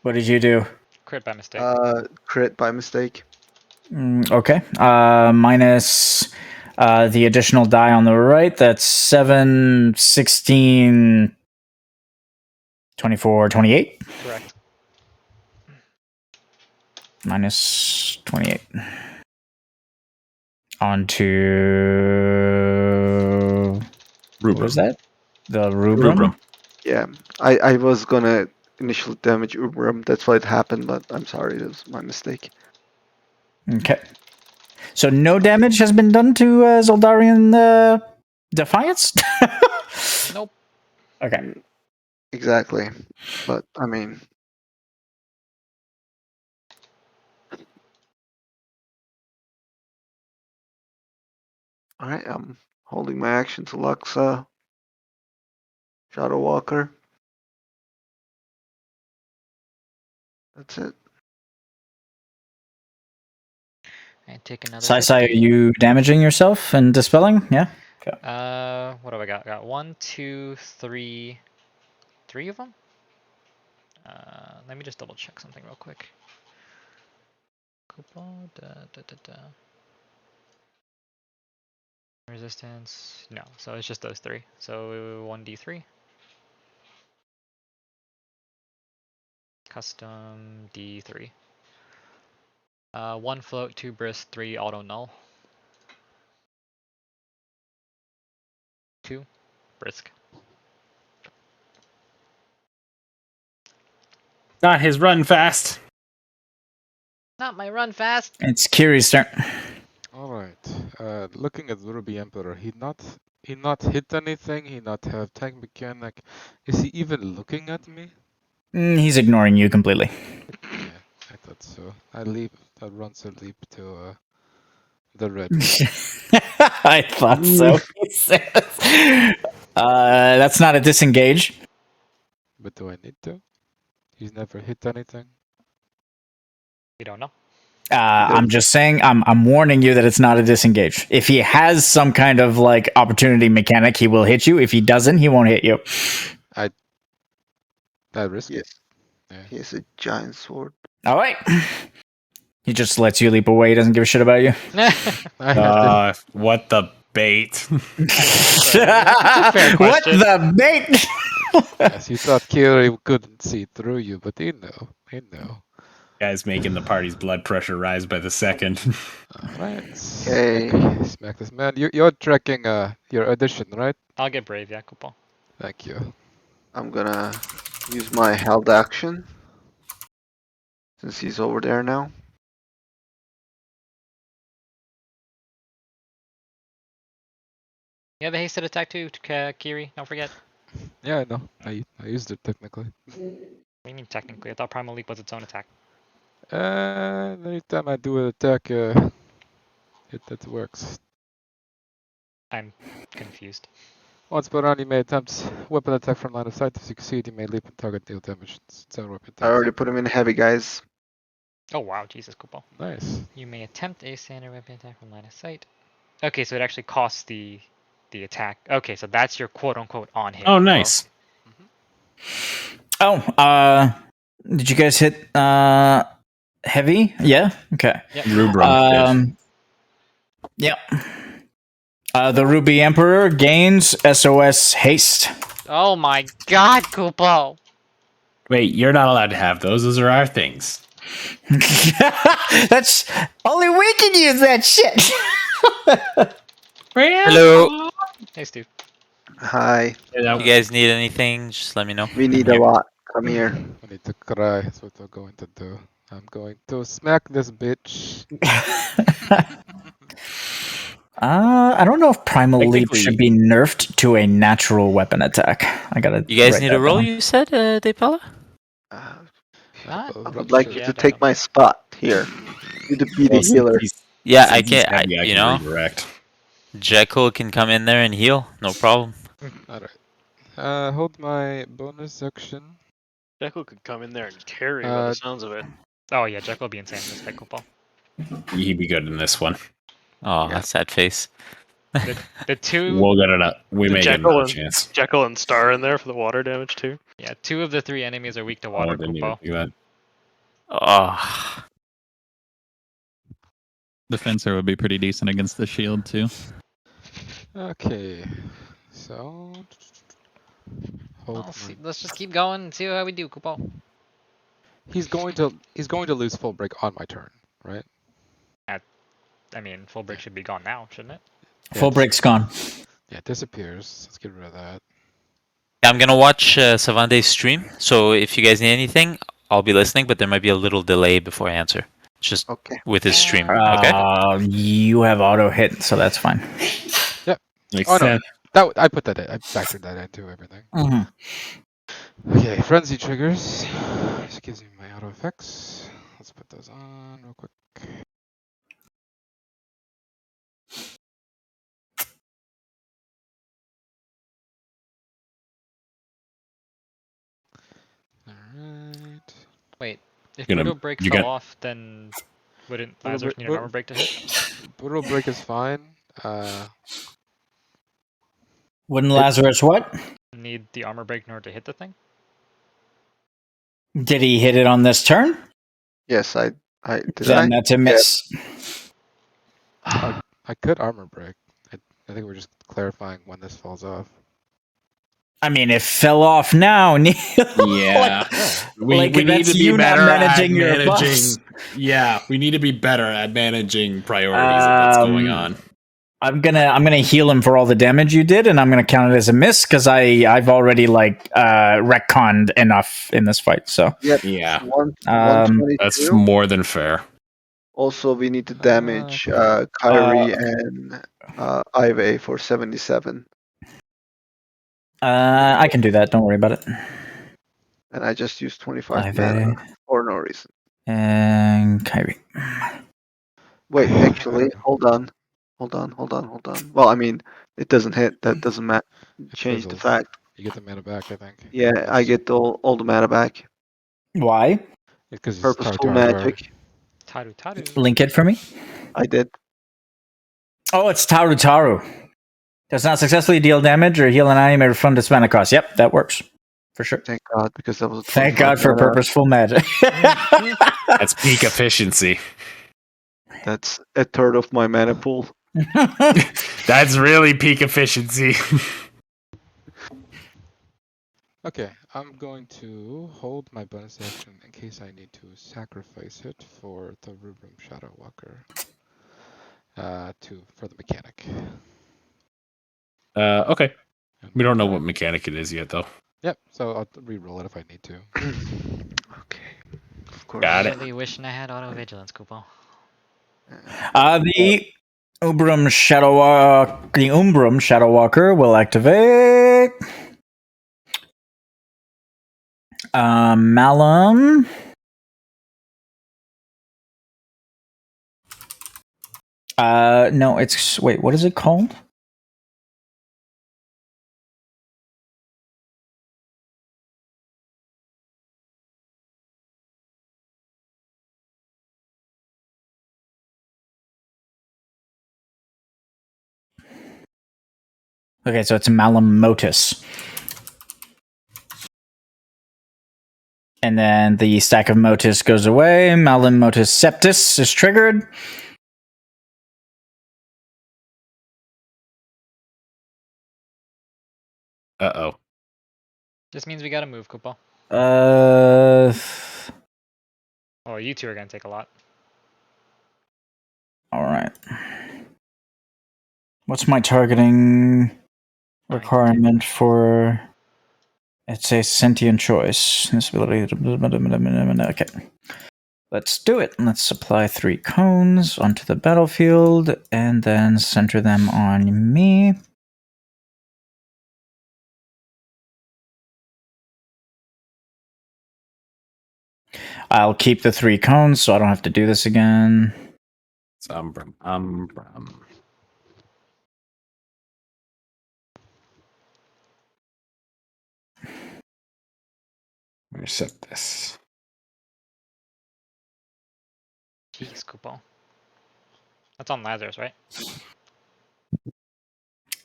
What did you do? Crit by mistake. Crit by mistake. Okay. Minus the additional die on the right. That's 7, 16, 24, 28. Correct. Minus 28. On to... Rubrum. What was that? The Rubrum? Yeah. I was gonna initially damage Umbrum. That's why it happened, but I'm sorry. It was my mistake. Okay. So no damage has been done to Zoldarian Defiance? Nope. Okay. Exactly. But I mean, all right. I'm holding my action to Luxa. Shadow Walker. That's it. And take another Sai, are hit. you damaging yourself and dispelling? Yeah. What do I got? Got 1, 2, 3, 3 of them. Let me just double check something real quick. Coupon, resistance. No, so it's just those 3. So 1d3. Custom d3. 1 float, 2 brisk, 3 auto null. 2 brisk. Not his run fast. Not my run fast. It's Kiri's turn. All right. Looking at Ruby Emperor, he not hit anything. He not have tank mechanic. Is he even looking at me? He's ignoring you completely. Yeah, I thought so. I runs a leap to the red. I thought so. He says. That's not a disengage. But do I need to? He's never hit anything. We don't know. I'm just saying. I'm warning you that it's not a disengage. If he has some kind of like opportunity mechanic, he will hit you. If he doesn't, he won't hit you. I risk it. Yes. Yeah. He has a giant sword. All right. He just lets you leap away. He doesn't give a shit about you. What the bait? It's a fair What question. the bait? Yes, he thought Kiri couldn't see through you, but he know. He know. Guy's making the party's blood pressure rise by the second. All right. Okay. Smack this man. You're tracking your addition, right? I'll get brave, yeah, coupon. Thank you. I'm gonna use my held action since he's over there now. You have a hasted attack too, Kiri. Don't forget. Yeah, I know. I used it technically. What do you mean technically? I thought Primal Leap was its own attack. Anytime I do an attack, that works. I'm confused. Once per round, you may attempt weapon attack from line of sight. If you succeed, you may leap and target deal damage. Several weapon I attacks. already put him in heavy, guys. Oh wow, Jesus, coupon. Nice. You may attempt a standard weapon attack from line of sight. Okay, so it actually costs the attack. Okay, so that's your quote unquote on hit. Oh, nice. Oh, did you guys hit heavy? Yeah. Okay. Yep. Rubrum. Yep. The Ruby Emperor gains SOS haste. Oh my God, Kupo! Wait, you're not allowed to have those. Those are our things. That's only we can use that shit. Hello. Hey, Steve. Hi. You guys need anything? Just let me know. We need a lot. Come here. I need to cry. That's what I'm going to do. I'm going to smack this bitch. I don't know if Primal Leap Technically- should be nerfed to a natural weapon attack. I gotta. You guys write need that a roll, down. you said, Depala? What? I would like you Yeah, to but take no. my spot here. You to be the Well, since healer. he's- Yeah, since I he's can. heavy, You know, redirect. Jekyll can come in there and heal. No problem. Alright. Hold my bonus action. Jekyll could come in there and carry by the sounds of it. Oh yeah, Jekyll will be insane in this fight, Kupo. He'd be good in this one. Oh, Yeah. that's sad face. The two, We'll get it. We The may get Jekyll another and- chance. Jekyll and Star in there for the water damage too. yeah, 2 of the 3 enemies are weak to Oh, water, I didn't even Kupo. do that. Oh, Defensor would be pretty decent against the shield too. Okay. So. Hold my. Let's just keep going and see how we do, Kupo. He's going to lose full break on my turn, right? I mean, full break should be gone now, shouldn't it? Full break's gone. Yeah, it disappears. Let's get rid of that. I'm gonna watch Savande's stream. So if you guys need anything, I'll be listening. But there might be a little delay before I answer. Just Okay. with his stream. Okay. You have auto hit, so that's fine. Makes Oh, no. sense. I put that in. I factored that into everything. Mm-hmm. Okay, frenzy triggers. This gives me my auto effects. Let's put those on real quick. Alright. Wait, if Gonna- Brutal Break you fell got- off, then wouldn't Brutal Lazarus Break- need an armor break to hit? Brutal break is fine. Wouldn't Lazarus what? Need the armor break in order to hit the thing? Did he hit it on this turn? Yes, I did. Then that's a miss. I could armor break. I think we're just clarifying when this falls off. I mean, it fell off now, Neil. Yeah. we like, need that's to be you not better at managing your managing. buffs. Yeah, we need to be better at managing priorities of what's going on. I'm gonna heal him for all the damage you did, and I'm gonna count it as a miss because I've already retconned enough in this fight. So Yep. Yeah. 122. That's more than fair. Also, we need to damage Kyrie and Ive for 77. I can do that. Don't worry about it. And I just used 25 Ive mana for no reason. and Kyrie. Wait, actually, hold on. Well, I mean, it doesn't hit. That doesn't change the fizzles. fact. You get the mana back, I think. Yeah, I get all the mana back. Why? Because it's Purposeful Taru. magic. Taru Taru. Link it for me. I did. Oh, it's Taru Taru. Does not successfully deal damage or heal an enemy may refund its mana cost. Yep, that works. For sure. Thank God, because that was. Thank God for purposeful magic. That's peak efficiency. That's a third of my mana pool. That's really peak efficiency. Okay, I'm going to hold my bonus action in case I need to sacrifice it for the Rubrum Shadow Walker. For the mechanic. Okay. We don't know what mechanic it is yet, though. Yep, so I'll re-roll it if I need to. Okay. Of course. Got it. Really wishing I had auto vigilance, Kupo. The Umbrum Shadow Walker will activate. Malum. No, it's wait. What is it called? Okay, so it's Malum Motus. And then the stack of Motus goes away. Malum Motus Septis is triggered. Uh-oh. This means we gotta move, Kupo. Oh, you two are gonna take a lot. Alright. What's my targeting requirement for... It's a sentient choice. This ability... Okay. Let's do it. Let's supply 3 cones onto the battlefield and then center them on me. I'll keep the 3 cones so I don't have to do this again. It's Umbrum. Reset this. Jeez, Kupo. That's on Lazarus, right?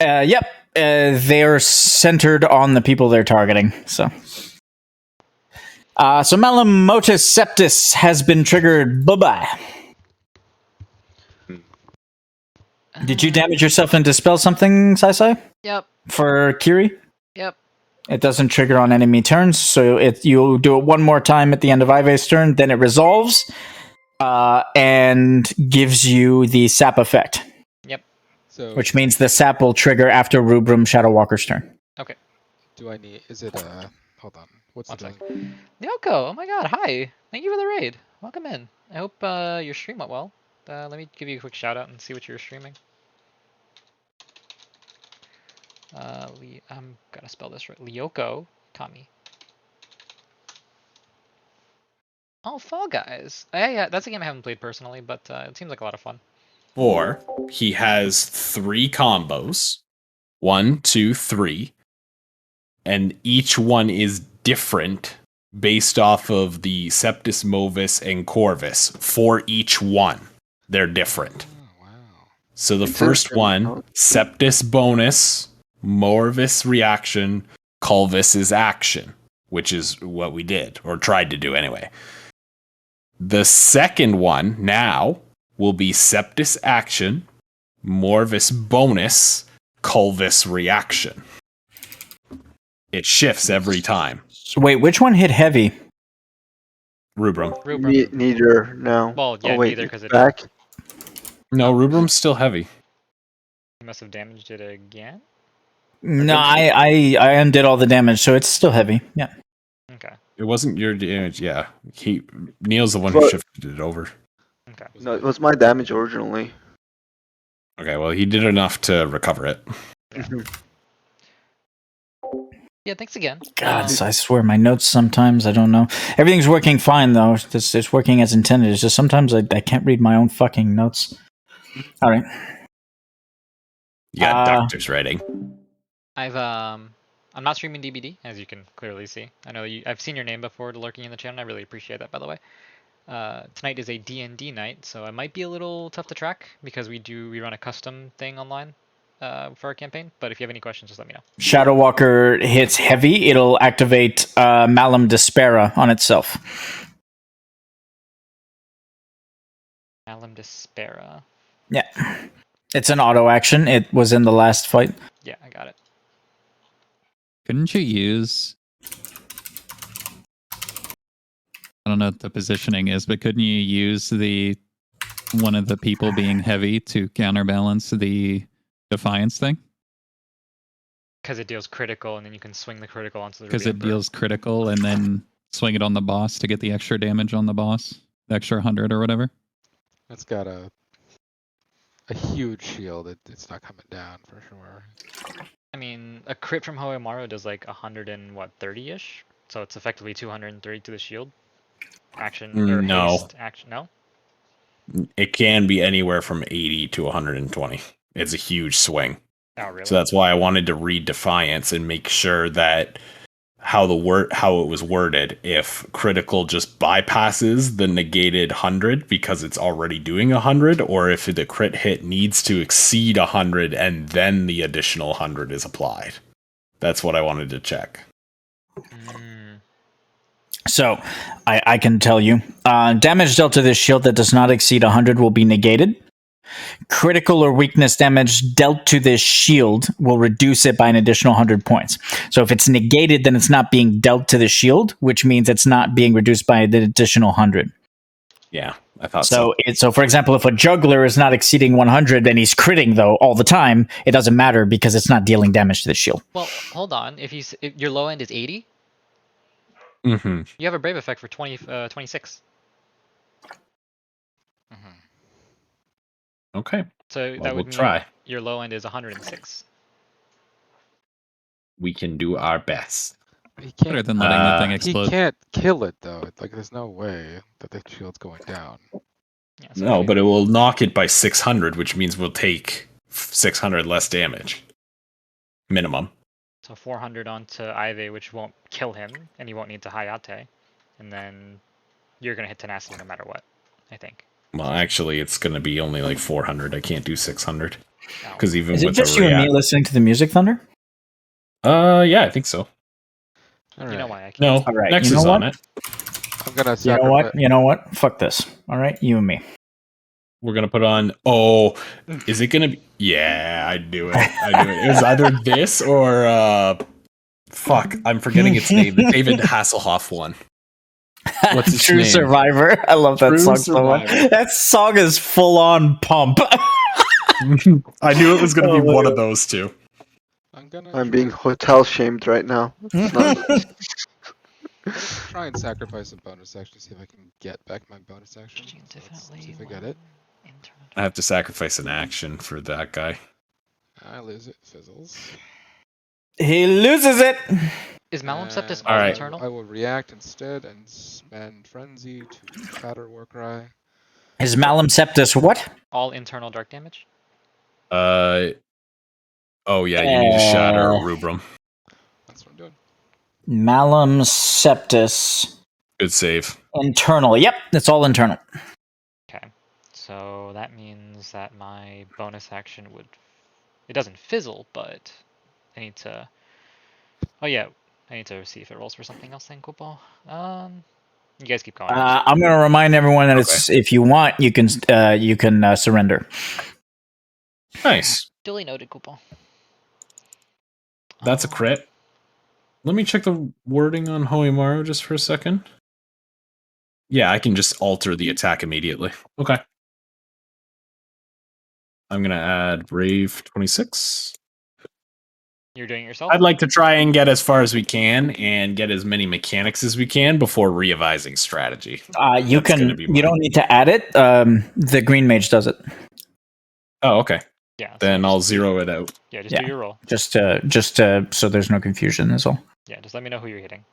Yep. They're centered on the people they're targeting. So Malum Motus Septis has been triggered. Bye-bye. Did you damage yourself and dispel something, Sai? Yep. For Kiri? Yep. It doesn't trigger on enemy turns, so you do it one more time at the end of Ive's turn, then it resolves, and gives you the sap effect. Yep. So, which means the sap will trigger after Rubrum Shadow Walker's turn. Okay. do I need... Is it, hold on. What's One the sec. billing? Nyoko, oh my god, hi. Thank you for the raid. Welcome in. I hope your stream went well. Let me give you a quick shout out and see what you were streaming. I'm gonna spell this right. Lyoko Kami. Oh, Fall Guys. Yeah, that's a game I haven't played personally, but it seems like a lot of fun. Or he has 3 combos. 1, 2, 3. And each one is different based off of the Septus Movus and Corvus. For each one, they're different. Oh, wow. So the It's first instant, one, huh? Septus bonus, Morvis reaction, Culvis is action, which is what we did, or tried to do anyway. The second one now will be Septus action, Morvis bonus, Culvis reaction. It shifts every time. So wait, which one hit heavy? Rubrum. Rubrum. Neither now. Well, yeah, oh wait, neither it's 'cause it- back. No, Rubrum's still heavy. You must have damaged it again? No, I undid all the damage, so it's still heavy. Yeah. Okay. It wasn't your damage, yeah. Neil's the one who But- shifted it over. Okay. No, it was my damage originally. Okay, well, he did enough to recover it. Yeah, thanks again. God, I swear my notes sometimes I don't know. Everything's working fine though. It's working as intended. It's just sometimes I can't read my own fucking notes. All right. You got doctor's writing. I'm not streaming DBD, as you can clearly see. I know I've seen your name before lurking in the channel. I really appreciate that, by the way. Tonight is a D&D night, so it might be a little tough to track because we run a custom thing online for our campaign. But if you have any questions, just let me know. Shadow Walker hits heavy. It'll activate Malum Despera on itself. Malum Despera. Yeah. It's an auto action. It was in the last fight. Yeah, I got it. Couldn't you use? I don't know what the positioning is, but couldn't you use one of the people being heavy to counterbalance the defiance thing? Because it deals critical, and then you can swing the critical onto the. Because it deals critical, and then swing it on the boss to get the extra damage on the boss, the extra 100 or whatever. It's got a huge shield. It's not coming down for sure. I mean, a crit from Hoemaru does like 130-ish, so it's effectively 230 to the shield. Action or No. haste action. No. It can be anywhere from 80 to 120. It's a huge swing. Oh, really? So that's why I wanted to read Defiance and make sure that how it was worded. If critical just bypasses the negated 100 because it's already doing 100, or if the crit hit needs to exceed 100 and then the additional 100 is applied. That's what I wanted to check. So, I can tell you. Damage dealt to this shield that does not exceed 100 will be negated. Critical or weakness damage dealt to this shield will reduce it by an additional 100 points. So if it's negated, then it's not being dealt to the shield, which means it's not being reduced by the additional 100. Yeah, I thought so. So for example, if a juggler is not exceeding 100 and he's critting though all the time, it doesn't matter because it's not dealing damage to the shield. Well, hold on. If your low end is 80, Mm-hmm. you have a brave effect for 26. Okay. So that would mean try. your low end is 106. We can do our best. He Better can't. than letting the thing explode. He can't kill it though. Like there's no way that the shield's going down. Yeah, so No, but it will knock it by 600, which means we'll take 600 less damage. Minimum. So 400 onto Ivy, which won't kill him, and he won't need to Hayate. And then you're going to hit Tenacity no matter what, I think. Well, actually, it's going to be only like 400. I can't do 600. Because even Is it with just the you and me react... listening to the music, Thunder? Yeah, I think so. All right. You know why I can't. No, All right, Nex you know is on what? it. I'm gonna You sacrifice. know what? You know what? Fuck this. All right, you and me. We're going to put on... Oh, is it going to be... Yeah, I'd do it. It was either this or... Fuck, I'm forgetting its name. The David Hasselhoff one. What's his True name? Survivor. I love that True song so much. Survivor. That song is full on pump. I knew it was going to be Oh, one yeah. of those two. I'm being hotel shamed right now. It's not- Try and sacrifice a bonus action. See if I can get back my bonus action. So let's see if I get it. I have to sacrifice an action for that guy. I lose it. Fizzles. He loses it. Is Malum Septus And all Alright. internal? I will react instead and spend Frenzy to Shatter Warcry. Is Malum Septus what? All internal dark damage? Oh yeah, you need to shatter Rubrum. That's what I'm doing. Malum Septus. Good save. Internal. Yep, it's all internal. Okay. So that means that my bonus action would... It doesn't fizzle, but I need to... Oh yeah, I need to see if it rolls for something else then, Cool. You guys keep going. I'm going to remind everyone that it's, if you want, you can surrender. Nice. Duly noted, Cool. That's a crit. Let me check the wording on Hoimaru just for a second. Yeah, I can just alter the attack immediately. Okay. I'm going to add Brave 26. You're doing it yourself? I'd like to try and get as far as we can and get as many mechanics as we can before revising strategy. You don't need to add it. The green mage does it. Oh, okay. Yeah. Then I'll zero it out. Yeah, just do your roll. Just to so there's no confusion is all. Yeah, just let me know who you're hitting.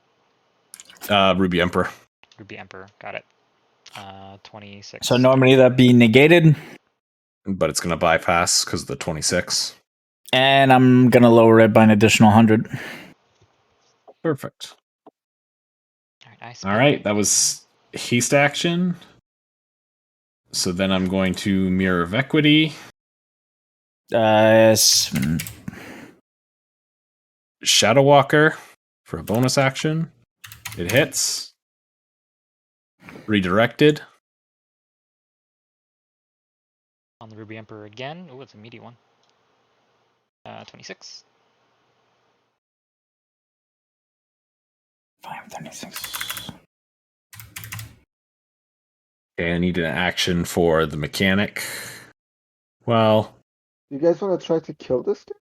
Ruby Emperor. Ruby Emperor, got it. 26. So normally that'd be negated. But it's going to bypass because of the 26. And I'm going to lower it by an additional 100. Perfect. All right, that was haste action. So then I'm going to Mirror of Equity. Shadow Walker for a bonus action. It hits. Redirected. On the Ruby Emperor again. Oh, it's a meaty one. 26. 536. Okay, I need an action for the mechanic. Well, You guys want to try to kill this thing?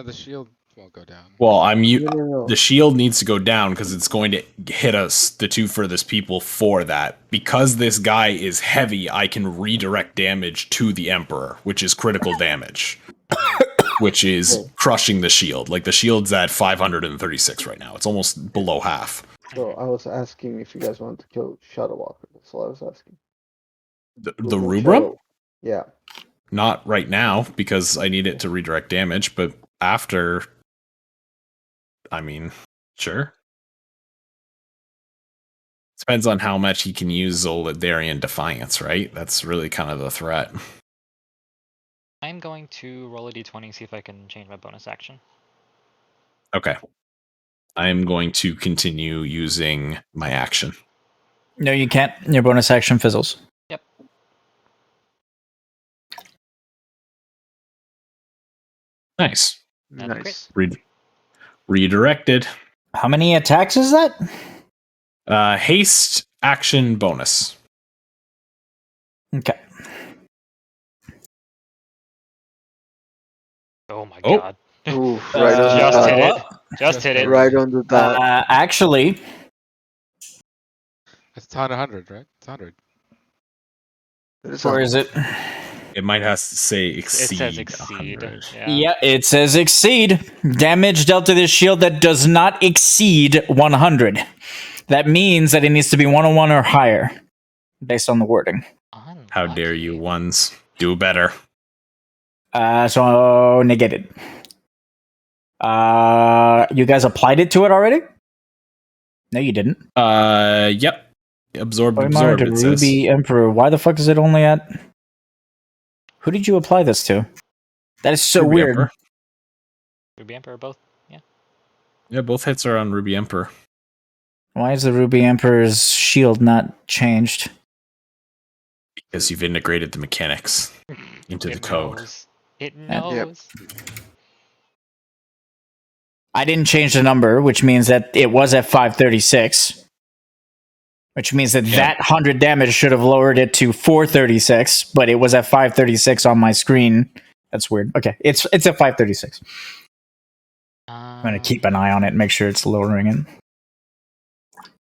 The shield won't go down. well, No. the shield needs to go down because it's going to hit us, the two furthest people, for that. Because this guy is heavy, I can redirect damage to the Emperor, which is critical damage. Which is crushing the shield. Like, the shield's at 536 right now. It's almost below half. So I was asking if you guys wanted to kill Shadow Walker. That's all I was asking. The Rubrum? Yeah. Not right now, because I need it to redirect damage, but after... I mean, sure. Depends on how much he can use Zoldarian Defiance, right? That's really kind of the threat. I'm going to roll a d20, see if I can change my bonus action. Okay. I'm going to continue using my action. No, you can't. Your bonus action fizzles. Yep. Nice. Nice. Redirected. How many attacks is that? Haste action bonus. Okay. Oh my god. Oof, right on just the hit dot. it. Just hit it. Right on the dot. Actually, It's 100, right? It's 100. or is it? It might have to say exceed. It says exceed. 100. Yeah, it says exceed. Damage dealt to this shield that does not exceed 100. That means that it needs to be 101 or higher, based on the wording. How dare you, ones. Do better. So negated. You guys applied it to it already? No, you didn't. Yep. Absorb, Hoimaru to it says. Ruby Emperor. Why the fuck is it only at... Who did you apply this to? That is so Ruby weird. Emperor. Ruby Emperor, both. Yeah. Yeah, both hits are on Ruby Emperor. Why is the Ruby Emperor's shield not changed? Because you've integrated the mechanics into the code. It knows. I didn't change the number, which means that it was at 536. Which means that that 100 damage should have lowered it to 436, but it was at 536 on my screen. That's weird. Okay, it's at 536. I'm going to keep an eye on it and make sure it's lowering it.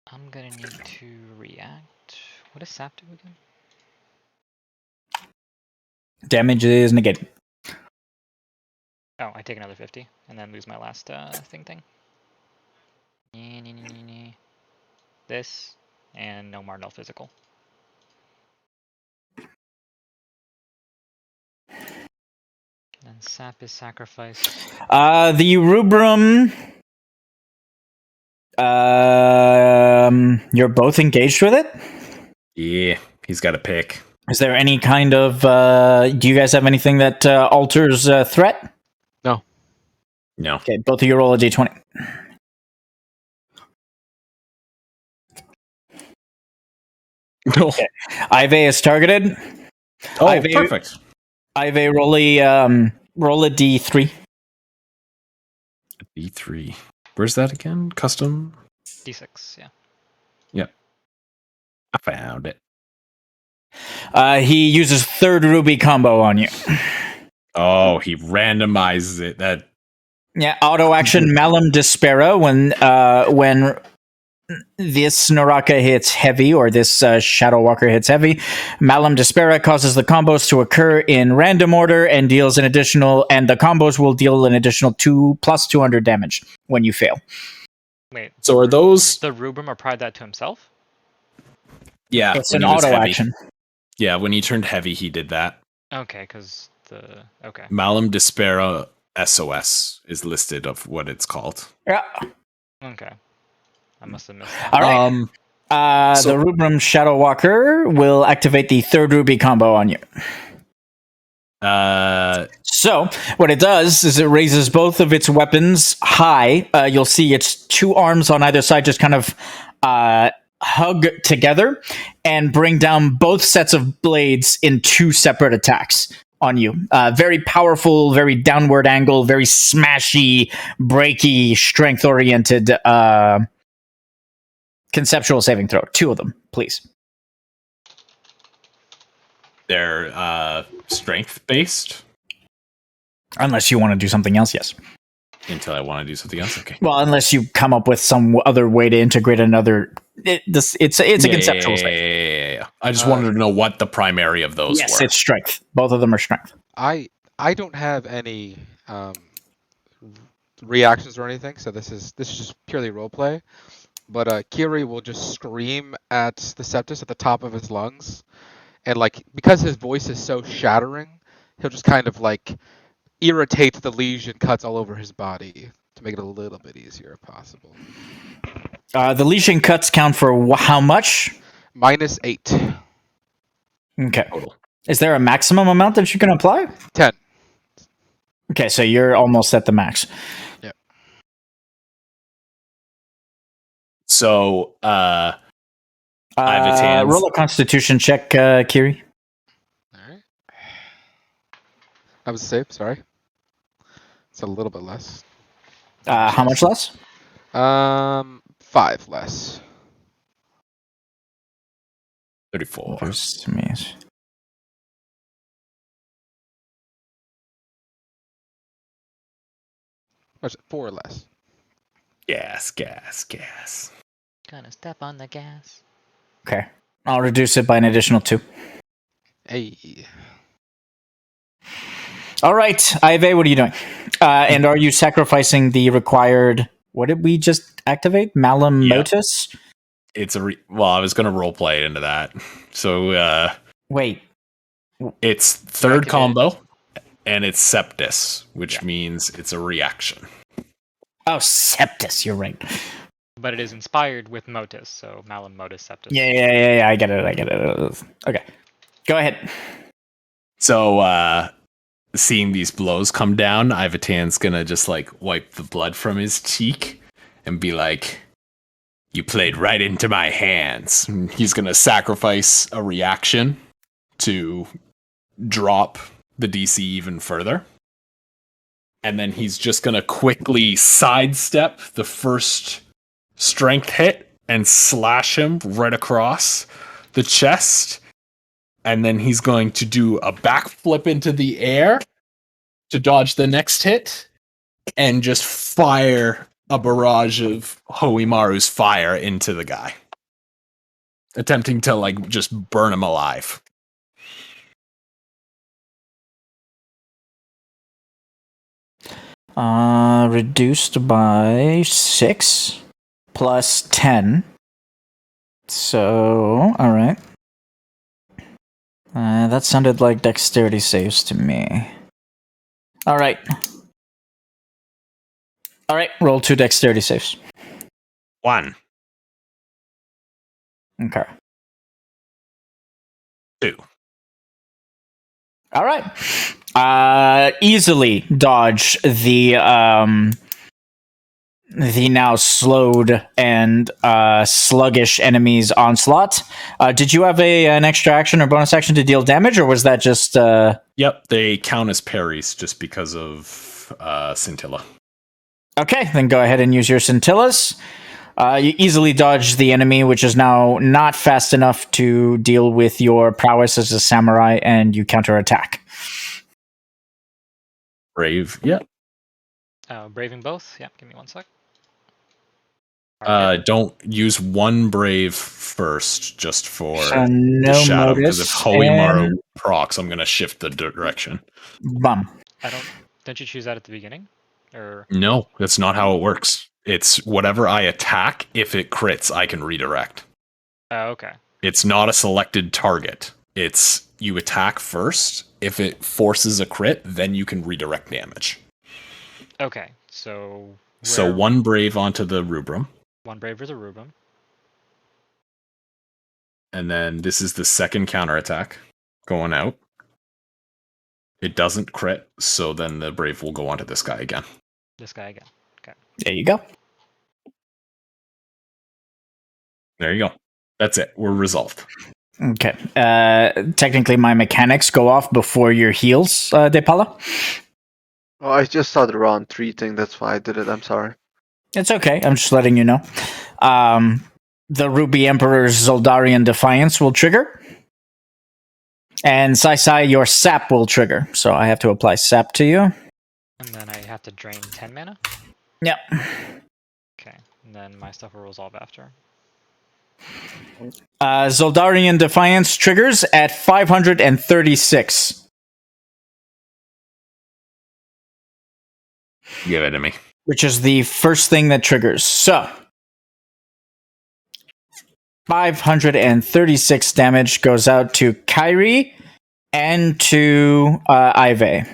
I'm going to need to react. What does sap do again? Damage is negated. Oh, I take another 50 and then lose my last thing. This and no Marnell physical. And sap is sacrificed. The rubrum. You're both engaged with it. Yeah, he's got to pick. Is there any kind of? Do you guys have anything that alters threat? No. No. Okay, both of you roll a d20. No. Okay. Ive is targeted. Oh, Ive, perfect. Ive, roll a d3. D3. Where's that again? Custom? D6, yeah. Yep. I found it. He uses third ruby combo on you. Oh, he randomizes it. That. Yeah, auto action Malum Despera when this Naraka hits heavy, or this Shadow Walker hits heavy, Malum Despera causes the combos to occur in random order and deals an additional, and the combos will deal an additional 2 plus 200 damage when you fail. Wait. So are those? The Rubrum applied that to himself? Yeah, It's when an he was auto heavy. action. Yeah, when he turned heavy, he did that. Okay, because okay. Malum Despera SOS is listed of what it's called. Yeah. Okay. I must have missed that. All right. So- the Rubrum Shadow Walker will activate the third ruby combo on you. So what it does is it raises both of its weapons high. You'll see its two arms on either side just kind of hug together and bring down both sets of blades in two separate attacks on you. Very powerful, very downward angle, very smashy, breaky, strength-oriented conceptual saving throw. Two of them, please. They're strength based. Unless you want to do something else, yes. Until I want to do something else, okay. Well, unless you come up with some other way to integrate another. It's a conceptual save. Yeah. I just wanted to know what the primary of those Yes, were. it's strength. Both of them are strength. I don't have any reactions or anything, so this is just purely roleplay. But Kiri will just scream at the Septus at the top of his lungs, and like because his voice is so shattering, he'll just kind of like irritate the lesion cuts all over his body to make it a little bit easier if possible. The lesion cuts count for how much? -8. Okay. Total. Is there a maximum amount that you can apply? 10. Okay, so you're almost at the max. Yep. So, roll a Constitution check, Kiri. Alright. That was safe, sorry. It's a little bit less. How much less? 5 less. 34. What's it? 4 less. Gas. Gonna step on the gas. Okay. I'll reduce it by an additional 2. Hey. All right, Ive, what are you doing? And are you sacrificing the required... What did we just activate? Malum Motus? It's well, I was going to roleplay into that. So, wait. It's third combo, and it's Septus, which means it's a reaction. Oh, Septus, you're right. But it is inspired with Motus, so Malum Motus Septus. Yeah, I get it. Okay. Go ahead. So, seeing these blows come down, Ivatan's gonna just like wipe the blood from his cheek and be like, "You played right into my hands." And he's gonna sacrifice a reaction to drop the DC even further. And then he's just gonna quickly sidestep the first strength hit and slash him right across the chest. And then he's going to do a backflip into the air to dodge the next hit and just fire a barrage of Hoimaru's fire into the guy, attempting to like just burn him alive. Reduced by 6 plus 10. So, alright. That sounded like dexterity saves to me. Alright. Alright, roll 2 dexterity saves. 1, Okay. 2. Alright. Easily dodge the now slowed and sluggish enemy's onslaught. Did you have an extra action or bonus action to deal damage, or was that just... Yep, they count as parries just because of Scintilla. Okay, then go ahead and use your scintillas. You easily dodge the enemy, which is now not fast enough to deal with your prowess as a samurai, and you counterattack. Brave, yep. Braving both? Yeah, give me 1 sec. Don't use one brave first, just for So no the shadow, because if modus, Hoimaru and- procs, I'm going to shift the direction. Bum. Don't you choose that at the beginning? Or No, that's not how it works. It's whatever I attack, if it crits, I can redirect. Oh, okay. It's not a selected target. It's you attack first. If it forces a crit, then you can redirect damage. Okay, so... So 1 brave onto the rubrum. 1 brave is a rubrum. And then this is the second counterattack going out. It doesn't crit, so then the brave will go onto this guy again. This guy again. Okay. There you go. There you go. That's it. We're resolved. Okay. Technically, my mechanics go off before your heals, Depala. Oh, I just saw the round 3 thing. That's why I did it. I'm sorry. It's okay. I'm just letting you know. The Ruby Emperor's Zoldarian Defiance will trigger. And Sai, your sap will trigger. So I have to apply sap to you. And then I have to drain 10 mana? Yep. Okay, and then my stuff will resolve after. Zoldarian Defiance triggers at 536. Give it to me. Which is the first thing that triggers. So, 536 damage goes out to Kyrie and to Ive.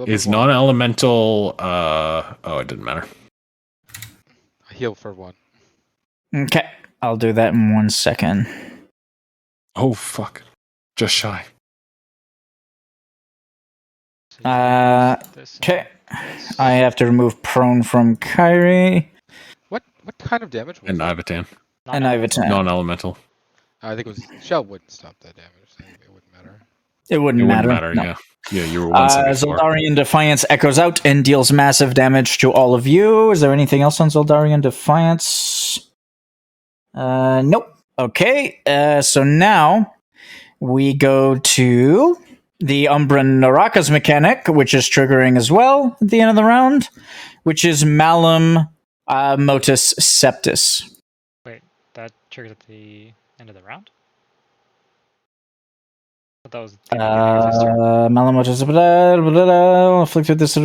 Is non-elemental... oh, it didn't matter. I heal for 1. Okay, I'll do that in 1 second. Oh, fuck. Just shy. Okay. I have to remove prone from Kyrie. What kind of damage was And it? Ivatan. And Ivatan. Non-elemental. I think it was Shell wouldn't stop that damage. So it wouldn't matter. It wouldn't matter. No. Yeah. Yeah, you were 174. Zoldarian Defiance echoes out and deals massive damage to all of you. Is there anything else on Zoldarian Defiance? Nope. Okay. So now we go to the Umbran Naraka's mechanic, which is triggering as well at the end of the round, which is Malum Motus Septis. Wait, that triggers at the end of the round? I thought that was the beginning of his turn. Malum Motus afflicted this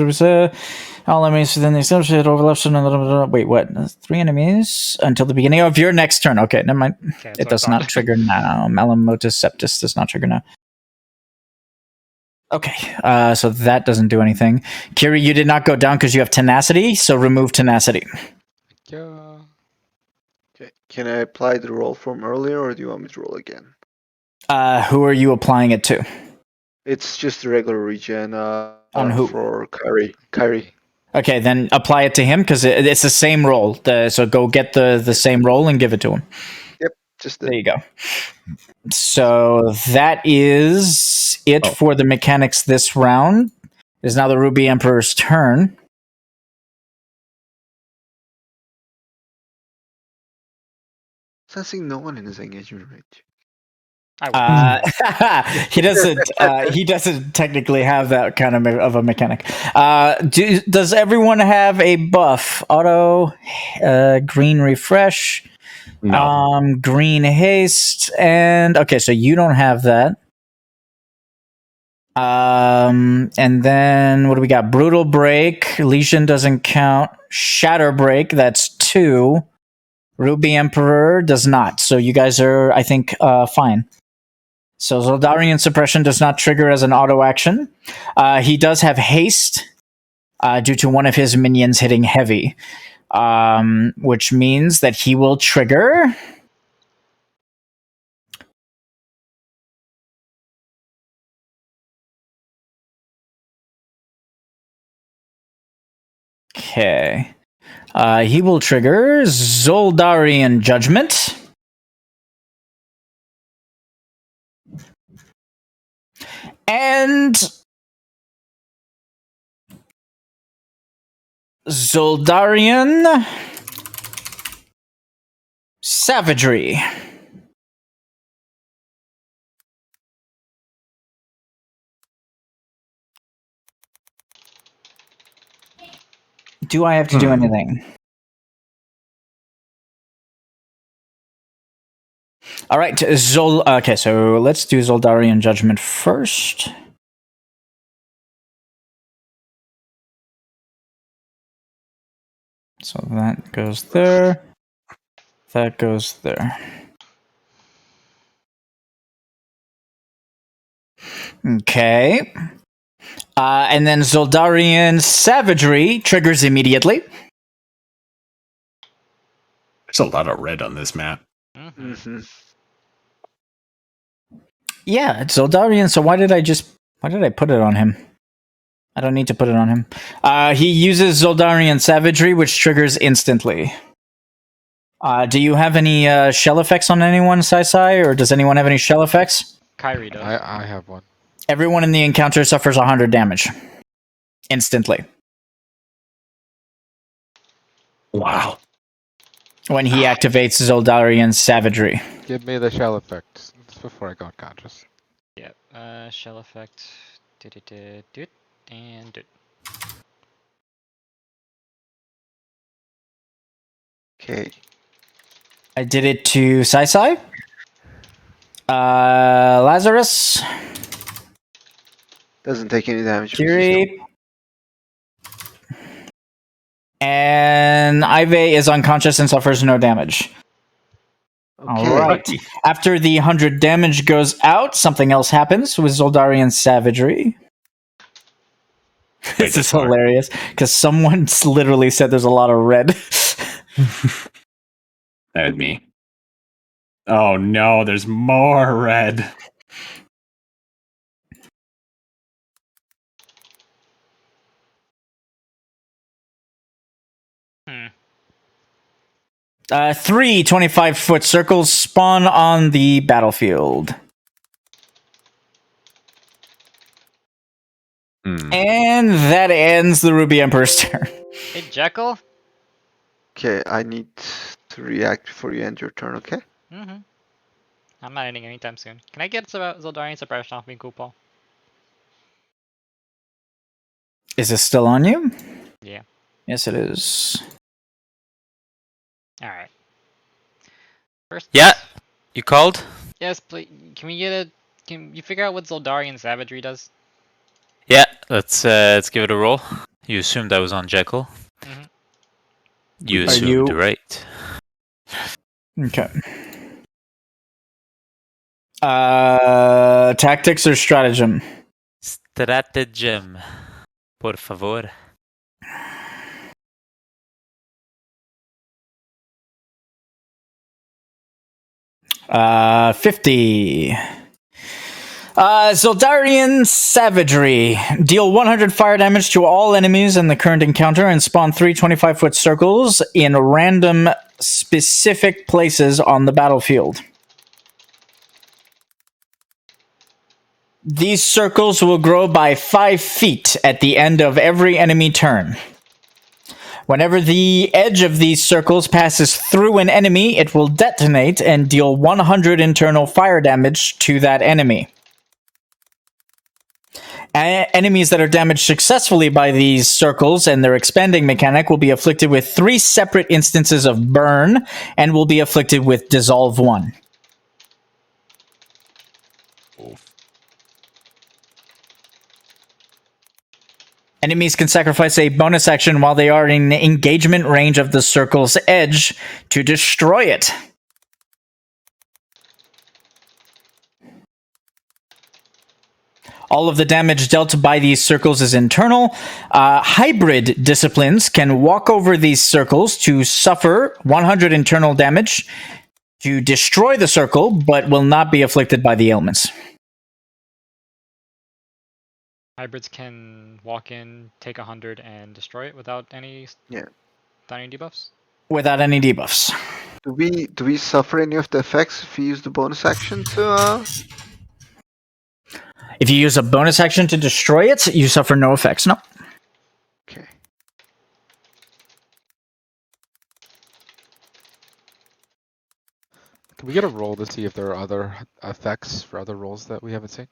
all enemies within the associated overlaps. Wait, what? 3 enemies until the beginning of your next turn. Okay, never mind. Okay, It does not trigger now. Malum Motus Septis does not trigger now. Okay, so that doesn't do anything. Kiri, you did not go down because you have tenacity, so remove tenacity. Yeah. Okay. Can I apply the roll from earlier, or do you want me to roll again? Who are you applying it to? It's just a regular regen. On who? For Kyrie. Okay, then apply it to him because it's the same roll. So go get the same roll and give it to him. Yep, just there you go. So that is it for the mechanics this round. It is now the Ruby Emperor's turn. Sensing no one in his engagement range. He doesn't. He doesn't technically have that kind of a mechanic. Does everyone have a buff? Auto, green refresh, green haste, and okay. So you don't have that. And then what do we got? Brutal Break. Legion doesn't count. Shatter Break, that's 2. Ruby Emperor does not. So you guys are, I think, fine. So Zoldarian Suppression does not trigger as an auto action. He does have haste due to one of his minions hitting heavy, which means that he will trigger. Okay. He will trigger Zoldarian Judgment. And Zoldarian Savagery. Do I have to do anything? All right, okay, so let's do Zoldarian Judgment first. So that goes there. That goes there. Okay. And then Zoldarian Savagery triggers immediately. There's a lot of red on this map. Mm-hmm. Yeah, it's Zoldarian, so why did I put it on him? I don't need to put it on him. He uses Zoldarian Savagery, which triggers instantly. Do you have any shell effects on anyone, Sai, or does anyone have any shell effects? Kyrie does. I have one. Everyone in the encounter suffers 100 damage. Instantly. Wow. When he activates Zoldarian Savagery. Give me the shell effect before I got conscious. Yep. Shell effect. Do and do. Okay. I did it to Sai. Lazarus. Doesn't take any damage. Kiri. And Ive is unconscious and suffers no damage. Okay. All right. After the 100 damage goes out, something else happens with Zoldarian Savagery. This is hilarious because someone literally said there's a lot of red. That was me. Oh no, there's more red. Three 25-foot circles spawn on the battlefield. And that ends the Ruby Emperor's turn. Hey, Jekyll? Okay, I need to react before you end your turn, okay? Mm-hmm. I'm not ending anytime soon. Can I get Zoldarian Suppression off me, cool, Paul? Is this still on you? Yeah. Yes, it is. Alright. First. Yeah, you called? Yes, please. Can we get a... Can you figure out what Zoldarian Savagery does? Yeah, let's give it a roll. You assumed I was on Jekyll. Mm-hmm. You assumed right. Okay. Tactics or stratagem? Stratagem. Por favor. Uh, 50. Zoldarian Savagery. Deal 100 fire damage to all enemies in the current encounter and spawn 3 25-foot circles in random specific places on the battlefield. These circles will grow by 5 feet at the end of every enemy turn. Whenever the edge of these circles passes through an enemy, it will detonate and deal 100 internal fire damage to that enemy. Enemies that are damaged successfully by these circles and their expanding mechanic will be afflicted with 3 separate instances of burn and will be afflicted with Dissolve 1. Enemies can sacrifice a bonus action while they are in engagement range of the circle's edge to destroy it. All of the damage dealt by these circles is internal. Hybrid disciplines can walk over these circles to suffer 100 internal damage to destroy the circle, but will not be afflicted by the ailments. Hybrids can walk in, take 100, and destroy it without any debuffs. Without any debuffs. Do we suffer any of the effects if we use the bonus action to If you use a bonus action to destroy it, you suffer no effects. No. Okay. Can we get a roll to see if there are other effects for other rolls that we haven't seen?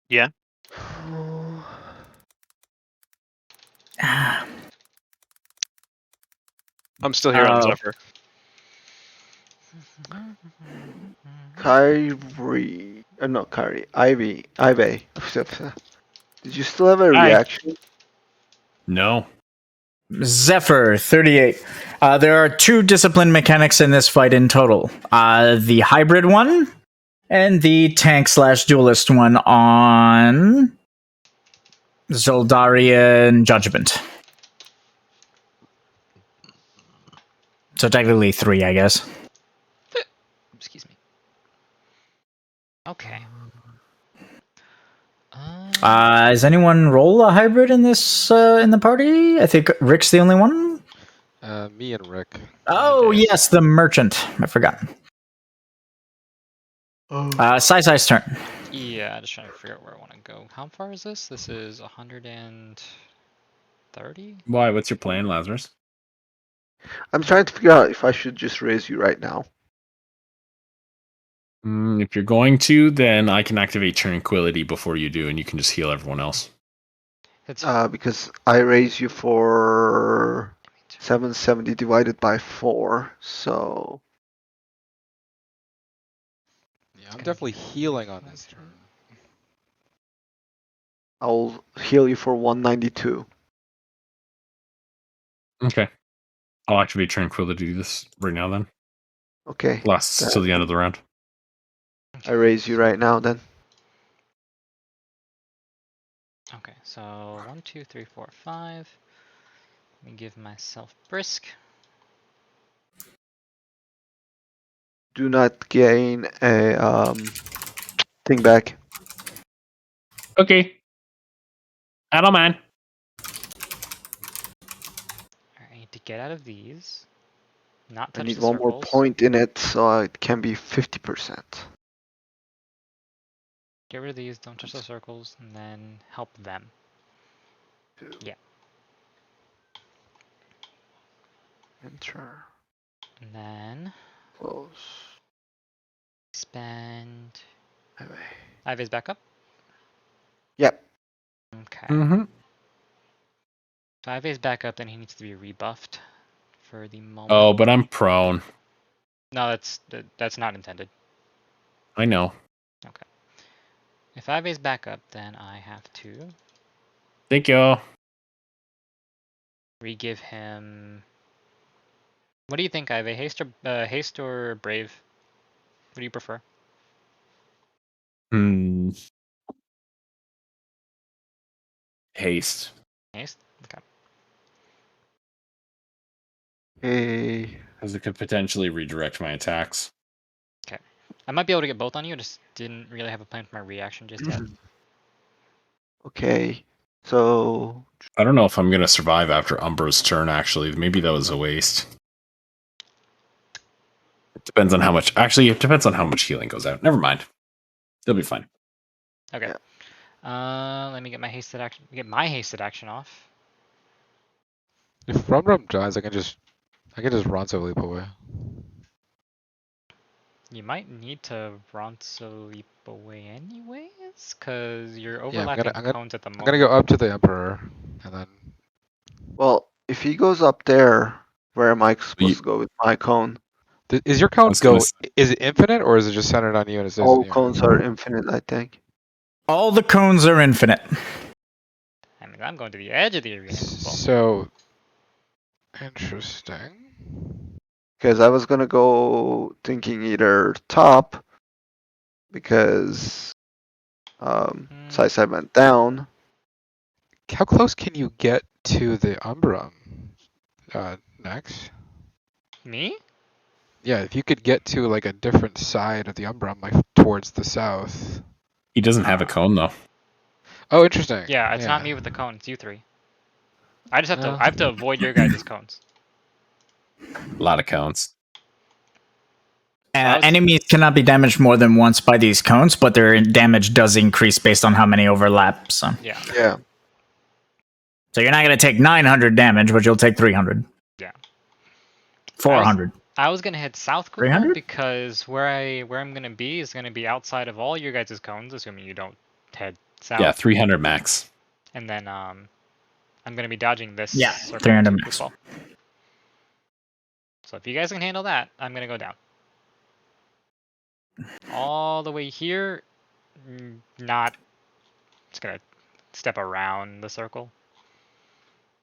Yeah. I'm still here on Zephyr. Kyrie, not Kyrie, Ivy. Did you still have a reaction? No. Zephyr, 38. There are 2 discipline mechanics in this fight in total. The hybrid one and the tank/duelist one on Zoldarian Judgment. So technically 3, I guess. Excuse me. Okay. Does anyone roll a hybrid in this in the party? I think Rick's the only one. Me and Rick. Oh yes, the merchant. I forgot. Sai's turn. Yeah, just trying to figure out where I want to go. How far is this? This is 130? Why? What's your plan, Lazarus? I'm trying to figure out if I should just raise you right now. If you're going to, then I can activate Tranquility before you do, and you can just heal everyone else. Because I raise you for 770 divided by 4, so... Yeah, I'm definitely healing on this turn. I'll heal you for 192. Okay. I'll activate Tranquility this right now then. Okay. Lasts till the end of the round. I raise you right now then. Okay, so 1, 2, 3, 4, 5. Let me give myself brisk. Do not gain a thing back. Okay. I don't mind. I need to get out of these. Not touch I need the one more circles. point in it, so it can be 50%. Get rid of these, don't touch the circles, and then help them. Yeah. Enter. And then Close. spend. Highway. Ivy's back up? Yep. Okay. Mm-hmm. So Ivy's back up, then he needs to be rebuffed for the moment. Oh, but I'm prone. No, that's not intended. I know. Okay. If Ivy's back up, then I have to Thank you. re-give him. What do you think, Ivy? Haste or brave? What do you prefer? Haste. Haste? Okay. Hey. Because it could potentially redirect my attacks. Okay. I might be able to get both on you, I just didn't really have a plan for my reaction just yet. Okay. So... I don't know if I'm going to survive after Umbra's turn, actually. Maybe that was a waste. It depends on how much... Actually, it depends on how much healing goes out. Never mind. They'll be fine. Okay. Let me get my hasted action off. If Rum dies, I can just Ronso leap away. You might need to Ronso leap away anyways, because you're Yeah, overlapping cones at the moment. I'm gonna go up to the Emperor, and then... Well, if he goes up there, where am I supposed to go with my cone? Is your cone is it infinite, or is it just centered on you and it stays on All you? cones are infinite, I think. All the cones are infinite. I mean, I'm going to the edge of the arena. Cool. So interesting. Because I was gonna go thinking either top, because side side went down. How close can you get to the Umbrum? Next. Me? Yeah, if you could get to like a different side of the Umbrum, like towards the south. He doesn't have a cone though. Oh, interesting. Yeah, it's not me with the cone. It's you three. I just have to. I have to avoid your guys' cones. A lot of cones. Enemies cannot be damaged more than once by these cones, but their damage does increase based on how many overlap. So Yeah. Yeah. So you're not going to take 900 damage, but you'll take 300. Yeah. 400. I was gonna head south, Kupo, 300? because where I'm gonna be is gonna be outside of all your guys' cones, assuming you don't head south. Yeah, 300 max. And then I'm gonna be dodging this. Yeah, circle 300 too, max. Kupo. So if you guys can handle that, I'm gonna go down. All the way here, not. Just gonna step around the circle.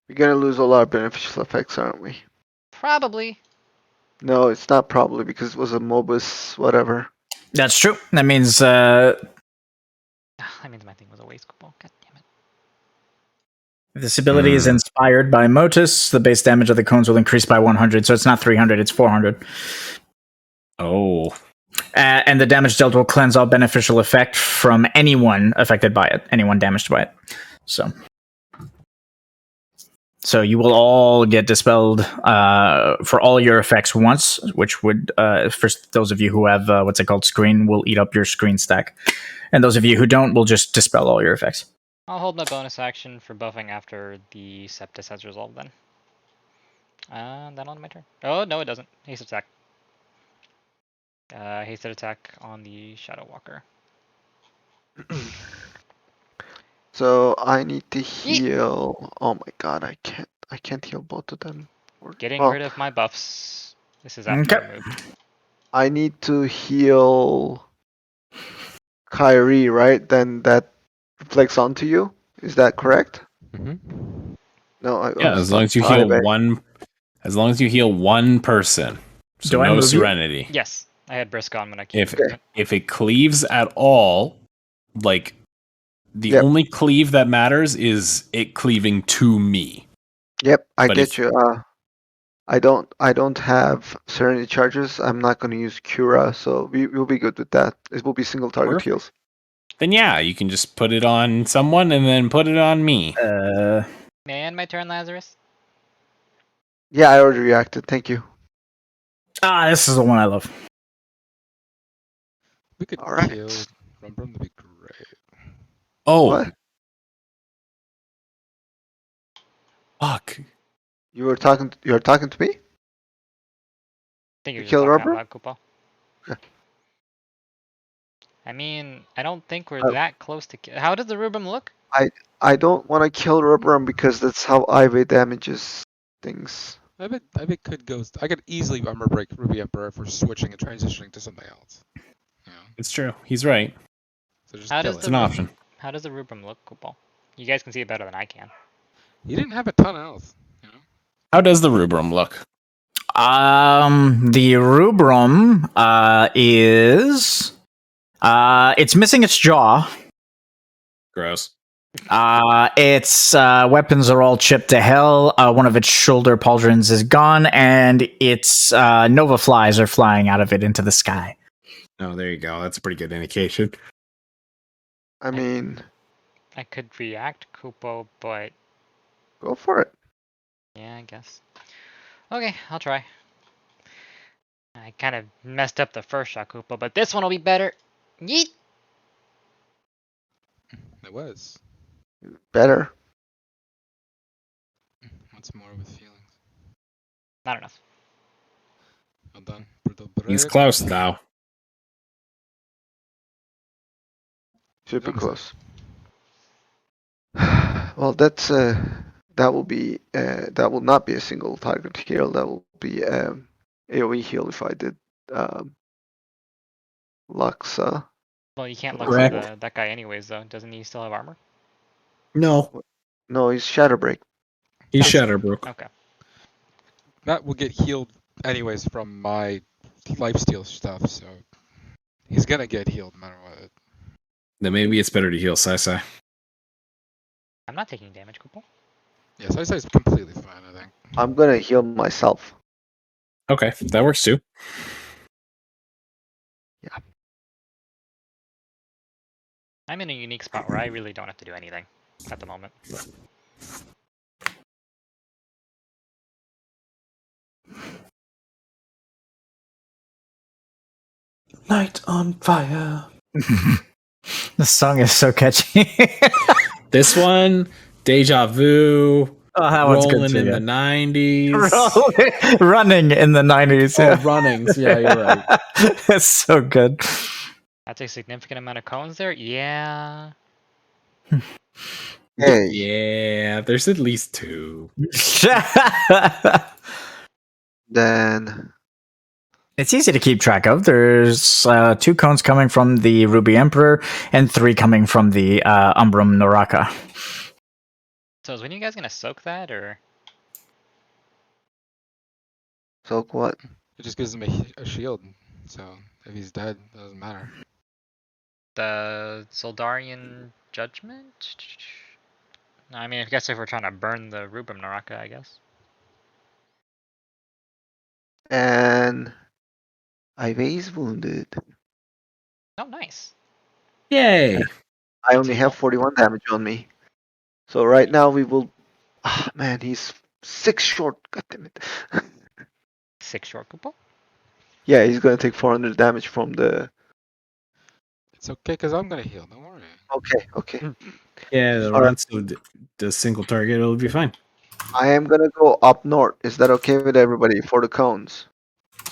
We're gonna lose a lot of beneficial effects, aren't we? Probably. No, it's not probably, because it was a Mobus whatever. That's true. That means That means my thing was a waste, Kupo. God damn it. this ability is inspired by Motus. The base damage of the cones will increase by 100, so it's not 300, it's 400. Oh. And the damage dealt will cleanse all beneficial effect from anyone affected by it, anyone damaged by it. So you will all get dispelled for all your effects once, which would, for those of you who have, screen, will eat up your screen stack. And those of you who don't will just dispel all your effects. I'll hold my bonus action for buffing after the Septus has resolved then. Then on my turn. Oh, no, it doesn't. Haste attack. Hasted attack on the Shadow Walker. So I need to heal. Oh my god, I can't heal both of them. Getting rid of my buffs. This is after your move. I need to heal Kyrie, right? Then that reflects onto you. Is that correct? Mm-hmm. No, Yeah, as long as you heal one. As long as you heal one person. So Do I no move you? Serenity. Yes, I had Brisk on when I came. If it cleaves at all, like the only cleave that matters is it cleaving to me. Yep, I get you. I don't have Serenity charges. I'm not going to use Cura, so we'll be good with that. It will be single target heals. Then yeah, you can just put it on someone and then put it on me. May I end my turn, Lazarus? Yeah, I already reacted. Thank you. This is the one I love. We could All right. kill Rumbrum, that'd be great. Oh. What? Fuck. You're talking to me? I think you're You just kill talking out Rubber? loud, Kupo. Yeah. I mean, I don't think we're that close to. How does the Rubrum look? I don't want to kill Rubber because that's how Ivy damages things. I bet could go. I could easily armor break Ruby Emperor for switching and transitioning to something else. Yeah. It's true. He's right. So just How kill does it. It's an option. How does the Rubrum look, Kupo? You guys can see it better than I can. He didn't have a ton of health. You know? How does the Rubrum look? The Rubrum is it's missing its jaw. Gross. Its weapons are all chipped to hell. One of its shoulder pauldrons is gone, and its Nova flies are flying out of it into the sky. Oh, there you go. That's a pretty good indication. I mean, I could react, Kupo, but go for it. yeah, I guess. Okay, I'll try. I kind of messed up the first shot, Kupo, but this one will be better. Yeet! It was. Better. What's more with feelings? Not enough. Well done. He's close now. Super close. Well, that's that will not be a single target heal. That will be AoE heal if I did Luxa. Well, you can't look Correct. for that guy anyways, though. Doesn't he still have armor? No, No, he's Shatterbreak. he's Shatterbrook. Okay. Matt will get healed anyways from my lifesteal stuff, so he's gonna get healed no matter what. Then maybe it's better to heal Sai. I'm not taking damage, Kupal. Yeah, so I say it's completely fine, I think. I'm gonna heal myself. Okay, that works too. I'm in a unique spot where I really don't have to do anything at the moment. Light on fire. The song is so catchy. This one, Deja Vu, Oh, that one's good rolling too, in yeah. the 90s. Running in the 90s. Oh, Yeah. runnings. Yeah, you're right. That's so good. That's a significant amount of cones there? Yeah. Hey, Yeah, there's at least 2. then It's easy to keep track of. There's 2 cones coming from the Ruby Emperor and 3 coming from the Umbrum Naraka. So is when you guys gonna soak that, or? soak what? It just gives him a shield, so if he's dead, it doesn't matter. The Soldarian Judgment? I mean, I guess if we're trying to burn the Rubrum Naraka, I guess. And Ive's wounded. Oh, nice. Yay. I only have 41 damage on me. So right now we will. Ah, man, he's 6 short. God damn it. 6 short Kupal? Yeah, he's gonna take 400 damage from the. It's okay, because I'm gonna heal, don't worry. Okay. Yeah, the All right. Ransu, the single target, it'll be fine. I am gonna go up north. Is that okay with everybody for the cones?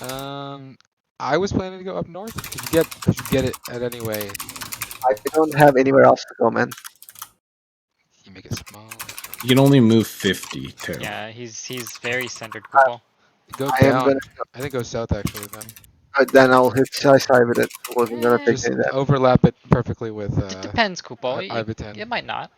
I was planning to go up north, because you get it at any way. I don't have anywhere else to go, man. You make it small. You can only move 50, too. Yeah, he's very centered, Kupal. Go I am down. gonna. I think go south, actually, then. Then I'll hit side with it. I wasn't gonna take Just any damage. overlap it perfectly with It depends, Kupal. Ivitan. It might not.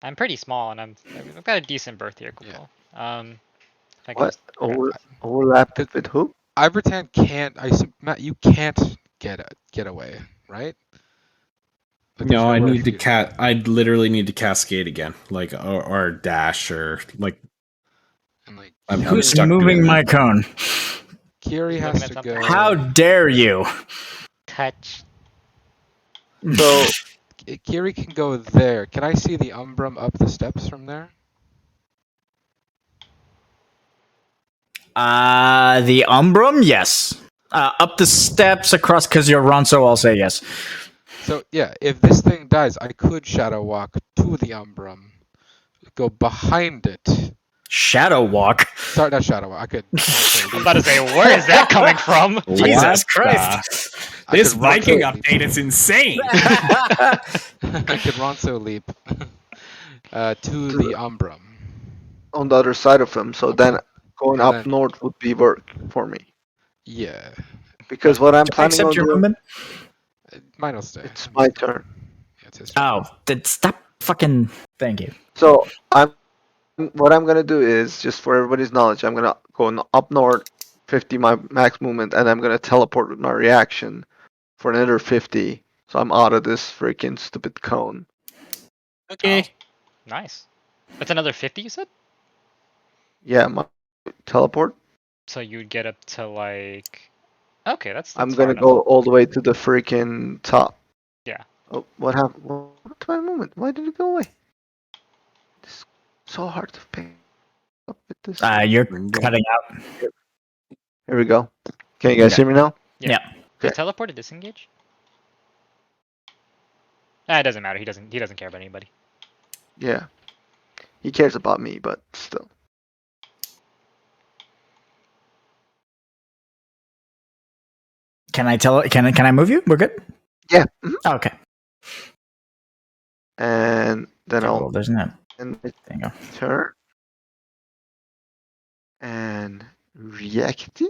I'm pretty small, and I've got a decent berth here, Kupal. If I can What? just grab that. Overlap it with who? Ivitan can't. Matt, you can't get away, right? Like, there's No, I nowhere need for to you go. I'd literally need to cascade again, like or dash or like. And like, I'm Who's stuck moving doing my that. cone? Kiri He's has looking at to something. go. How dare you? Touch. So Kiri can go there. Can I see the Umbrum up the steps from there? The Umbrum, yes. Up the steps across, because you're Ronso, I'll say yes. So yeah, if this thing dies, I could shadow walk to the Umbrum, go behind it. Shadow Walk? Sorry, not shadow walk. I could. I was about to say, where is that coming from? Jesus What Christ. I This could Viking Ronso leap. update is insane. I could Ronso leap to the Umbrum. on the other side of him. So then going And up then- north would be work for me. Yeah, Because what I'm Can I planning accept on your doing, movement? mine will stay. it's my turn. Yeah, it's his turn. Oh, then stop fucking. Thank you. So what I'm gonna do is just for everybody's knowledge, I'm gonna go up north, 50 my max movement, and I'm gonna teleport with my reaction for another 50. So I'm out of this freaking stupid cone. Okay. Oh, nice. That's another 50, you said? Yeah, my teleport. So you'd get up to like. Okay, that's I'm far gonna enough. go all the way to the freaking top. Yeah. Oh, what happened? What's my movement? Why did it go away? It's so hard to pick up with this. You're cutting out. Here we go. Can you guys hear me now? Yeah. Yeah. Is teleport a disengage? It doesn't matter. He doesn't care about anybody. Yeah. He cares about me, but still. Can I move you? We're good? Yeah. mhm. Okay. And then Okay, I'll well, there's no. end my There you go. turn. And react.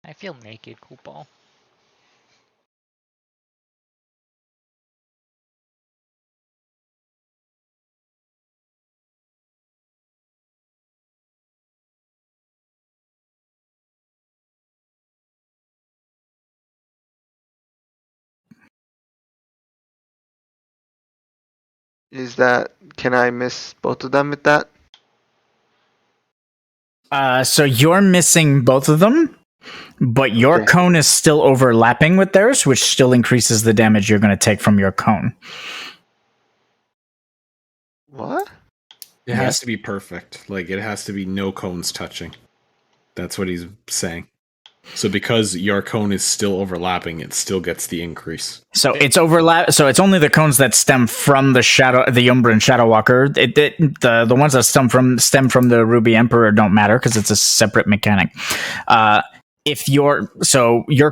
I feel naked, cool ball. Can I miss both of them with that? So you're missing both of them, but your Okay. cone is still overlapping with theirs, which still increases the damage you're going to take from your cone. What? It has to be perfect. Like, it has to be no cones touching. That's what he's saying. So because your cone is still overlapping, it still gets the increase. So it's overlap. So it's only the cones that stem from the Umbran Shadow Walker. The ones that stem from the Ruby Emperor don't matter because it's a separate mechanic. If your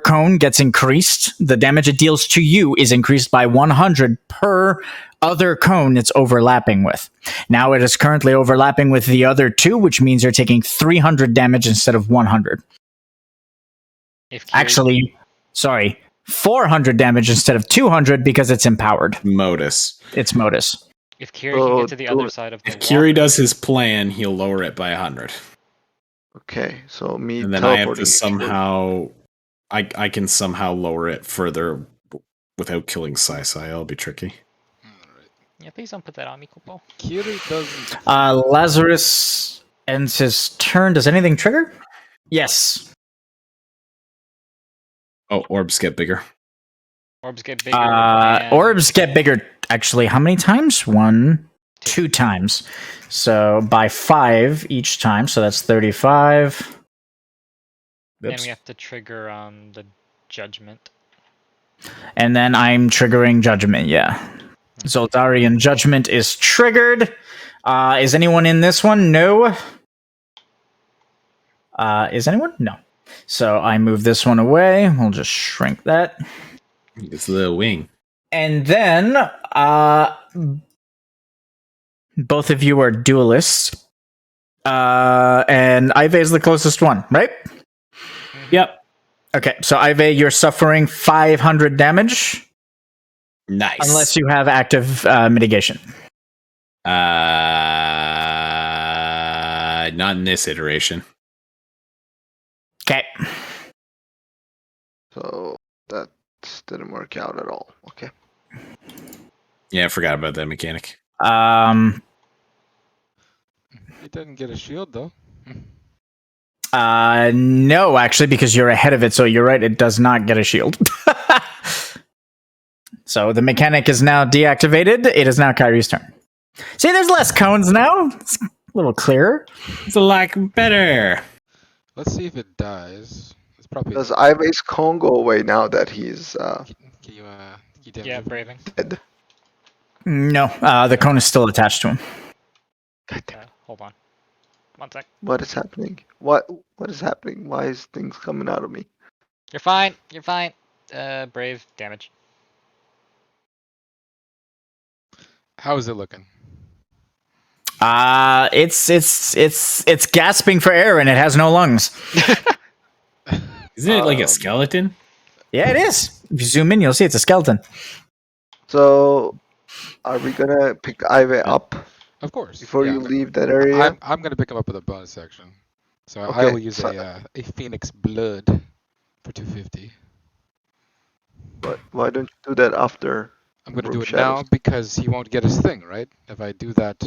cone gets increased, the damage it deals to you is increased by 100 per other cone it's overlapping with. Now it is currently overlapping with the other two, which means you're taking 300 damage instead of 100. Actually, sorry, 400 damage instead of 200 because it's empowered. Modus. It's modus. If Kiri can get to the other side of the If Kiri does his plan, he'll lower it by 100. Okay, so me And then I have to teleporting. somehow... I can somehow lower it further without killing Sai. It'll be tricky. Yeah, please don't put that on me, cool ball. Kiri doesn't. Lazarus ends his turn. Does anything trigger? Yes. Oh, orbs get bigger. Orbs get bigger. and Orbs get bigger. Actually, how many times? Two times. So by 5 each time. So that's 35. Then we have to trigger the judgment. And then I'm triggering judgment. Yeah. Zoldarian judgment is triggered. Is anyone in this one? No. Is anyone? No. So I move this one away. We'll just shrink that. It's a little wing. And then both of you are duelists. And Ive is the closest one, right? Yep. Okay, so Ive, you're suffering 500 damage. Nice. Unless you have active mitigation. Not in this iteration. Okay. So that didn't work out at all. Okay. Yeah, I forgot about that mechanic. He didn't get a shield though. No, actually, because you're ahead of it, so you're right, it does not get a shield. So the mechanic is now deactivated. It is now Kyrie's turn. See, there's less cones now. It's a little clearer. It's a lot better. Let's see if it dies. It's probably. Does Ive's cone go away now that he's Can you Yeah, braving. dead? No, the cone is still attached to him. Hold on. 1 sec. What is happening? What is happening? Why is things coming out of me? You're fine. You're fine. Brave damage. How is it looking? It's gasping for air and it has no lungs. Isn't it like a skeleton? Yeah, it is. If you zoom in, you'll see it's a skeleton. So, are we gonna pick Ive up Of course. before yeah. you leave that area? I'm gonna pick him up with a bonus section. So I Okay, will use so- a Phoenix Blood for 250. But why don't you do that after? I'm gonna Room do it shadows? now because he won't get his thing, right? If I do that.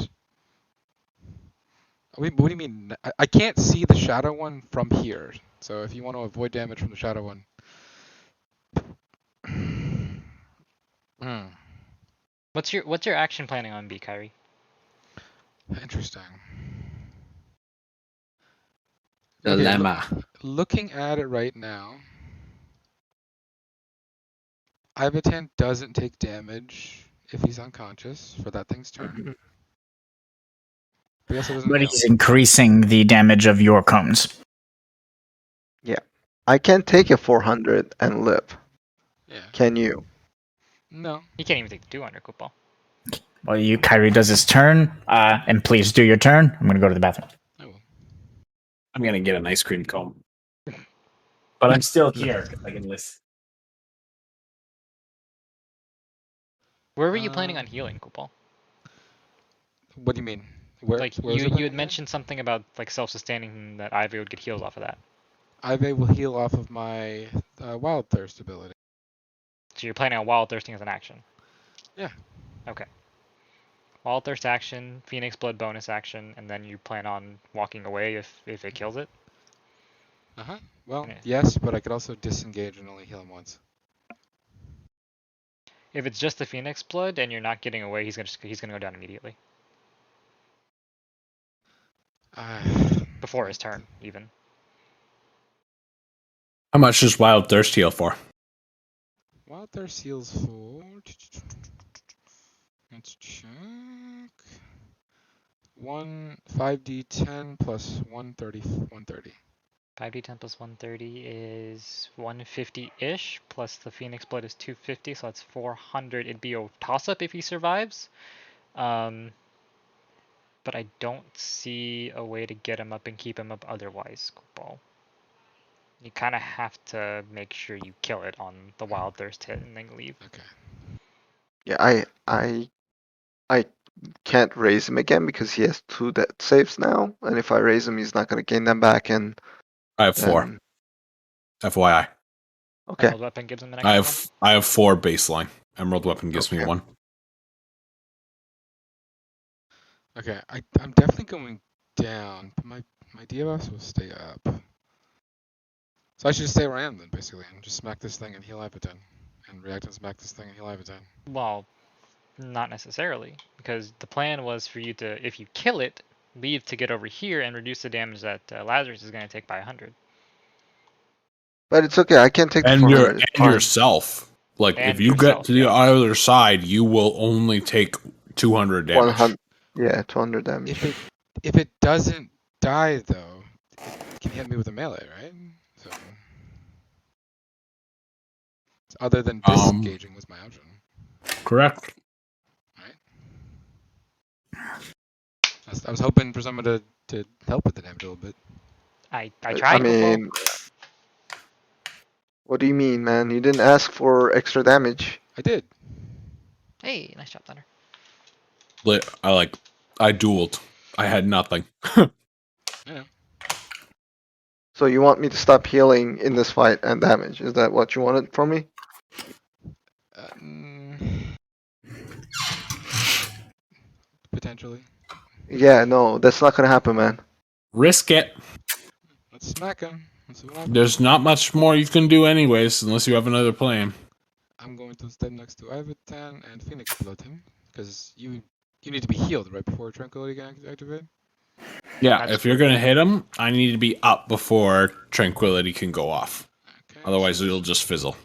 What do you mean? I can't see the shadow one from here. So if you want to avoid damage from the shadow one. What's your action planning on B, Kyrie? Interesting. Dilemma. Looking at it right now, Ivatan doesn't take damage if he's unconscious for that thing's turn. But he also doesn't But heal. he's increasing the damage of your cones. Yeah. I can take a 400 and live. Yeah. Can you? No. He can't even take the 200 cool ball. Well, Kyrie does his turn, and please do your turn. I'm going to go to the bathroom. I will. I'm gonna get an ice cream cone. But I'm still here because I can listen. Where were you planning on healing, Kupal? What do you mean? Where? Like Where was you I had planning mentioned something about like self-sustaining that Ivy would get heals off of that. Ivy will heal off of my Wild Thirst ability. So you're planning on Wild Thirsting as an action. Yeah. Okay. Wild Thirst action, Phoenix Blood bonus action, and then you plan on walking away if it kills it. Well, Yeah. yes, but I could also disengage and only heal him once. If it's just the Phoenix Blood and you're not getting away, he's gonna go down immediately before his turn, even. How much does Wild Thirst heal for? Wild Thirst heals for. Let's check. 5d10 plus 130. 5d10 plus 130 is 150-ish, plus the Phoenix Blood is 250, so that's 400. It'd be a toss-up if he survives. But I don't see a way to get him up and keep him up otherwise, Kupal. You kind of have to make sure you kill it on the Wild Thirst hit and then leave. Okay. Yeah, I can't raise him again because he has 2 death saves now, and if I raise him, he's not gonna gain them back. And I have 4. then, FYI. okay, Emerald Weapon gives him an extra one? I have 4 baseline. Emerald Weapon gives me Okay. 1. Okay, I'm definitely going down, but my DFS will stay up. So I should just stay where I am then, basically, and just smack this thing and heal Ivaten. And react and smack this thing and heal Ivaten. Well, not necessarily, because the plan was for you to, if you kill it, leave to get over here and reduce the damage that Lazarus is going to take by 100. but it's okay. I can take the And 400. It's fine. yourself. Like And if you get yourself, to the yeah. other side, you will only take 200 damage. 100. Yeah, 200 damage. If it doesn't die though, it can hit me with a melee, right? So other than disengaging was my option. Correct. I was hoping for someone to help with the damage a little bit. I I tried, mean, what do you mean, man? You didn't ask for extra damage. I did. Hey, nice job, Thunder. I dueled. I had nothing. Yeah. So you want me to stop healing in this fight and damage? Is that what you wanted from me? Potentially. Yeah, no, that's not gonna happen, man. Risk it. Let's smack him. There's not much more you can do anyways, unless you have another plan. I'm going to step next to Ivaten and Phoenix Blood him, because you need to be healed right before Tranquility can activate. Yeah, if you're gonna hit him, I need to be up before Tranquility can go off. Okay, Otherwise, it'll just fizzle.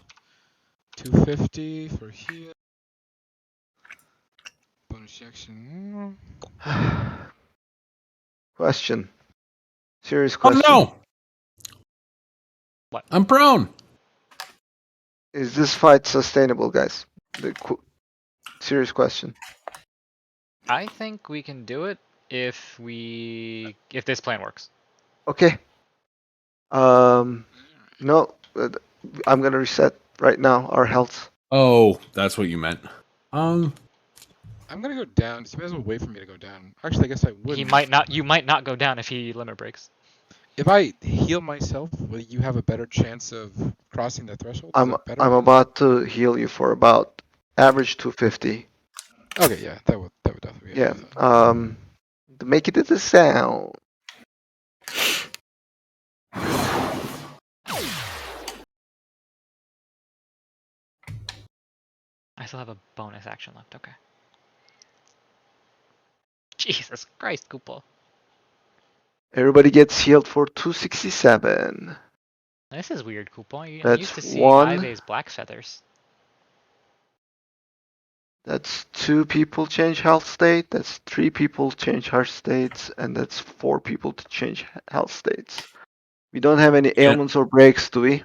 250 for heal. Bonus action. Question. Serious question. Oh no! What? I'm prone. Is this fight sustainable, guys? Serious question. I think we can do it if this plan works. Okay. No, I'm gonna reset right now our health. Oh, that's what you meant. I'm gonna go down. So you might as well wait for me to go down. Actually, I guess I would. He might not. You might not go down if he limit breaks. If I heal myself, will you have a better chance of crossing the threshold? I'm about to heal you for about average 250. Okay, yeah, that would definitely be. Yeah. To make it to the sound. I still have a bonus action left. Okay. Jesus Christ, Koopa. Everybody gets healed for 267. This is weird, Koopa. I'm That's used to seeing 1. Ive's black feathers. That's 2 people change health state. That's 3 people change health states, and that's 4 people to change health states. We don't have any ailments or breaks, do we?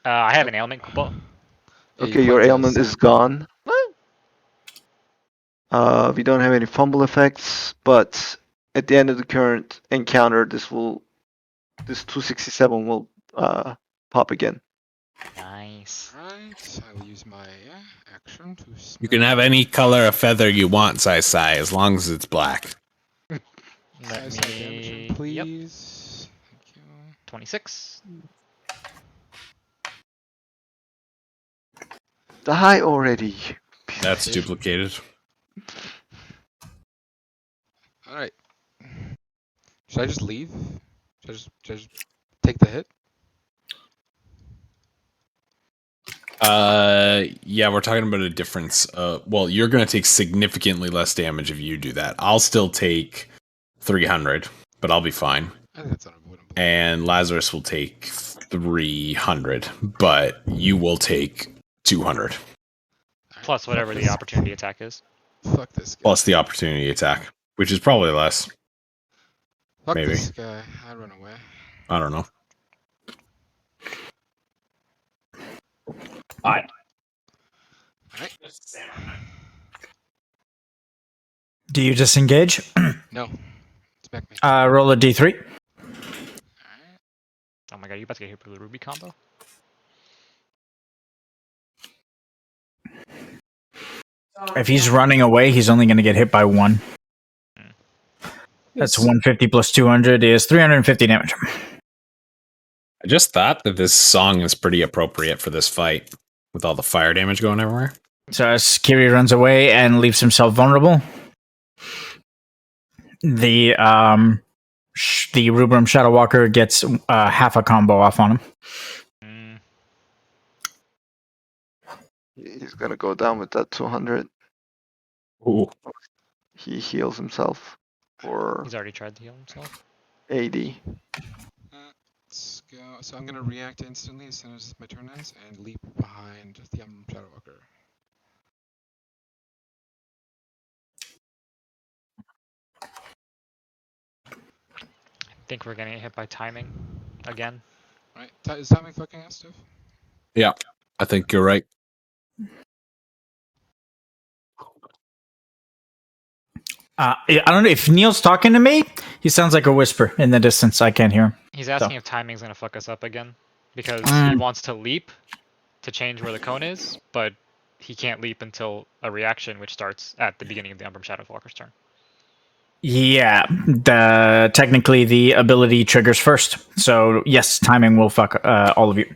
I have an ailment, Koopa. Yeah, Okay, your ailment is gone. We don't have any fumble effects, but at the end of the current encounter, this 267 will pop again. Nice. Right, I will use my action to. You can have any color of feather you want, Sai, as long as it's black. Let Size damage, me. Yep. please. Thank you. 26. Die already. That's duplicated. All right. Should I just leave? Should I just take the hit? Yeah, we're talking about a difference. Well, you're gonna take significantly less damage if you do that. I'll still take 300, but I'll be fine. I think that's unavoidable. And Lazarus will take 300, but you will take 200 Plus whatever the opportunity attack is. Fuck this guy. plus the opportunity attack, which is probably less. Fuck maybe. this guy. I run away. I don't know. Alright. Do you disengage? No. Smack me. Roll a d3. Alright. Oh my god, you about to get hit with the Ruby combo? If he's running away, he's only going to get hit by 1. That's 150 plus 200 is 350 damage. I just thought that this song is pretty appropriate for this fight, with all the fire damage going everywhere. So as Kiri runs away and leaves himself vulnerable, the Rubrum Shadow Walker gets half a combo off on him. He's gonna go down with that 200. Ooh. He heals himself for He's already tried to heal himself. 80. Let's go. So I'm gonna react instantly as soon as my turn ends and leap behind the Shadow Walker. I think we're gonna get hit by timing again. Right. Is timing fucking us, Steph? Yeah, I think you're right. I don't know if Neil's talking to me. He sounds like a whisper in the distance. I can't hear him. He's asking if timing's gonna fuck us up again. Because he wants to leap to change where the cone is, but he can't leap until a reaction which starts at the beginning of the Umbrum Shadow Walker's turn. Yeah, technically the ability triggers first. So yes, timing will fuck all of you.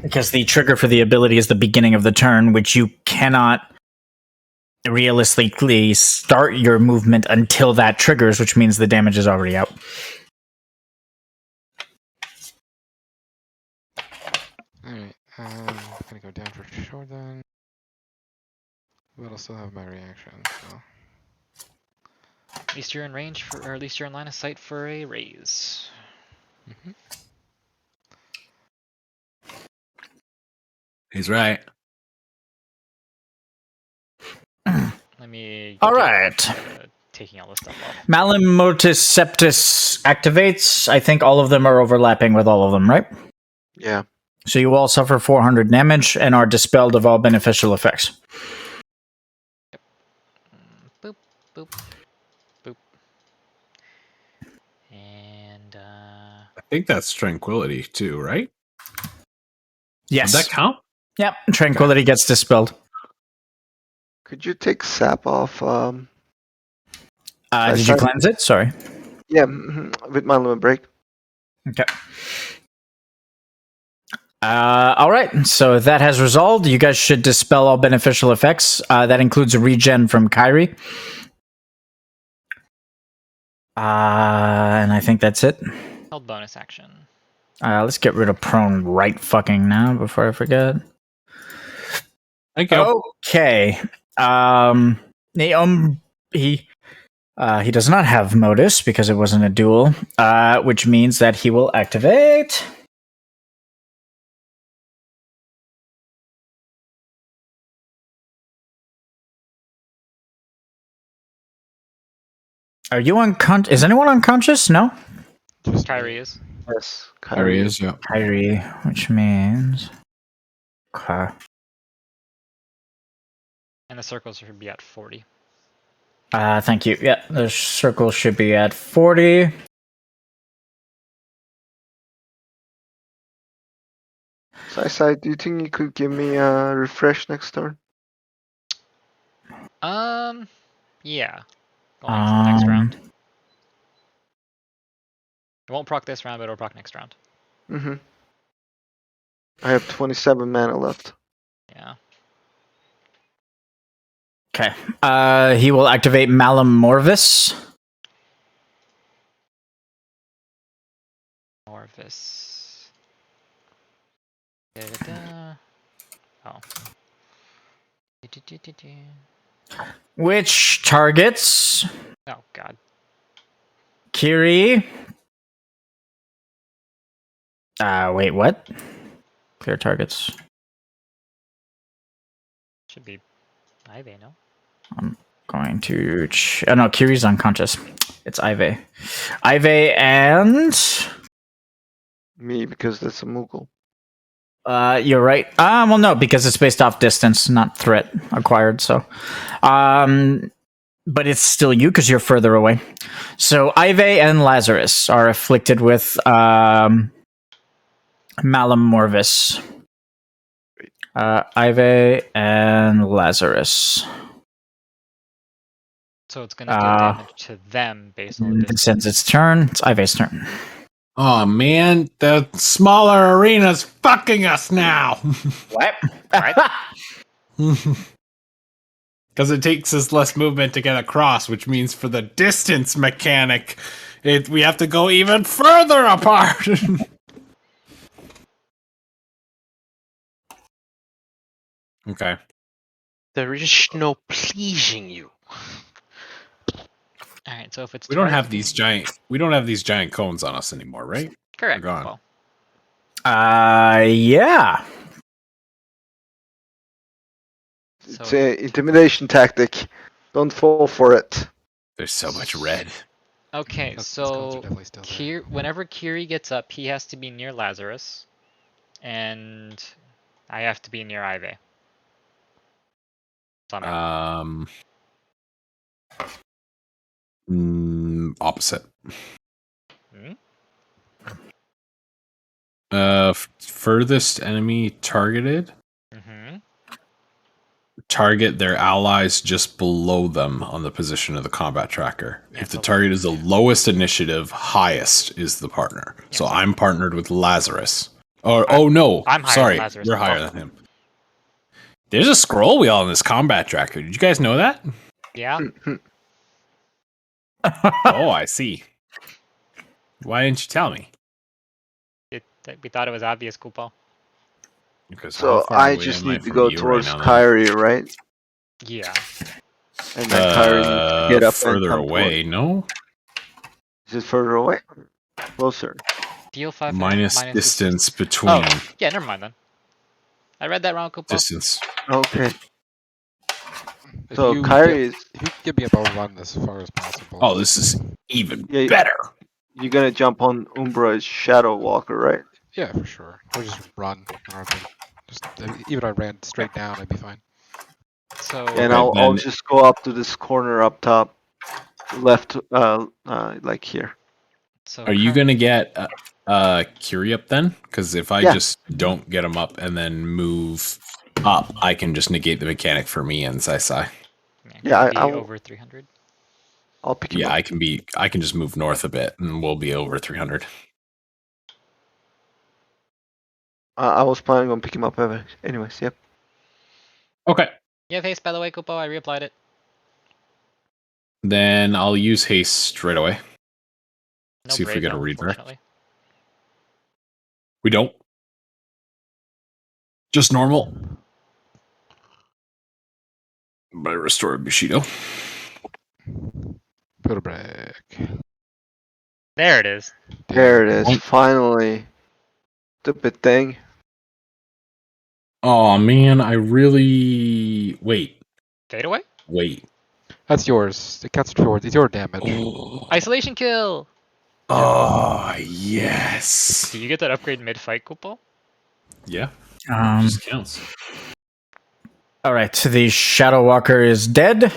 Because the trigger for the ability is the beginning of the turn, which you cannot realistically start your movement until that triggers, which means the damage is already out. Alright, I'm gonna go down for sure then. But I'll still have my reaction, so. At least you're in range for, or at least you're in line of sight for a raise. He's right. Let me. All right. Taking all this stuff off. Malimotus Septus activates. I think all of them are overlapping with all of them, right? Yeah. So you all suffer 400 damage and are dispelled of all beneficial effects. Boop, boop, boop. And, I think that's tranquility too, right? Yes. Does that count? Yep. Tranquility gets dispelled. Could you take sap off? Did you cleanse it? Sorry. Yeah, with my limit break. Okay. All right. So that has resolved. You guys should dispel all beneficial effects. That includes a regen from Kyrie. And I think that's it. held bonus action. Let's get rid of prone right fucking now before I forget. Thank you. Okay. He does not have modus because it wasn't a duel, which means that he will activate. Are you unconscious? Is anyone unconscious? No? Just Kyrie is. Yes, Kyrie is, yeah. Kyrie, which means... Okay. And the circles should be at 40. Thank you. Yeah, the circle should be at 40. Sai, do you think you could give me a refresh next turn? Yeah. Going to the next round. It won't proc this round, but it'll proc next round. Mm-hmm. I have 27 mana left. Yeah. Okay. He will activate Malum Morvis. Morvis. Da-da-da. Oh. Do-do-do-do-do. Which targets Oh god. Kiri. Wait, what? Clear targets. Should be Ivy, no? I'm going to. Oh no, Kiri's unconscious. It's Ivy. Ivy and. Me, because that's a Moogle. You're right. Well, no, because it's based off distance, not threat acquired. So, but it's still you because you're further away. So Ivy and Lazarus are afflicted with Malum Morvis. Ivy and Lazarus. So it's gonna deal damage to them based on the distance. This ends its turn. It's Ivy's turn. Oh man, the smaller arena's fucking us now. What? Because it takes us less movement to get across, which means for the distance mechanic, we have to go even further apart. Okay. There is no pleasing you. Alright, so if it's We don't have targeting- these giant cones on us anymore, right? Correct. They're gone. Well, Yeah. so It's an intimidation tactic. Don't fall for it. There's so much red. okay, Those cones are so definitely still there. whenever Kiri gets up, he has to be near Lazarus, and I have to be near Ivy. Somehow. Opposite. Hmm? Furthest enemy targeted. Mm-hmm. Target their allies just below them on the position of the combat tracker. Yeah, If the so- target is the lowest initiative, highest is the partner. Yeah, so so- I'm partnered with Lazarus. Oh no, I'm higher sorry, than Lazarus. you're higher than him. There's a scroll wheel on this combat tracker. Did you guys know that? Yeah. Oh, I see. Why didn't you tell me? We thought it was obvious, Kupo. Because how So far I away just am I need to from go you towards right now, then? Kyrie, right? Yeah. And then Kyrie needs to get up and Further come away, no? Is it further away? Closer. Deal 5 Minus minus distance distance. between. Oh, yeah, never mind then. I read that wrong, Kupo. Distance. Okay. If So you Kyrie is. If you could give me a run as far as possible. Oh, this is even Yeah, better. You're gonna jump on Umbra's Shadow Walker, right? Yeah, for sure. Or just run. Even if I ran straight down, I'd be fine. So And Okay, I'll then- just go up to this corner up top, left, like here. So Are you gonna get Curie up then? Because if I Yeah. just don't get him up and then move up, I can just negate the mechanic for me and Sai. Yeah, be I'll- over 300. I'll pick him Yeah, up. I can just move north a bit and we'll be over 300. I was planning on picking him up anyways. Yep. Okay. You have haste, by the way, Kupo. I reapplied it. Then I'll use haste straight away. No See if we brave, get a though, redirect. unfortunately. We don't. Just normal. By restore Bushido. Put a break. There it is. There it is. Point. Finally. Stupid thing. Oh man, I really wait. Fade away? Wait. That's yours. It counts towards. It's your damage. Oh, Isolation kill! Yes. Do you get that upgrade mid-fight, Kupo? Yeah. Um, Just counts. all right. So the Shadow Walker is dead.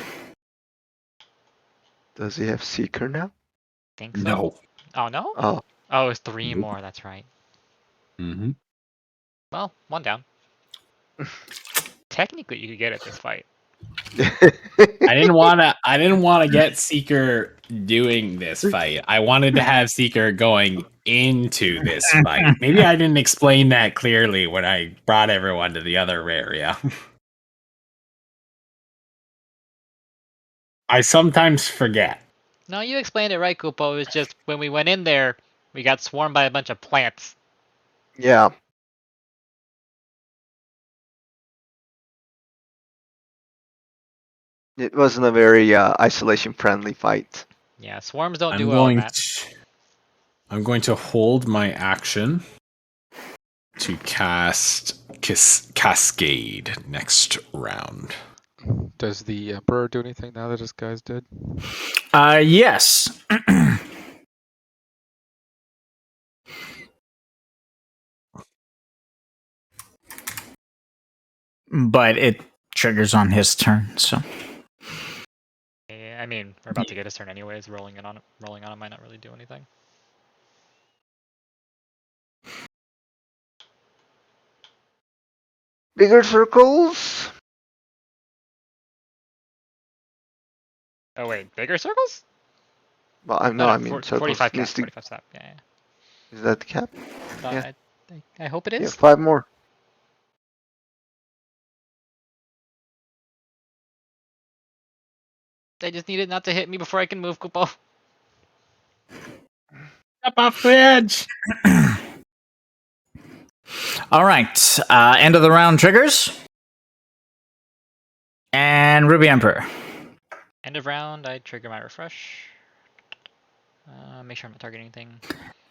Does he have Seeker now? Think so? No. Oh, no? Oh. Oh, it's 3 Nope. more, that's right. Mm-hmm. Well, one down. Technically, you could get it this fight. I didn't want to get Seeker doing this fight. I wanted to have Seeker going into this fight. Maybe I didn't explain that clearly when I brought everyone to the other area. I sometimes forget. No, you explained it right, Kupo. It was just when we went in there, we got swarmed by a bunch of plants. Yeah. It wasn't a very isolation-friendly fight. Yeah, swarms don't do well in that. I'm going to hold my action to cast Cascade next round. Does the Emperor do anything now that his guys did? Yes. But it triggers on his turn, so. Yeah, I mean, we're about to get his turn anyways. Rolling on it might not really do anything. Bigger circles? Oh wait, bigger circles? Well, I mean circles. 45 cap, Needs to- 45 step. Yeah. Is that the cap? Yeah. I hope it is. Yeah, 5 more. I just need it not to hit me before I can move, Kupo. Up off the edge. All right. End of the round triggers. And Ruby Emperor. End of round, I trigger my refresh. Make sure I'm not targeting anything.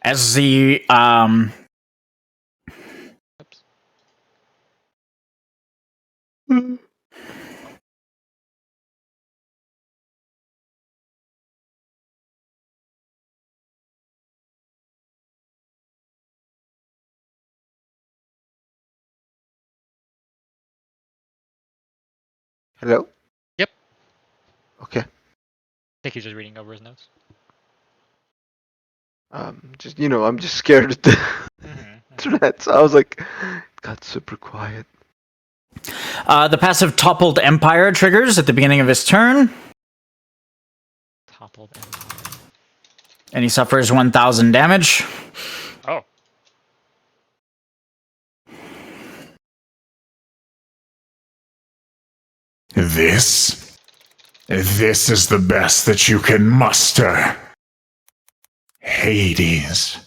As the Oops. Hello? Yep. Okay. I think he's just reading over his notes. Just I'm just scared of the threats. I was like, it got super quiet. the passive Toppled Empire triggers at the beginning of his turn. Toppled Empire. And he suffers 1,000 damage. Oh. This is the best that you can muster. Hades.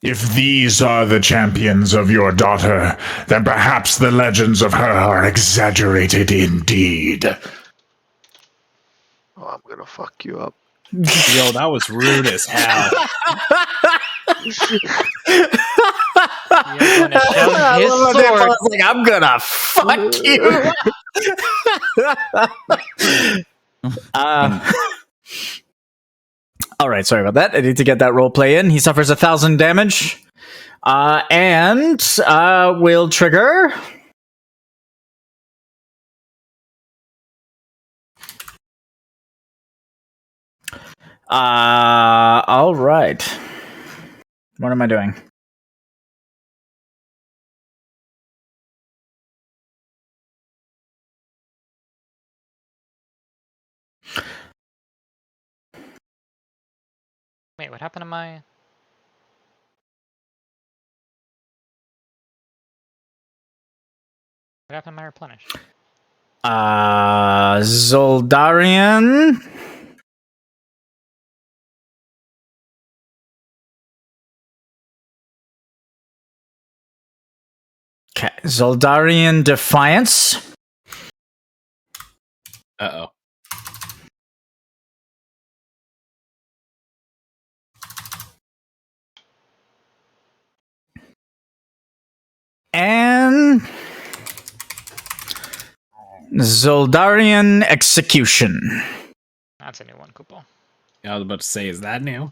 If these are the champions of your daughter, then perhaps the legends of her are exaggerated indeed. Oh, I'm gonna fuck you up. Yo, that was rude as hell. You're gonna shove his sword. Like, I'm gonna fuck you. All right, sorry about that. I need to get that role play in. He suffers 1,000 damage, and will trigger. All right. What am I doing? Wait, what happened to my... What happened to my replenish? Zoldarian. Okay, Zoldarian Defiance. Uh-oh. And Zoldarian Execution. That's a new one, Kupo. I was about to say, is that new?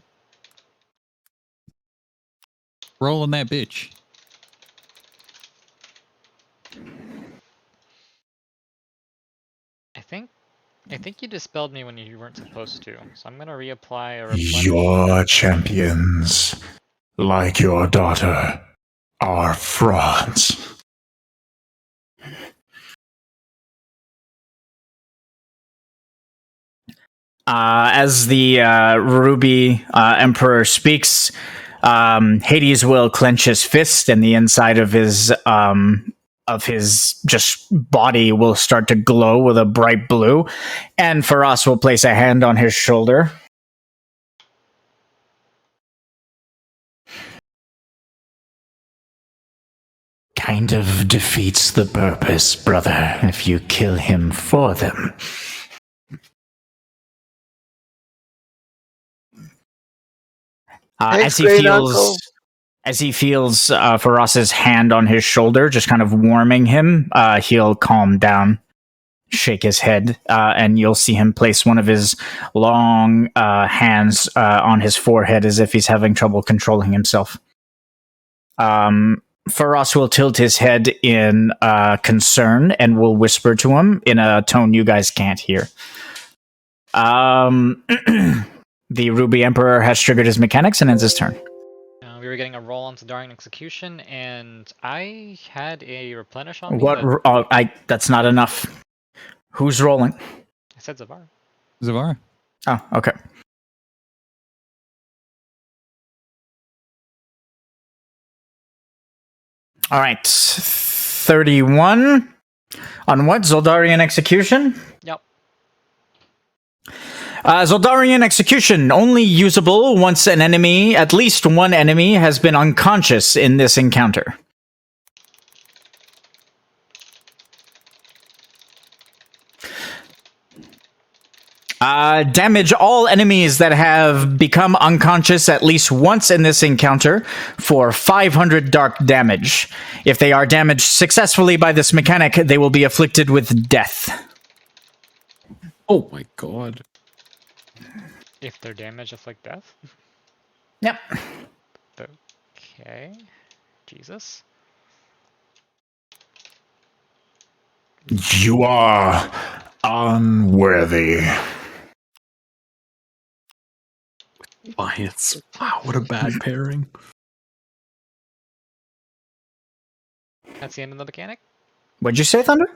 Rolling that bitch. I think you dispelled me when you weren't supposed to, so I'm gonna reapply a replenish. Your champions, like your daughter, are frauds. As the Ruby Emperor speaks, Hades will clench his fist, and the inside of his just body will start to glow with a bright blue. And Faraz will place a hand on his shoulder. Kind of defeats the purpose, brother, if you kill him for them. As he feels Faraz's hand on his shoulder, just kind of warming him, he'll calm down, shake his head, and you'll see him place one of his long hands on his forehead as if he's having trouble controlling himself. Faraz will tilt his head in concern and will whisper to him in a tone you guys can't hear. The Ruby Emperor has triggered his mechanics and ends his turn. We were getting a roll on Zaldarian Execution, and I had a replenish on me. That's not enough. Who's rolling? I said Zavar. Zavar. Oh, okay. All right. 31 on what? Zaldarian Execution? Yep. Zaldarian Execution, only usable once at least one enemy, has been unconscious in this encounter. Damage all enemies that have become unconscious at least once in this encounter for 500 dark damage. If they are damaged successfully by this mechanic, they will be afflicted with death. Oh my god. If they're damaged, afflict death? Yep. Okay. Jesus. You are unworthy. Alliance. Wow, what a bad pairing. That's the end of the mechanic? What'd you say, Thunder?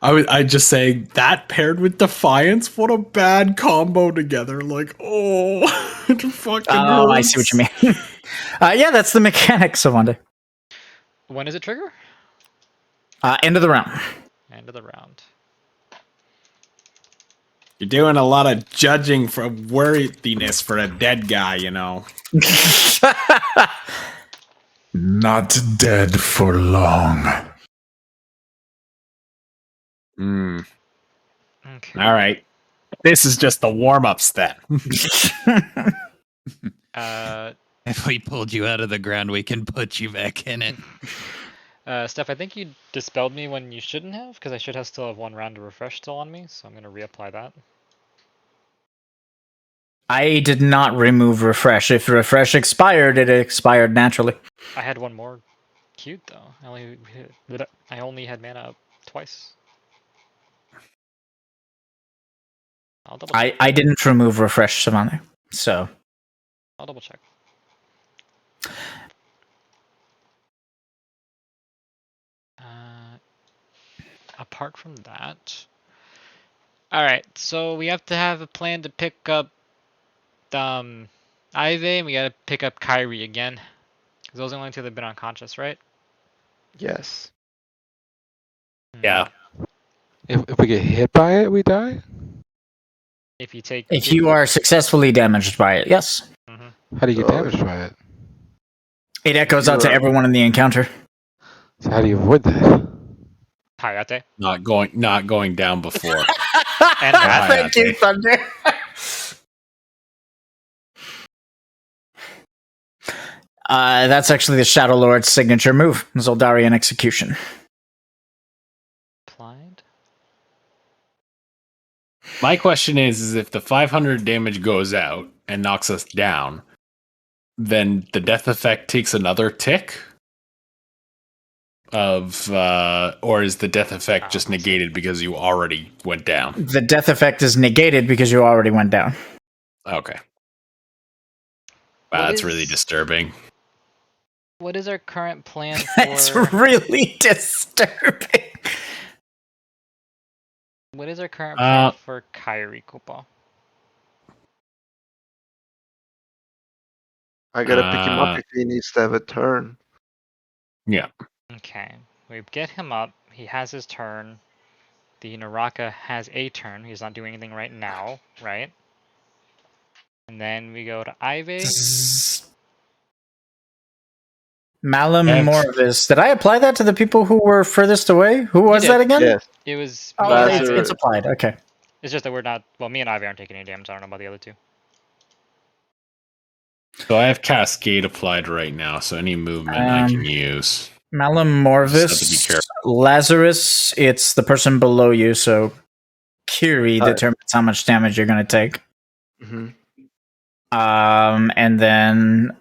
I'd just say that paired with Defiance, what a bad combo together. Like, oh, it fucking hurts. I see what you mean. Yeah, that's the mechanic, Savanda. When does it trigger? End of the round. End of the round. You're doing a lot of judging for worthiness for a dead guy, you know. Not dead for long. Okay. All right. This is just the warm-ups then. If we pulled you out of the ground, we can put you back in it. Steph, I think you dispelled me when you shouldn't have, because I should have still have one round of refresh still on me, so I'm going to reapply that. I did not remove refresh. If refresh expired, it expired naturally. I had one more queued though. I only had mana up twice. I'll double check. I didn't remove refresh, Savannah. So I'll double check. Apart from that, all right. So we have to have a plan to pick up Ivy, and we gotta pick up Kyrie again, because those are the only two that have been unconscious, right? Yes. Yeah. If we get hit by it, we die? If you take. if you are successfully damaged by it, yes. How do you get damaged by it? It echoes out to everyone in the encounter. So how do you avoid that? Hayate. Not going down before. And that. Thank you, Thunder. That's actually the Shadow Lord's signature move, Zaldarian Execution. Applied. My question is if the 500 damage goes out and knocks us down, then the death effect takes another tick of, or is the death effect just negated because you already went down? The death effect is negated because you already went down. Okay. Wow, that's really disturbing. What is our current plan It's for? really disturbing. What is our current plan for Kyrie Koopa? I gotta pick him up if he needs to have a turn. Yeah. Okay, we get him up. He has his turn. The Naraka has a turn. He's not doing anything right now, right? And then we go to Ivy. Malum Morvis. Did I apply that to the people who were furthest away? Who was that again? Yes. It was. Oh, me and it's, Ivy. it's applied. Okay. It's just that we're not. Well, me and Ivy aren't taking any damage. I don't know about the other two. So I have Cascade applied right now, so any movement I can use. Malum Just have to be Morvis. careful. Lazarus, it's the person below you, so Kiri determines how much damage you're going to take. Mm-hmm. And then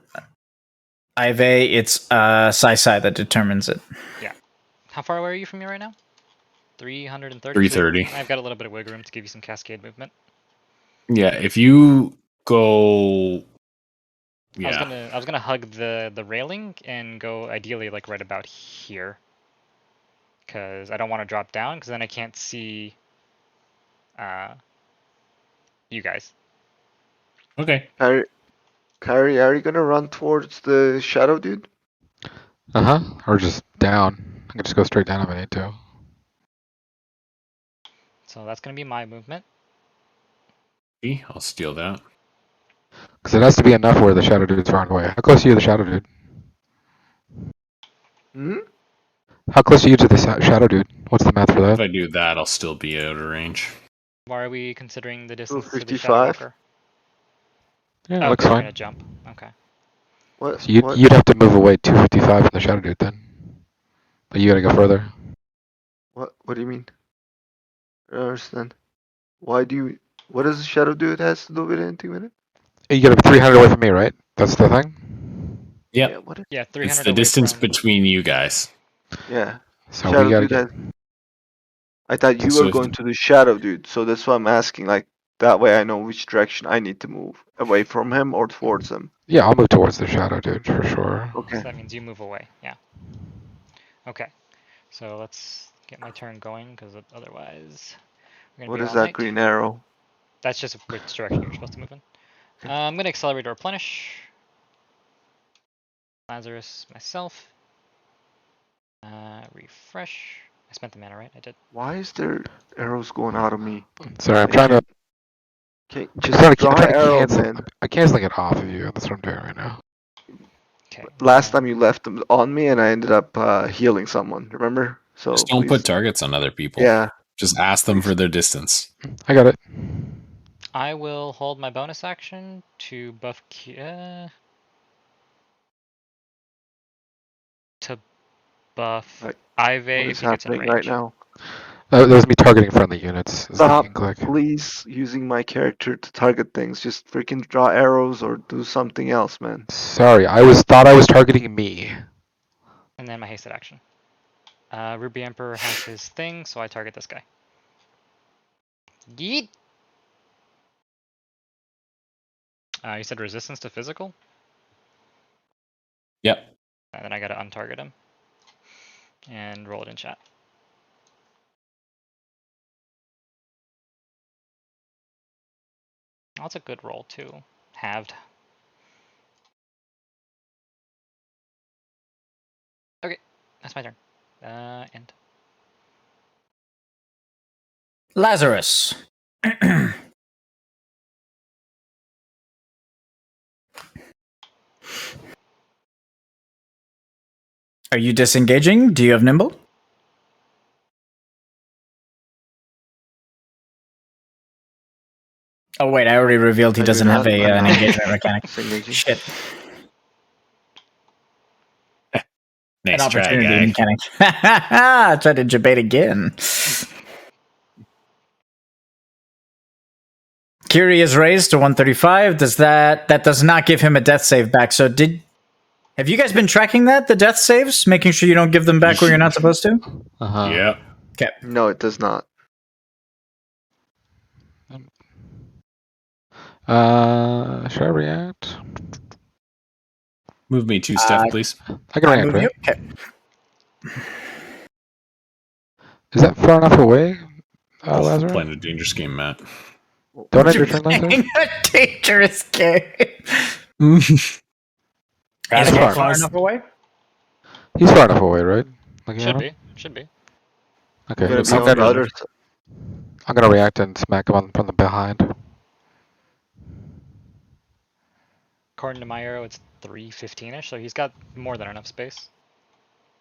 Ive, it's Sai that determines it. Yeah. How far away are you from me right now? 330. 330. I've got a little bit of wiggle room to give you some cascade movement. Yeah, if you go. Yeah. I was gonna hug the railing and go ideally like right about here. Cause I don't want to drop down, because then I can't see you guys. Okay. Kyrie, are you gonna run towards the shadow dude? Or just down. I can just go straight down if I need to. So that's gonna be my movement. I'll steal that. Because it has to be enough where the shadow dude's far away. How close are you to the shadow dude? Hmm? How close are you to the shadow dude? What's the math for If that? I do that, I'll still be out of range. Why are we considering the distance to the 55? Shadow Walker? Yeah, Oh, looks because you're fine. gonna jump. Okay. What? So you'd have to move away 255 from the shadow dude then. But you gotta go further. What do you mean? I don't understand. Why do you? What does the shadow dude has to do with anything with it? You gotta be 300 away from me, right? That's the thing? Yep. Yeah. What? Yeah, 300 It's the away distance from... between you guys. Yeah. So Shadow we gotta dude get. has. I thought you So were if- going to the shadow dude, so that's why I'm asking. Like that way, I know which direction I need to move, away from him or towards him. Yeah, I'll move towards the shadow dude for sure. So Okay. that means you move away. Yeah. Okay. So let's get my turn going, because otherwise we're gonna What be is all that night. green arrow? That's just which direction you're supposed to move in. Okay. I'm gonna accelerate to replenish. Lazarus, myself. Refresh. I spent the mana, right? I did. Why is there arrows going out of me? Sorry, I'm trying to. Okay, I'm just trying to, draw I'm trying an to arrow, cancel. man. I'm canceling it off of you. That's what I'm doing right now. Okay. Last time you left them on me, and I ended up healing someone. Remember? So Just don't please. put targets on other people. Yeah. Just ask them for their distance. I got it. I will hold my bonus action to buff to buff Right. Ive What if is he gets in happening right range. now? That was me targeting friendly units. Is Stop, the click. please, using my character to target things. Just freaking draw arrows or do something else, man. Sorry, thought I was targeting me. And then my hasted action. Ruby Emperor has his thing, so I target this guy. Yeet! You said resistance to physical? Yep. And then I gotta untarget him. And roll it in chat. Oh, that's a good roll too. Halved. Okay, that's my turn. End. Lazarus. Are you disengaging? Do you have nimble? Oh wait, I already revealed he I do doesn't have not. I'm an not engagement mechanic. disengaging. Shit. Nice An try, opportunity guy. mechanic. Try to debate again. Kiri is raised to 135. That does not give him a death save back? So have you guys been tracking the death saves, making sure you don't give them back where you're not supposed to? Yep. Okay. No, it does not. Should I react? Move me 2 steps, please. I can I react, move right? you. Okay. Is that far enough away, Oh, we're Lazarus? playing a dangerous game, Matt. Don't end You're your turn, Lazarus? playing a dangerous game. That's Is far it far enough. enough away? He's far enough away, right? Looking at Should him? be. Should be. Okay, I'm gonna Looks be like on the that. other side. I'm gonna react and smack him from the behind. According to my arrow, it's 315-ish, so he's got more than enough space.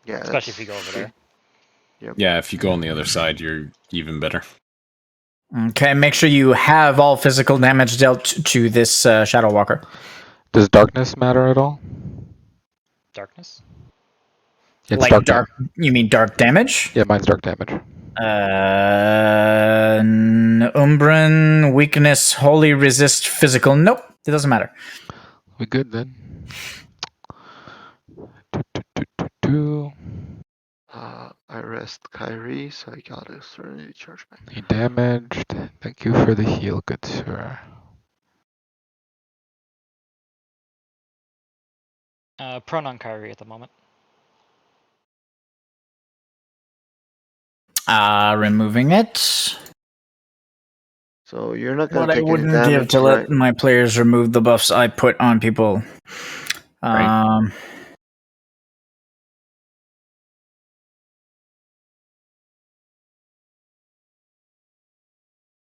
Yeah, Especially if you go over there. Yeah, if you go on the other side, you're even better. Okay, make sure you have all physical damage dealt to this Shadow Walker. Does darkness matter at all? Darkness? It's Like dark dark, damage. you mean dark damage? Yeah, mine's dark damage. Umbran, weakness, holy resist, physical. Nope, it doesn't matter. We good then? Do. I rest Kyrie, so I got a Serenity Charge back. He damaged. Thank you for the heal, good sir. Prone on Kyrie at the moment. Removing it. So you're not gonna What I take any wouldn't damage, give to right? let my players remove the buffs I put on people. Right.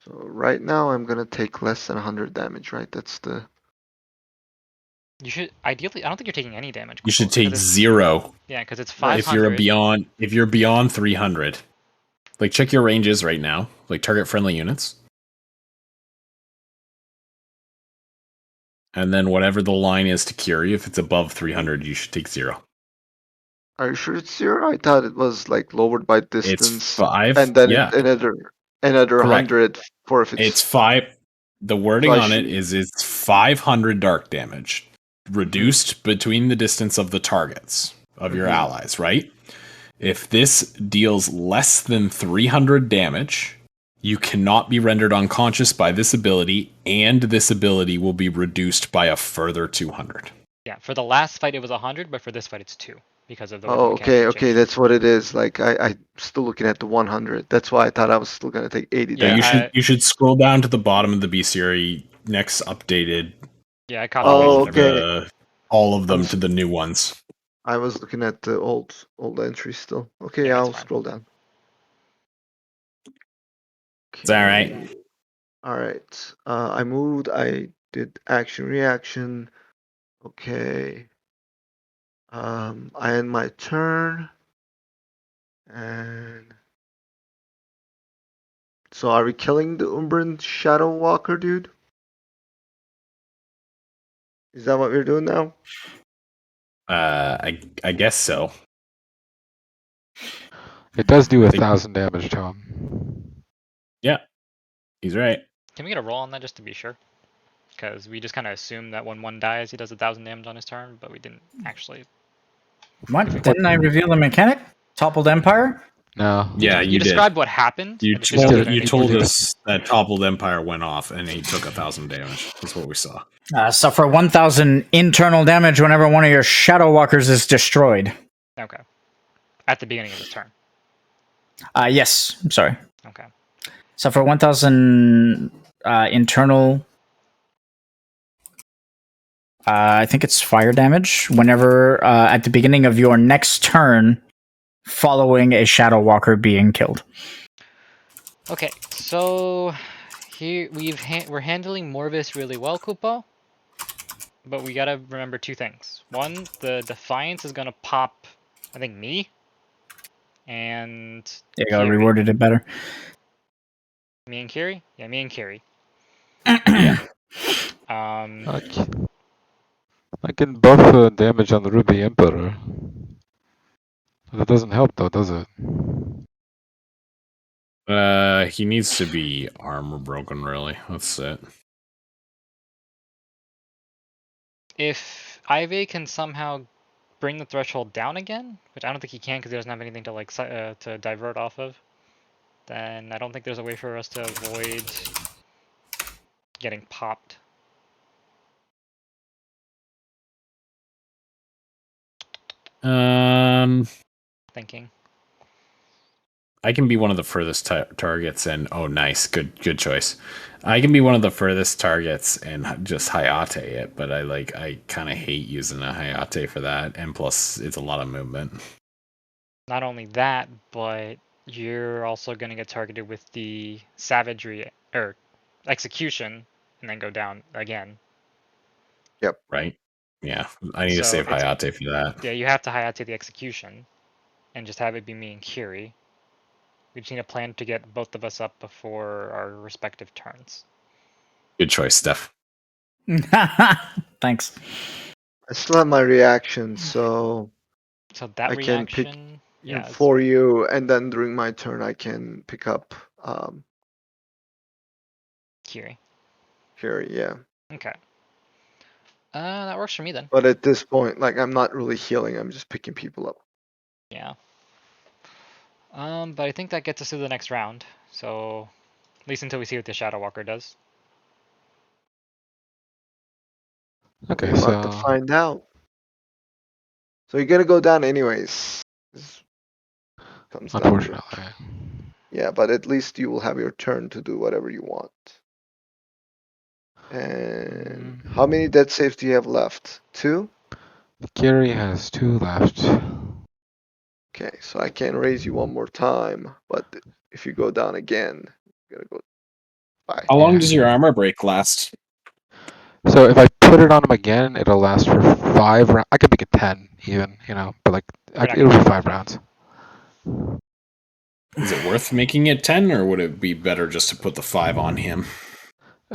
So right now I'm gonna take less than 100 damage, right? That's the... You should ideally. I don't think you're taking any damage. You should because take it's- 0 Yeah, because it's if you're 500. beyond 300. Like, check your ranges right now. Like, target friendly units. And then whatever the line is to Curie, if it's above 300, you should take 0. Are you sure it's 0? I thought it was like lowered by It's distance 5. and then Yeah, another correct. 100 for if It's 5. The wording So I on it should- is it's 500 dark damage reduced between the distance of the targets of your allies, right? If this deals less than 300 damage, you cannot be rendered unconscious by this ability, and this ability will be reduced by a further 200. Yeah, for the last fight it was 100, but for this fight it's 2 because of the way the Oh, mechanics okay, have okay, changed. that's what it is. Like I'm still looking at the 100. That's why I thought I was still gonna take 80 Yeah, damage. You should scroll down to the bottom of the bestiary next updated Yeah, I copied and Oh, pasted them. okay. all of them to the new ones. I was looking at the old entries still. Okay, Yeah, it's I'll fine. scroll down. It's all right. All right. I moved. I did action reaction. Okay. I end my turn. And so are we killing the Umbran Shadow Walker, dude? Is that what we're doing now? I guess so. It does do 1,000 damage to him. Yeah, he's right. Can we get a roll on that just to be sure? Because we just kind of assume that when one dies, he does 1,000 damage on his turn, but we didn't actually. What? Didn't I reveal the mechanic? Toppled Empire? No. Yeah, You did. described what happened. You I just didn't know if told, you there's told anything- us that Toppled Empire went off and he took 1,000 damage. That's what we saw. Suffer 1,000 internal damage whenever one of your Shadow Walkers is destroyed. Okay. At the beginning of his turn. Yes, I'm sorry. Okay. Suffer 1,000 internal. I think it's fire damage whenever at the beginning of your next turn, following a Shadow Walker being killed. Okay, so here we're handling Morvis really well, Kupo. But we gotta remember 2 things. One, the Defiance is gonna pop, I think, me. And You got Kiri. rewarded it better. Me and Kiri? Yeah, me and Kiri. Yeah. I can buff damage on the Ruby Emperor. That doesn't help though, does it? He needs to be armor broken, really. That's it. If Ivy can somehow bring the threshold down again, which I don't think he can because he doesn't have anything to like to divert off of, then I don't think there's a way for us to avoid getting popped. Thinking. I can be one of the furthest targets, and oh, nice, good choice. I can be one of the furthest targets and just Hayate it, but I kind of hate using a Hayate for that, and plus it's a lot of movement. Not only that, but you're also going to get targeted with the savagery or execution, and then go down again. Right? Yeah, I need to So save Hayate for that. yeah, you have to Hayate the execution, and just have it be me and Kiri. We just need a plan to get both of us up before our respective turns. Good choice, Steph. Thanks. I still have my reaction, so So that I can pick reaction, him yeah, for you, and then during my turn I can pick up Kiri. Harry. Yeah, Okay. That works for me then. but at this point, like I'm not really healing. I'm just picking people up. Yeah. But I think that gets us to the next round. So, at least until we see what the Shadow Walker does. Okay, We're about to so find out. So you're gonna go down anyways. This comes down to it. unfortunately, Yeah, but at least you will have your turn to do whatever you want. And how many death saves do you have left? 2? Kiri has 2 left. Okay, so I can raise you one more time, but if you go down again, you're gonna go. Bye. How long Yeah. does your armor break last? So if I put it on him again, it'll last for 5 rounds. I could make it 10 even, but like We're not it'll gonna be do 5 rounds. Is it worth making it 10, or would it be better just to put the 5 on him?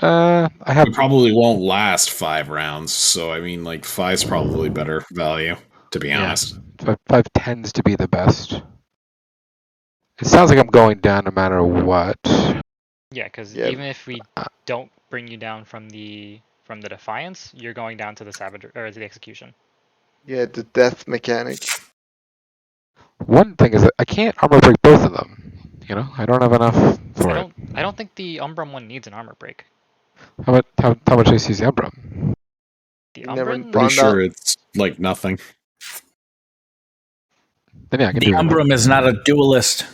I have It probably won't last 5 rounds, so I mean, like 5's probably better value, to be honest. 5 tends to be the best. It sounds like I'm going down no matter what. Yeah, because Yeah. even if we don't bring you down from the Defiance, you're going down to the Savage or the Execution. Yeah, the death mechanic. One thing is that I can't armor break both of them. I don't have enough for it. I don't think the Umbrum one needs an armor break. How much AC is the Umbrum? The You never Umbrum, Pretty found out. sure it's like nothing. Then yeah, I can The do it. Umbrum is not a duelist.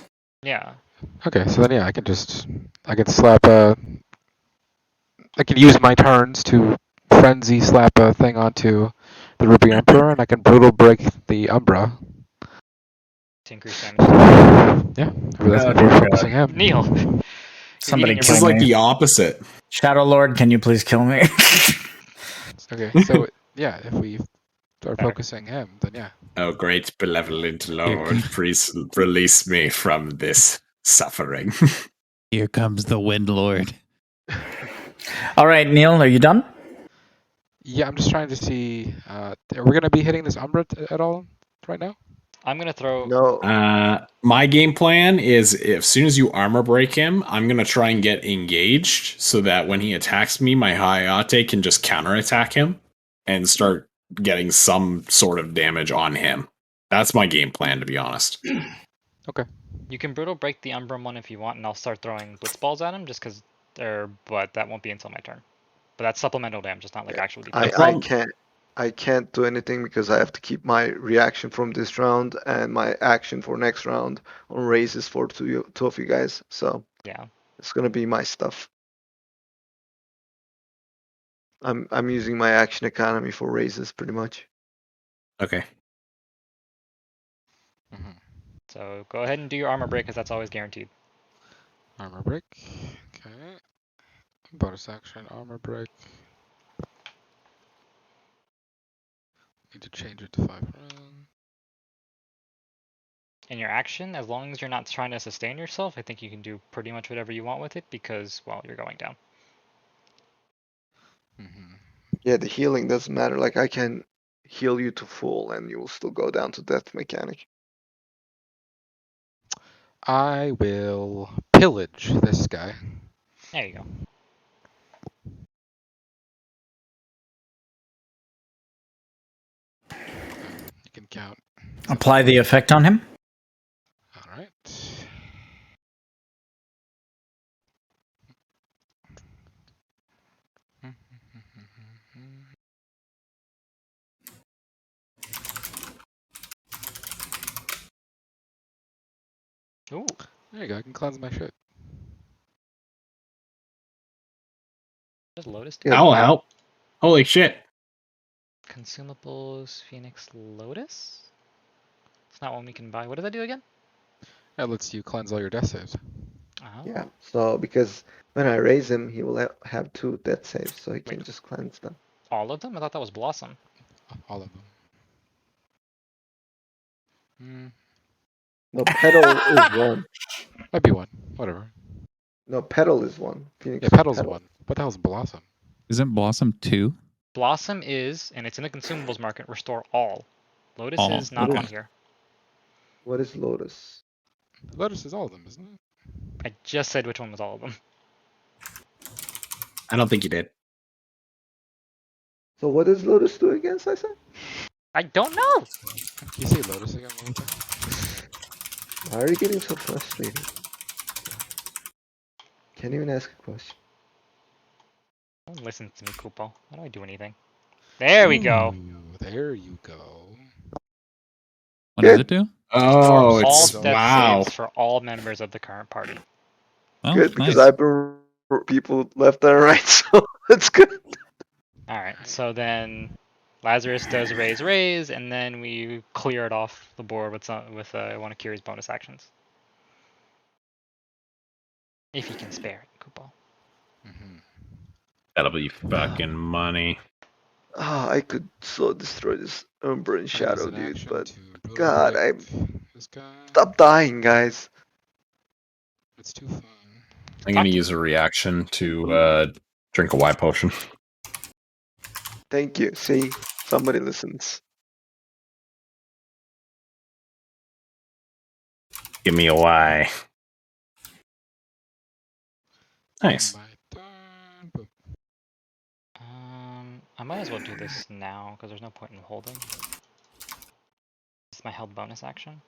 yeah, Okay, so then yeah, I can slap I can use my turns to frenzy slap a thing onto the Ruby Emperor, and I can brutal break the Umbra. to increase damage to him. Yeah, maybe that's Oh, gonna be dear focusing him. Neil, you're Somebody eating your This is kill like me. the opposite. Shadow Lord, can you please kill me? Okay, so yeah, if we start Better. focusing him, then yeah. Oh, great benevolent Here Lord, comes- please release me from this suffering. Here comes the Wind Lord. All right, Neil, are you done? Yeah, I'm just trying to see. Are we gonna be hitting this Umbra at all right now? I'm gonna throw. No. My game plan is as soon as you armor break him, I'm going to try and get engaged so that when he attacks me, my Hayate can just counterattack him and start getting some sort of damage on him. That's my game plan, to be honest. Okay. You can brutal break the Umbrum one if you want, and I'll start throwing blitz balls at him just because. But that won't be until my turn. But that's supplemental damage, it's not like Yeah, actual I, defense. I can't do anything because I have to keep my reaction from this round and my action for next round on raises for two of you guys. So Yeah. it's gonna be my stuff. I'm using my action economy for raises pretty much. Okay. Mm-hmm. So go ahead and do your armor break because that's always guaranteed. Armor break. Okay. Bonus action, armor break. Need to change it to 5 rounds. In your action, as long as you're not trying to sustain yourself, I think you can do pretty much whatever you want with it because, well, you're going down. Mm-hmm. Yeah, the healing doesn't matter. Like I can heal you to full and you will still go down to death mechanic. I will pillage this guy. There you go. You can count. Apply the effect on him. All right. Ooh. There you go. I can cleanse my shit. What does Lotus do? Yeah. That'll help. Holy shit. Consumables, Phoenix Lotus? It's not one we can buy. What does that do again? That lets you cleanse all your death saves. Oh. Yeah. So because when I raise him, he will have 2 death saves, so he can just cleanse them. All of them? I thought that was Blossom. All of them. Hmm. No, Petal is 1. Might be one. Whatever. No, Petal is 1. Phoenix Yeah, Petal's Petal. one. What the hell's Blossom? Isn't Blossom 2? Blossom is, and it's in the consumables market, restore all. Lotus All. is not Okay. on here. What is Lotus? Lotus is all of them, isn't it? I just said which one was all of them. I don't think you did. So what does Lotus do again, Sisa? I don't know! Can you say Lotus again one more time? Why are you getting so frustrated? Can't even ask a question. Don't listen to me, Koopo. How do I do anything? There we go. Ooh, there you go. What does it do? Oh, All it's death wow. saves for all members of the current party. Oh, Good, because nice. I've been people left and right, so that's good. Alright, so then Lazarus does raise, and then we clear it off the board with one of Kiri's bonus actions. If he can spare it, Koopo. Mm-hmm. That'll be fucking money. Ah, I could so destroy this Umber and Shadow, dude, but to God, I this guy. stop dying, guys. It's too fun. I'm going to use a reaction to drink a Y potion. Thank you. See, somebody listens. Give me a Y. Nice. My turn. Boop. I might as well do this now, because there's no point in holding. It's my held bonus action.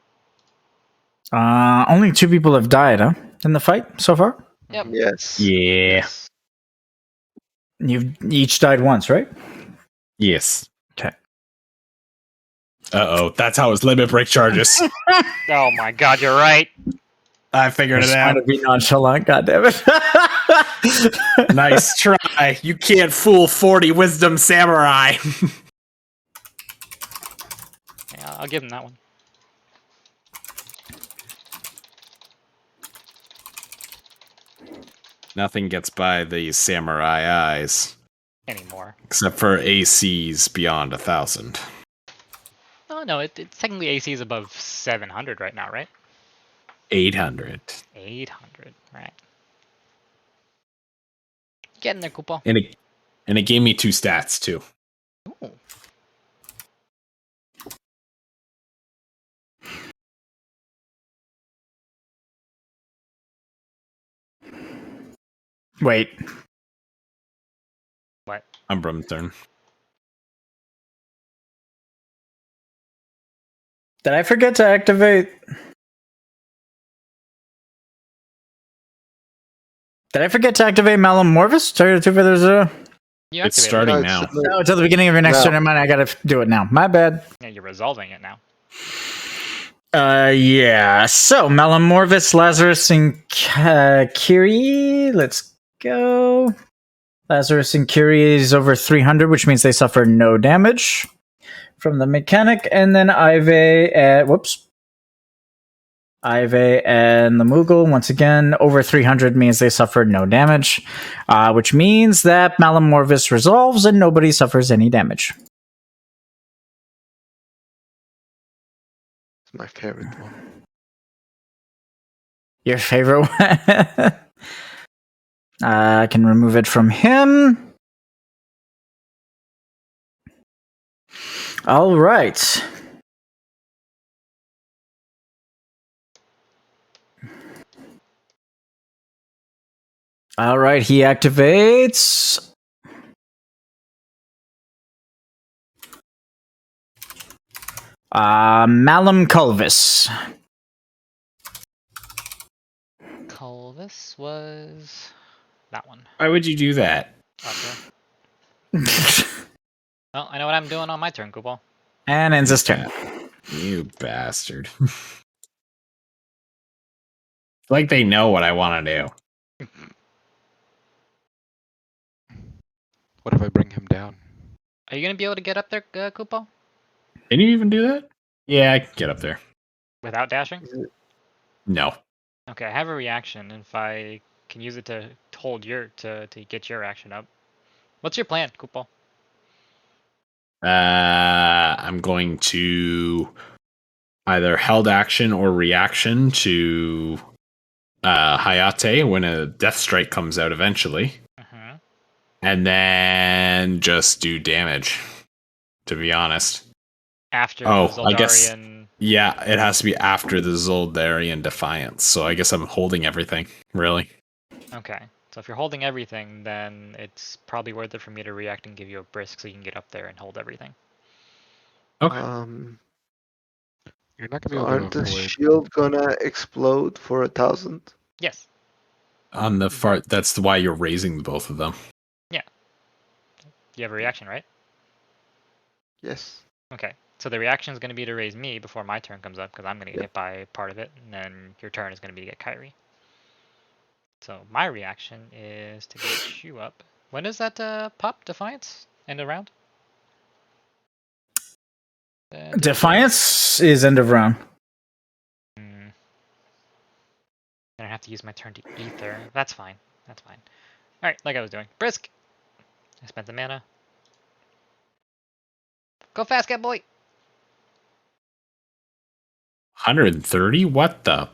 Only 2 people have died, huh? In the fight so far? Yep. Yes. Yeah. Yes. You've each died once, right? Yes. Okay. Uh-oh. That's how his limit break charges. Oh my god, you're right! I figured it Trying out. to be nonchalant, goddammit. Nice try. You can't fool 40 wisdom samurai. Yeah, I'll give him that one. Nothing gets by these samurai eyes. Anymore. Except for ACs beyond 1,000. Oh no, it's technically AC is above 700 right now, right? 800. 800, right. Getting there, Koopo. And it gave me 2 stats, too. Ooh. Wait. What? Umbrum's turn. Did I forget to activate? Did I forget to activate Malum Morvis? Target 2 feathers. You It's activated starting it. now. Oh, till the beginning of your next No. turn. Never mind, I gotta do it now. My bad. Yeah, you're resolving it now. Yeah. So Malum Morvis, Lazarus, and Kiri. Let's go. Lazarus and Kiri is over 300, which means they suffer no damage from the mechanic. And then Ive and the Moogle, once again, over 300 means they suffer no damage, which means that Malum Morvis resolves and nobody suffers any damage. It's my favorite one. Your favorite one? I can remove it from him. All right. All right, he activates. Malum Culvis. Culvis was that one. Why would you do that? Okay. Well, I know what I'm doing on my turn, Koopo. And ends his turn. You bastard. Like they know what I want to do. What if I bring him down? Are you gonna be able to get up there, Kupo? Can you even do that? Yeah, I can get up there. Without dashing? No. Okay, I have a reaction, and if I can use it to hold your to get your action up. What's your plan, Kupo? I'm going to either held action or reaction to Hayate when a death strike comes out eventually. And then just do damage, to be honest. After the I Zoldarian... guess, yeah, it has to be after the Zoldarian Defiance. So I guess I'm holding everything, really. Okay, so if you're holding everything, then it's probably worth it for me to react and give you a brisk so you can get up there and hold everything. Okay. You're not gonna be So able aren't to the avoid. shield gonna explode for 1,000? Yes. On the far, that's why you're raising both of them. Yeah. You have a reaction, right? Yes. Okay, so the reaction is going to be to raise me before my turn comes up, because I'm going to get hit by part of it, and then your turn is going to be to get Kyrie. So my reaction is to get you up. When does that pop, Defiance? End of round? Defiance is end of round. Then I have to use my turn to Ether. That's fine. That's fine. Alright, like I was doing. Brisk! I spent the mana. Go fast, cat boy! 130? What the?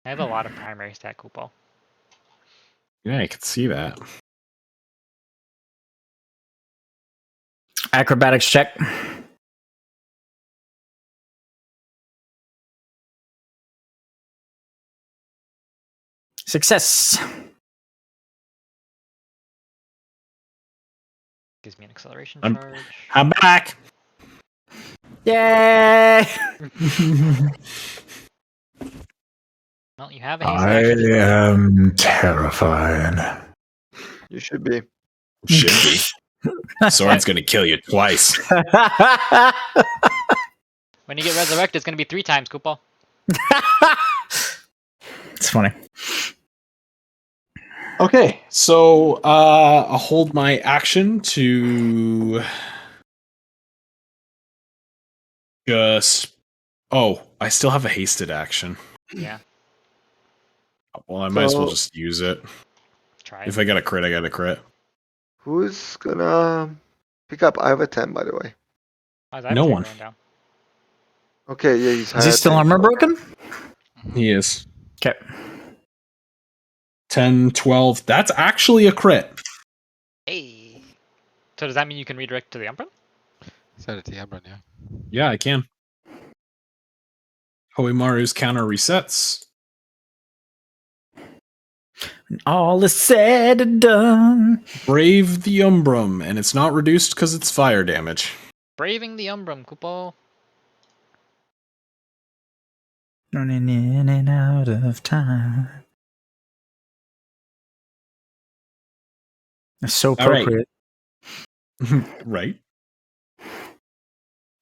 I have a lot of primary stat, Kupo. Yeah, I can see that. Acrobatics check. Success. Gives me an acceleration I'm charge. back. Yay! Well, you have a haste I action. am terrified. You should be. Should be. Sword's gonna kill you twice. When you get resurrected, it's going to be 3 times, Kupo. It's funny. Okay, so I'll hold my action to just. Oh, I still have a hasted action. Yeah. Well, I might as well So- just use it. Try If it. I got a crit, I got a crit. Who's gonna pick up? I have a 10, by the way. Why is that No turn one. going down? Okay, yeah, he's Is he still armor broken? He is. Okay. 10, 12. That's actually a crit. Hey. So does that mean you can redirect to the Umbra? Set it to Ambron, yeah. Yeah, I can. Hoimaru's counter resets. All is said and done. Brave the Umbrum, and it's not reduced because it's fire damage. Braving the Umbrum, Kupo. Running in and out of time. That's so All right. appropriate. Right.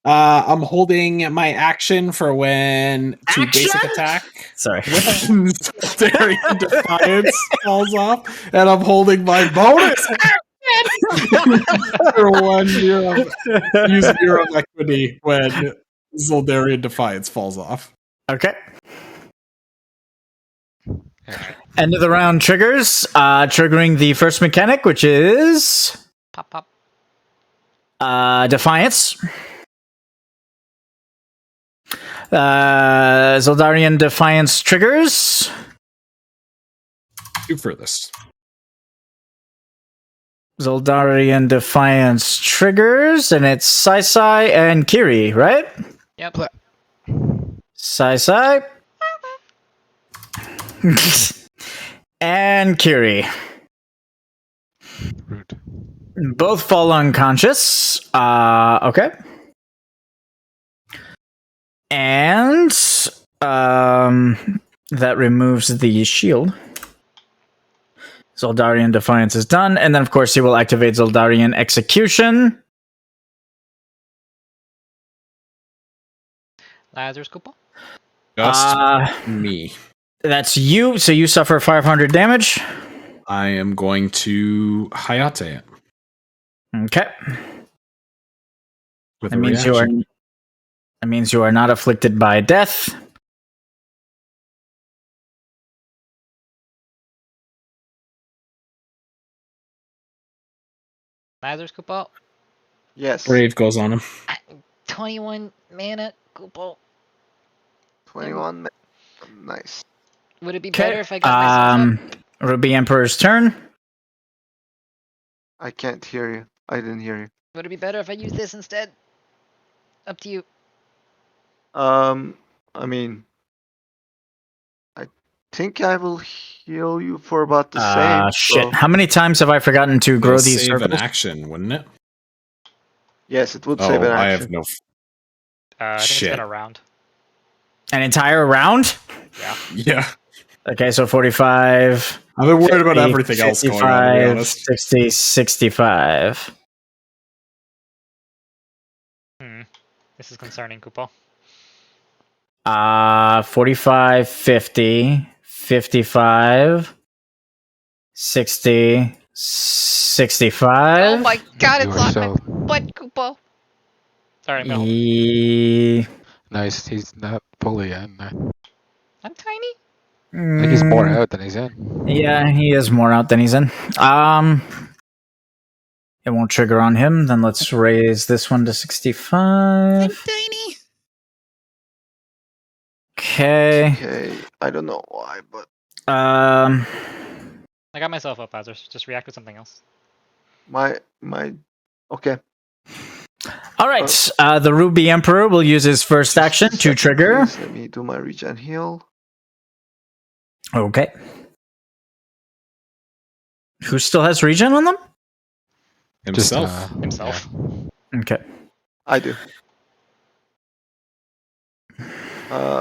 I'm holding my action for when two basic attack Sorry. when Solitary Defiance falls off, and I'm holding my bonus action for one use Mirror of Equity when Zoldarian Defiance falls off. Okay. End of the round triggers. Triggering the first mechanic, which is Pop, pop. Defiance. Zoldarian Defiance triggers. Two furthest. Zoldarian Defiance triggers, and it's Sai and Kiri, right? Yep. Sai. And Kiri. Rude. Both fall unconscious. Okay. And that removes the shield. Zoldarian Defiance is done, and then of course he will activate Zoldarian Execution. Lazarus, Kupo. Just me. That's you. So you suffer 500 damage. I am going to Hayate it Okay. with That a means reaction. you are not afflicted by death. Lazarus Kupo. Yes. Brave goes on him. 21 mana, Kupo. 21. Nice. Would it be Okay. better if I got myself up? Ruby Emperor's turn. I can't hear you. I didn't hear you. Would it be better if I use this instead? Up to you. I mean, I think I will heal you for about the same. Shit. So How many times have I forgotten to grow It'll these save an circles? action, wouldn't it? yes, it would save Oh, an I action. have no. I think it's Shit. been a round. An entire round? Yeah. Yeah. Okay, so 45. I've been worried 50, about everything else going on, to be 55, honest. 60, 65. This is concerning, Kupo. 45, 50, 55, 60, 65. Oh my god, You it's are on so my butt, Kupo. Sorry, Mill. nice. He's not fully in. I'm tiny. I think he's more out than he's in. Yeah, he is more out than he's in. It won't trigger on him. Then let's raise this one to 65. Tiny. Okay. Okay, I don't know why, but Um. I got myself up, Lazarus. Just react with something else. my okay. All right. The Ruby Emperor will use his first action Just a to second, trigger. please. Let me do my regen heal. Okay. Who still has regen on them? Himself. Just, Himself. Okay. I do.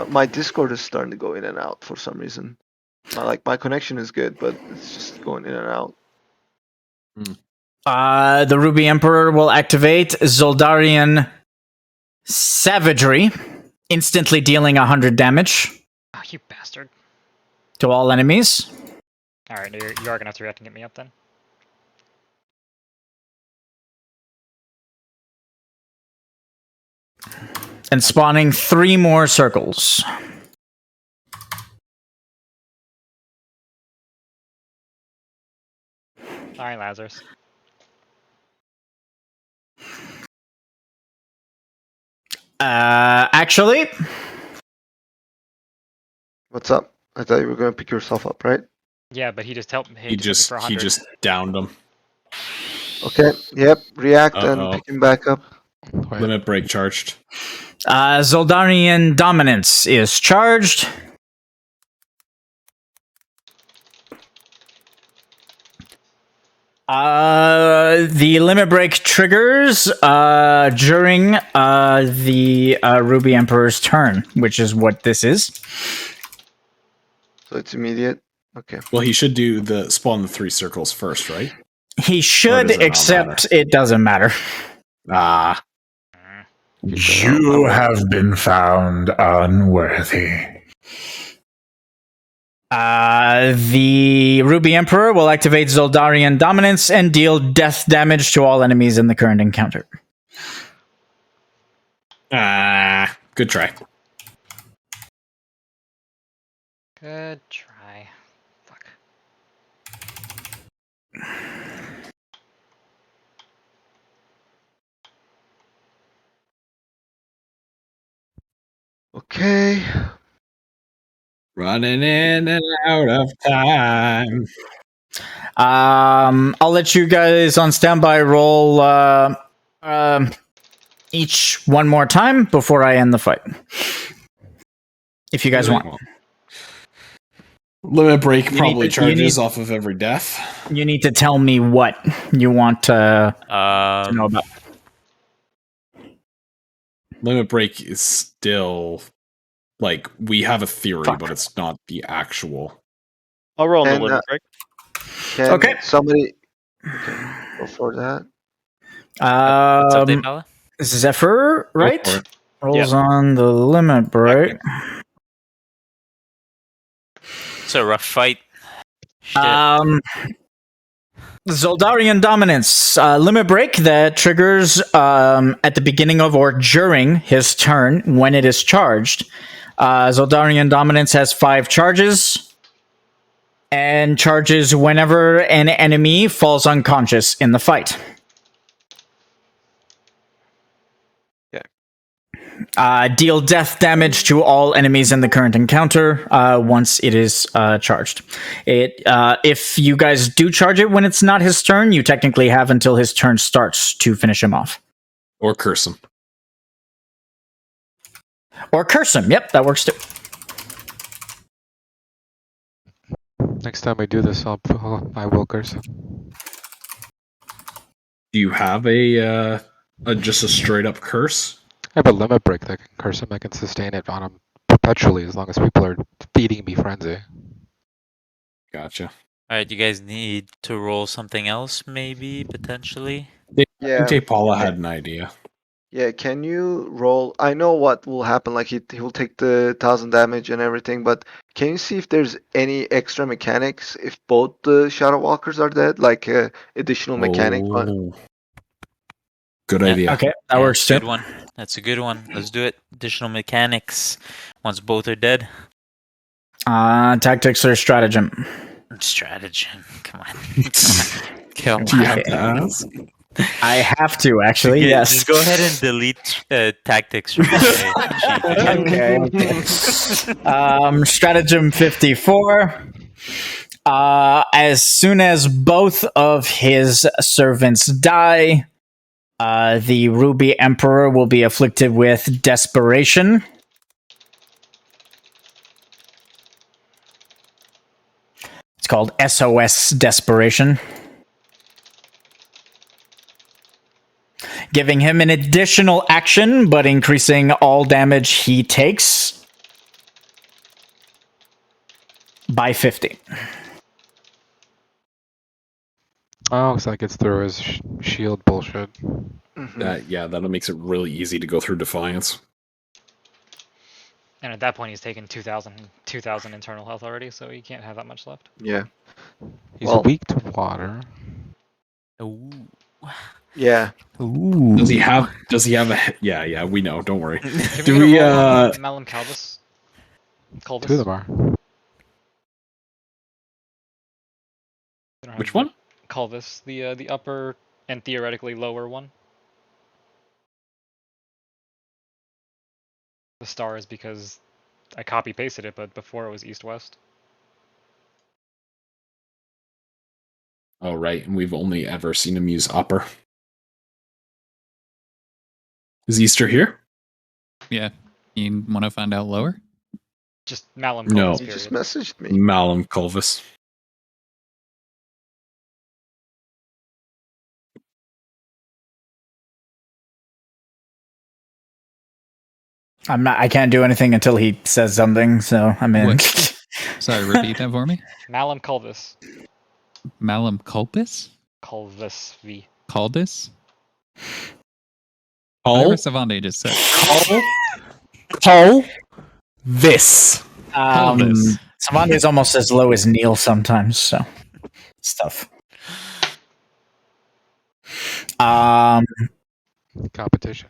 My Discord is starting to go in and out for some reason. My connection is good, but it's just going in and out. The Ruby Emperor will activate Zoldarian Savagery, instantly dealing 100 damage Oh, you bastard. to all enemies. Alright, you are gonna have to react and get me up then. And spawning 3 more circles. Sorry, Lazarus. Actually, What's up? I thought you were gonna pick yourself up, right? Yeah, but he just helped me. He just for he 100. just downed him. Okay. Yep. React and Uh-oh. pick him back up. Wait, Limit break charged. Zoldarian Dominance is charged. The limit break triggers during the Ruby Emperor's turn, which is what this is. So it's immediate. Okay. Well, he should do the spawn the 3 circles first, right? He Or should, does it not except matter? it doesn't matter. Ah. You have been found unworthy. The Ruby Emperor will activate Zoldarian Dominance and deal death damage to all enemies in the current encounter. Good try. Good try. Fuck. Okay. Running in and out of time. I'll let you guys on standby roll each one more time before I end the fight. If you guys want. Limit break You probably need to- you charges need- off of every death. You need to tell me what you want to know about. Limit break is still like we have a theory, Fuck. but it's not the actual. I'll roll on the And, limit break. Can Okay. somebody go for that? What's up, Dave? Zephyr, right? for it. Rolls on the limit break. It's a rough fight. Shit. Zoldarian Dominance. Limit break that triggers at the beginning of or during his turn when it is charged. Zoldarian Dominance has 5 charges and charges whenever an enemy falls unconscious in the fight. Deal death damage to all enemies in the current encounter once it is charged. If you guys do charge it when it's not his turn, you technically have until his turn starts to finish him off. Or curse him. Or curse him. Yep, that works too. Next time we do this, I will curse him. Do you have a just a straight up curse? I have a limit break that can curse him. I can sustain it on him perpetually as long as people are feeding me frenzy. Gotcha. Alright, you guys need to roll something else, maybe, potentially? I Yeah. think Paula had an idea. Yeah, can you roll? I know what will happen. Like he will take the 1,000 damage and everything, but can you see if there's any extra mechanics if both the Shadow Walkers are dead? Like additional mechanic on. Oh. Good Yeah. idea. Okay, that Yeah, works too. good one. That's a good one. Let's do it. Additional mechanics. Once both are dead. Tactics or stratagem? Stratagem. Come on. Kill. Do you have to ask? I have to, actually, Yeah, yes. Just go ahead and delete tactics from the sheet. Okay. Stratagem 54. As soon as both of his servants die, the Ruby Emperor will be afflicted with desperation. It's called SOS Desperation. Giving him an additional action, but increasing all damage he takes by 50. Oh, because that gets through his shield bullshit. That makes it really easy to go through Defiance. And at that point, he's taken 2,000 internal health already, so he can't have that much left. Yeah. He's Well- weak to water. Ooh. Yeah. Ooh. Does he have a yeah, we know, don't worry. Can Do get a we roll on Malum Calvis? Culvis? Two of them are. We don't have Which one? Culvis, the upper and theoretically lower one. The star is because I copy pasted it, but before it was east-west. Oh right, and we've only ever seen him use upper. Is Easter here? Yeah. You want to find out lower? Just Malum No. Culvis, You period. just messaged me. Malum Culvis. I can't do anything until he says something, so I'm in. What? Sorry, repeat that for me. Malum Culvis. Malum culpus? Culvis V. Caldus? Call Whatever Savande just said. this. Culvis. Savant is almost as low as Neil sometimes, so it's tough. Competition.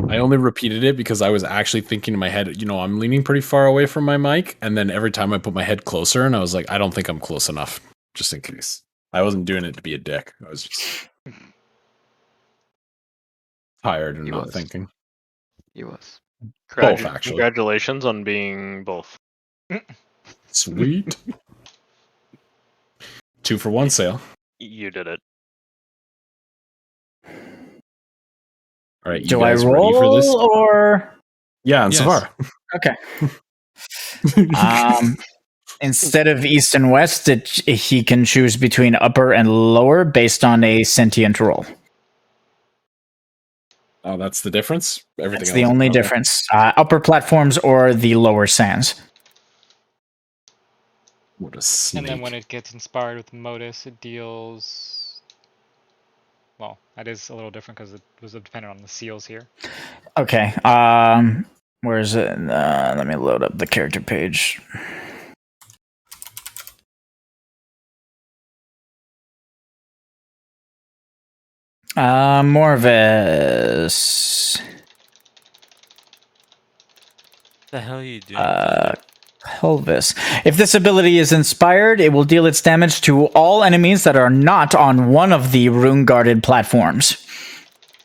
I only repeated it because I was actually thinking in my head, I'm leaning pretty far away from my mic, and then every time I put my head closer, and I was like, I don't think I'm close enough, just in case. I wasn't doing it to be a dick. I was just tired and He not was. thinking. He was. Both, actually. Congratulations on being both. Sweet. 2-for-1 sale. You did it. All right, you Do I guys ready for this? roll or Yeah, and Yes. Savar. okay? Instead of east and west, he can choose between upper and lower based on a sentient roll. Oh, that's the difference? Everything That's else. the only Okay. difference. Upper platforms or the lower sands. What a snake. And then when it gets inspired with Modus, it deals... Well, that is a little different because it was dependent on the seals here. Okay. Where is it? Let me load up the character page. Morvis. The hell are you doing? Thunder? Pelvis. If this ability is inspired, it will deal its damage to all enemies that are not on one of the rune-guarded platforms.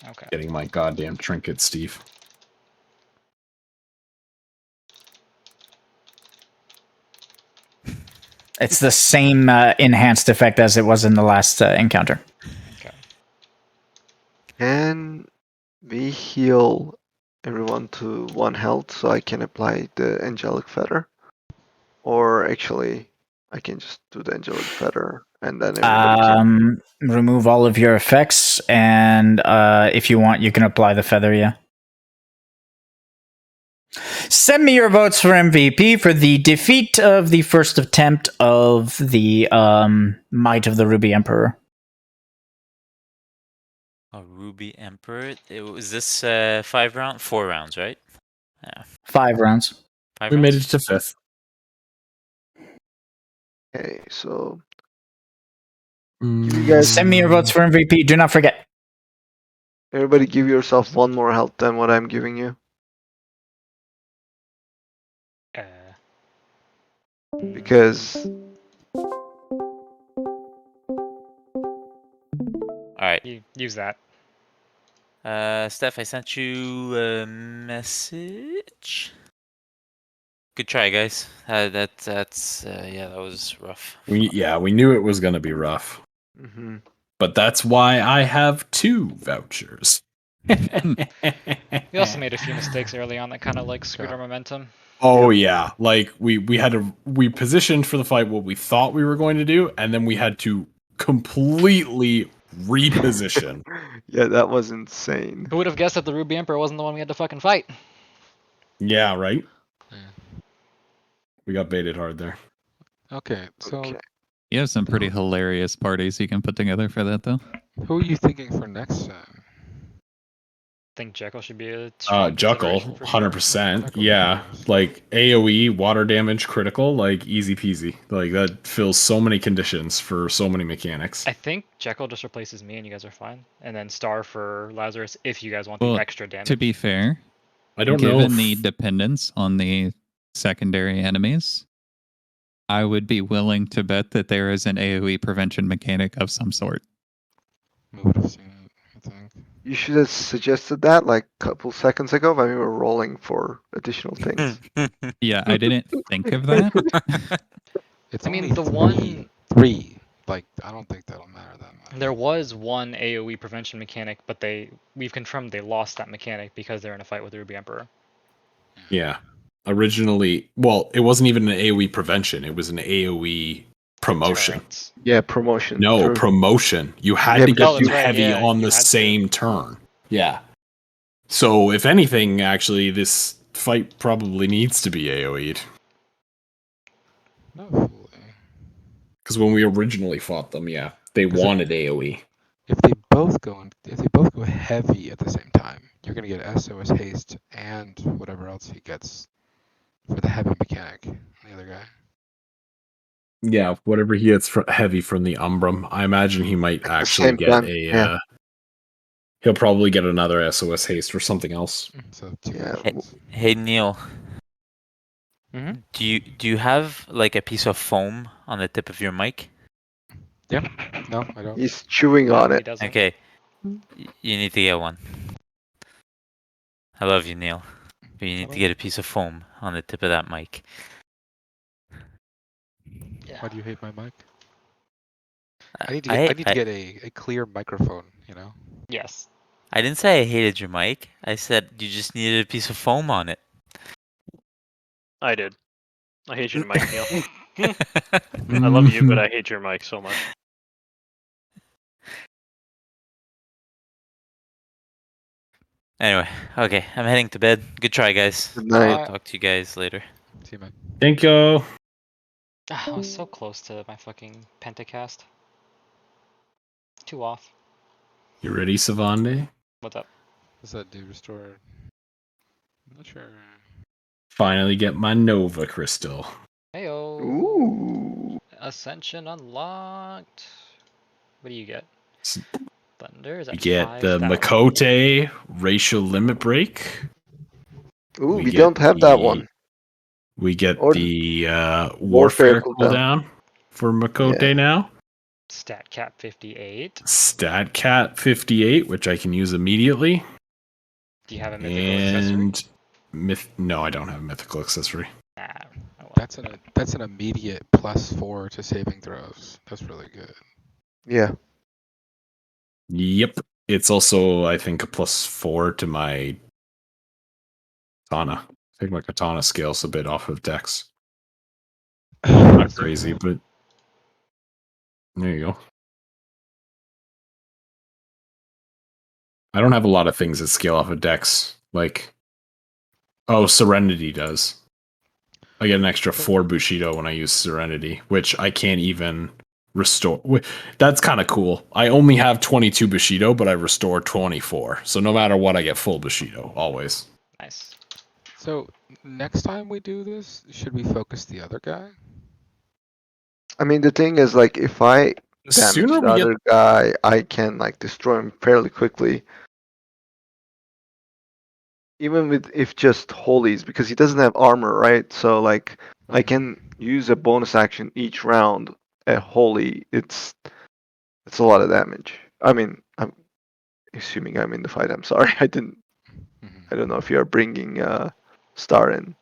Okay. Getting my goddamn trinket, Steve. It's the same enhanced effect as it was in the last encounter. Okay. Can we heal everyone to 1 health so I can apply the angelic feather? Or actually, I can just do the angelic feather and then everybody can. Remove all of your effects, and if you want, you can apply the feather, yeah. Send me your votes for MVP for the defeat of the first attempt of the Might of the Ruby Emperor. A Ruby Emperor. Was this 4 rounds, right? Yeah. 5 rounds. 5 We rounds? made it to 5th. Okay, so give you guys, Send me your votes for MVP. Do not forget. everybody give yourself 1 more health than what I'm giving you. Because Alright. Use that. Steph, I sent you a message. Good try, guys. That's yeah, that was rough. We knew it was gonna be rough. mm-hmm. But that's why I have 2 vouchers. We also made a few mistakes early on that kind of like screwed our momentum. Oh yeah, like we positioned for the fight what we thought we were going to do, and then we had to completely reposition. Yeah, that was insane. Who would have guessed that the Ruby Emperor wasn't the one we had to fucking fight? Yeah, right. Yeah. We got baited hard there. Okay, so Okay. You have some pretty hilarious parties you can put together for that, though. who are you thinking for next time? I think Jekyll should be a strong Juckle, consideration for sure. 100%. Jekyll, Yeah, yes. like AOE, water damage, critical, like easy peasy. Like that fills so many conditions for so many mechanics. I think Jekyll just replaces me and you guys are fine. And then Star for Lazarus if you guys want Well, the extra damage. To be fair, I don't know. given the dependence on the secondary enemies, I would be willing to bet that there is an AoE prevention mechanic of some sort. We would have seen it, I think. You should have suggested that like a couple seconds ago when we were rolling for additional things. Yeah, I didn't think of that. It's I mean, only the three. Like, I don't think that'll matter that much. There was one AoE prevention mechanic, but we've confirmed they lost that mechanic because they're in a fight with the Ruby Emperor. Yeah. Originally, well, it wasn't even an AoE prevention. It was an AoE promotion. Turns. Yeah, promotion. No, True. promotion. You had Yeah, to because get you- too heavy yeah, on you the had to. same turn. Yeah. So, if anything, actually, this fight probably needs to be AoE'd. No, fully. Because when we originally fought them, yeah, they wanted AoE. If they both go heavy at the same time, you're gonna get SOS haste and whatever else he gets for the heavy mechanic. The other guy. Yeah, whatever he gets heavy from the Umbrum, I imagine he might actually same get time, a. yeah. He'll probably get another SOS haste or something else. So 2 Yeah. actions. Hey Neil. Mhm. Do you have like a piece of foam on the tip of your mic? Yeah. No, I don't. He's chewing on He it. doesn't. Okay. You need to get one. I love you, Neil. But you need to get a piece of foam on the tip of that mic. Why do you hate my mic? I need to I get a clear microphone, you know? Yes. I didn't say I hated your mic. I said you just needed a piece of foam on it. I did. I hate your mic, Neil. I love you, but I hate your mic so much. Anyway, okay, I'm heading to bed. Good try, guys. Good night. I'll talk to you guys later. See you, man. Thank you. I was so close to my fucking pentacast. 2 off. You ready, Savande? What's up? What's that do? Restore. I'm not sure. Finally get my Nova Crystal. Heyo. Ooh. Ascension unlocked. What do you get? Thunder is We at get the 5,000. Makote racial limit break. Ooh, we get don't have that the- one. We get Or the warfare warfare cooldown. cooldown for Makote Yeah. now. Stat cap 58. Stat Cat 58, which I can use immediately. Do you have a mythical accessory? And no, I don't have a mythical accessory. Nah. Oh well. That's an immediate +4 to saving throws. That's really good. Yeah. Yep. It's also, I think, a +4 to my katana. I think my katana scales a bit off of Dex. Not crazy, but there you go. I don't have a lot of things that scale off of Dex. Like, Serenity does. I get an extra 4 Bushido when I use Serenity, which I can't even restore. That's kind of cool. I only have 22 Bushido, but I restore 24. So no matter what, I get full Bushido, always. Nice. So next time we do this, should we focus the other guy? I mean, the thing is, like, if I The damage sooner the we get other guy, I can, like, destroy him fairly quickly. Even with if just holies, because he doesn't have armor, right? So, like, I can use a bonus action each round at holy. It's a lot of damage. I mean, I'm assuming I'm in the fight. I'm sorry, I didn't. I don't know if you're bringing Star in.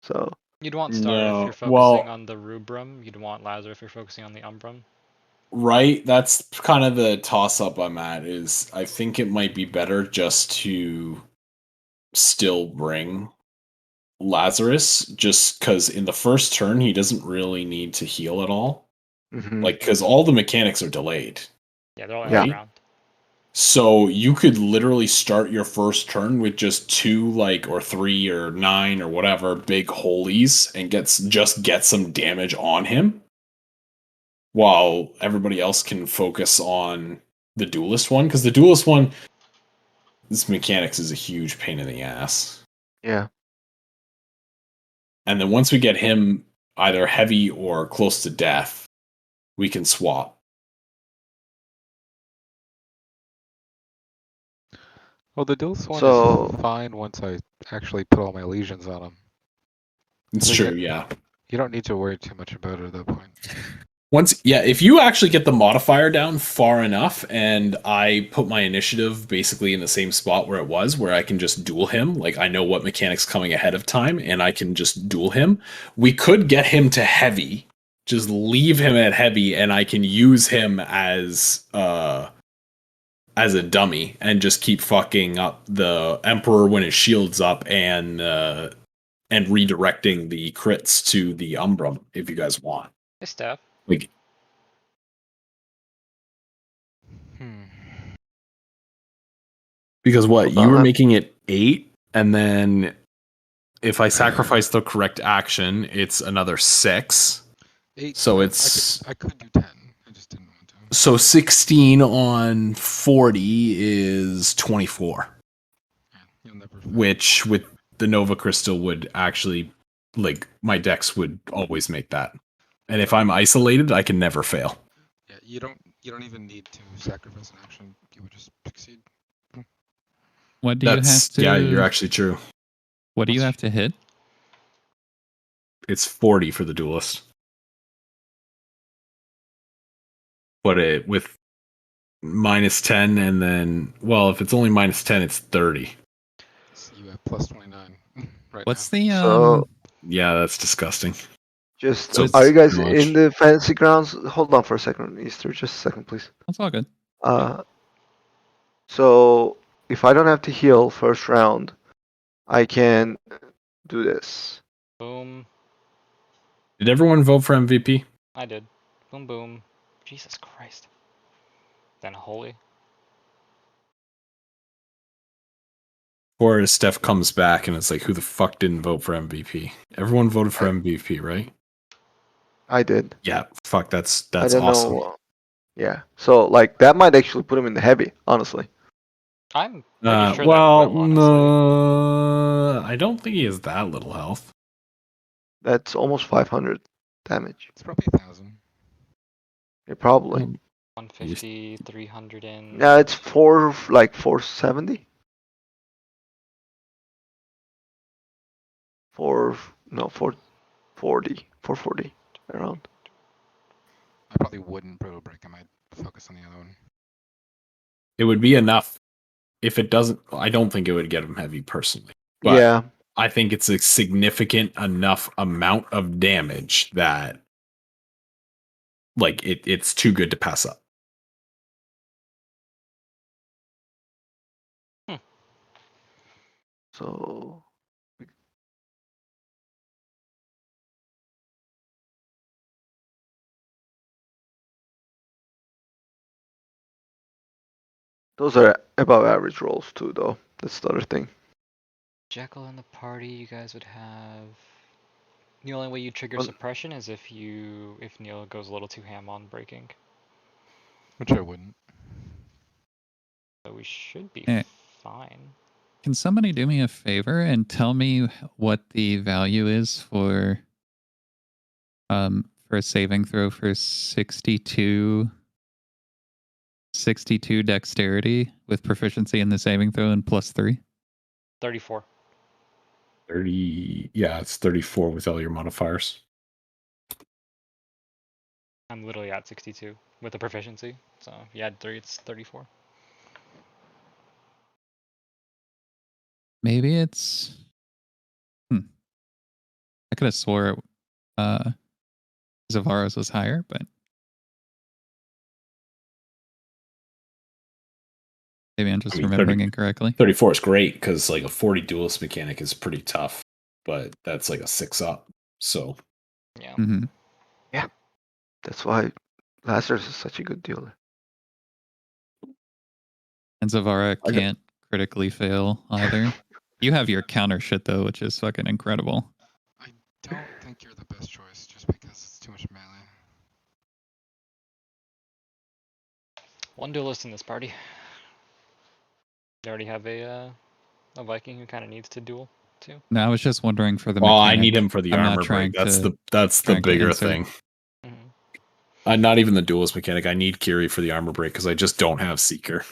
So You'd want Star if you're No, focusing well, on the Rubrum. You'd want Lazar if you're focusing on the Umbrum. right? That's kind of the toss up I'm at. Is I think it might be better just to still bring Lazarus, just because in the first turn he doesn't really need to heal at all. mhm. Like, because all the mechanics are delayed. Yeah, they're all Yeah. end round. So you could literally start your first turn with just 2, like, or 3 or 9 or whatever big holies and get some damage on him, while everybody else can focus on the duelist one. Because the duelist one, this mechanics is a huge pain in the ass. Yeah. And then once we get him either heavy or close to death, we can swap. Well, the duelist one So is fine once I actually put all my legions on him. It's So true, yeah. You don't need to worry too much about it at that point. If you actually get the modifier down far enough, and I put my initiative basically in the same spot where it was, where I can just duel him, like I know what mechanic's coming ahead of time, and I can just duel him, we could get him to heavy, just leave him at heavy, and I can use him as a dummy, and just keep fucking up the Emperor when his shield's up, and redirecting the crits to the Umbrum, if you guys want. Hey, Steph. Like, because what Hold you on, were I'm- making it 8, and then if I sacrifice the correct action, it's another 6. 8. So I it's could do 10. I just didn't want to. so 16 on 40 is 24. You'll never. Which with the Nova Crystal would actually, like, my decks would always make that. And if I'm isolated, I can never fail. Yeah, you don't even need to sacrifice an action. You would just succeed. What do you have to? Yeah, you're actually true. What do you have to hit? It's 40 for the duelist. But it with -10, and then, well, if it's only -10, it's 30. So you have plus 29 right What's now. the So Yeah, that's disgusting. just So are you guys too much. in the fantasy grounds? Hold on for a second, Easter. Just a second, please. That's all good. So if I don't have to heal first round, I can do this. Boom. Did everyone vote for MVP? I did. Boom, boom. Jesus Christ. Then holy. Or Steph comes back and it's like, who the fuck didn't vote for MVP? Everyone voted for MVP, right? I did. Yeah, fuck, that's I don't awesome. know. Yeah. So like that might actually put him in the heavy, honestly. I'm pretty sure that will, honestly. No, I don't think he has that little health. That's almost 500 damage. It's probably 1,000. Yeah, probably. 150, 300 and... Yeah, it's 470. 440 around. I probably wouldn't Proto Break. I might focus on the other one. It would be enough. If it doesn't, I don't think it would get him heavy personally. But Yeah. I think it's a significant enough amount of damage that like it's too good to pass up. So those are above average rolls too, though. That's the other thing. Jekyll in the party, you guys would have... The only way you trigger Well- suppression is if Neil goes a little too ham on breaking. Which I wouldn't. So we should be Eh. fine. Can somebody do me a favor and tell me what the value is for a saving throw for 62 dexterity with proficiency in the saving throw and +3? 34. 30, yeah, it's 34 with all your modifiers. I'm literally at 62 with the proficiency. So if you add 3, it's 34. Maybe it's... I could have swore Zavaros was higher, but maybe I'm just remembering incorrectly. 34 is great because like a 40 duelist mechanic is pretty tough, but that's like a 6 up. So Yeah. Mm-hmm. Yeah. That's why Lazarus is such a good dealer. And Zavara can't critically fail either. You have your counter shit though, which is fucking incredible. I don't think you're the best choice just because it's too much melee. One duelist in this party. They already have a Viking who kind of needs to duel too. No, I was just wondering for the well, mechanic. I need him for the I'm not armor break. trying That's the trying to bigger insert. thing. Mhm. Not even the duelist mechanic. I need Kiri for the armor break because I just don't have Seeker.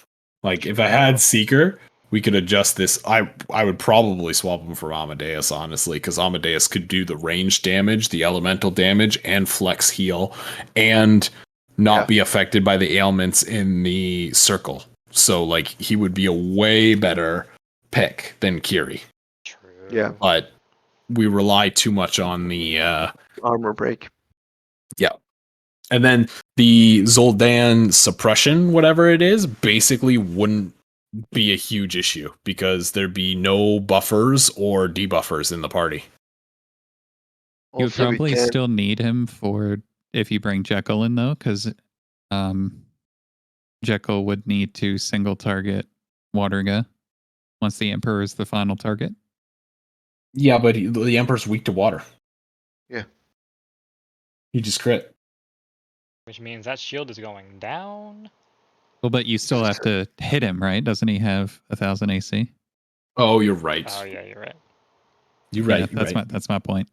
Like if I had Seeker, we could adjust this. I would probably swap him for Amadeus, honestly, because Amadeus could do the range damage, the elemental damage, and flex heal, and not be affected by the ailments in the circle. So like he would be a way better pick than Kiri. True. Yeah. But we rely too much on the Armor break. Yeah. And then the Zoldan suppression, whatever it is, basically wouldn't be a huge issue because there'd be no buffers or debuffers in the party. You would Also, we probably can- still need him for if you bring Jekyll in though, because Jekyll would need to single target Waterga once the Emperor is the final target. Yeah, but the Emperor's weak to water. Yeah. He just crit. Which means that shield is going down. Well, but you still have to hit him, right? Doesn't he have 1,000 AC? Oh, you're right. Oh yeah, you're right. You're right. Yeah, You're that's my point.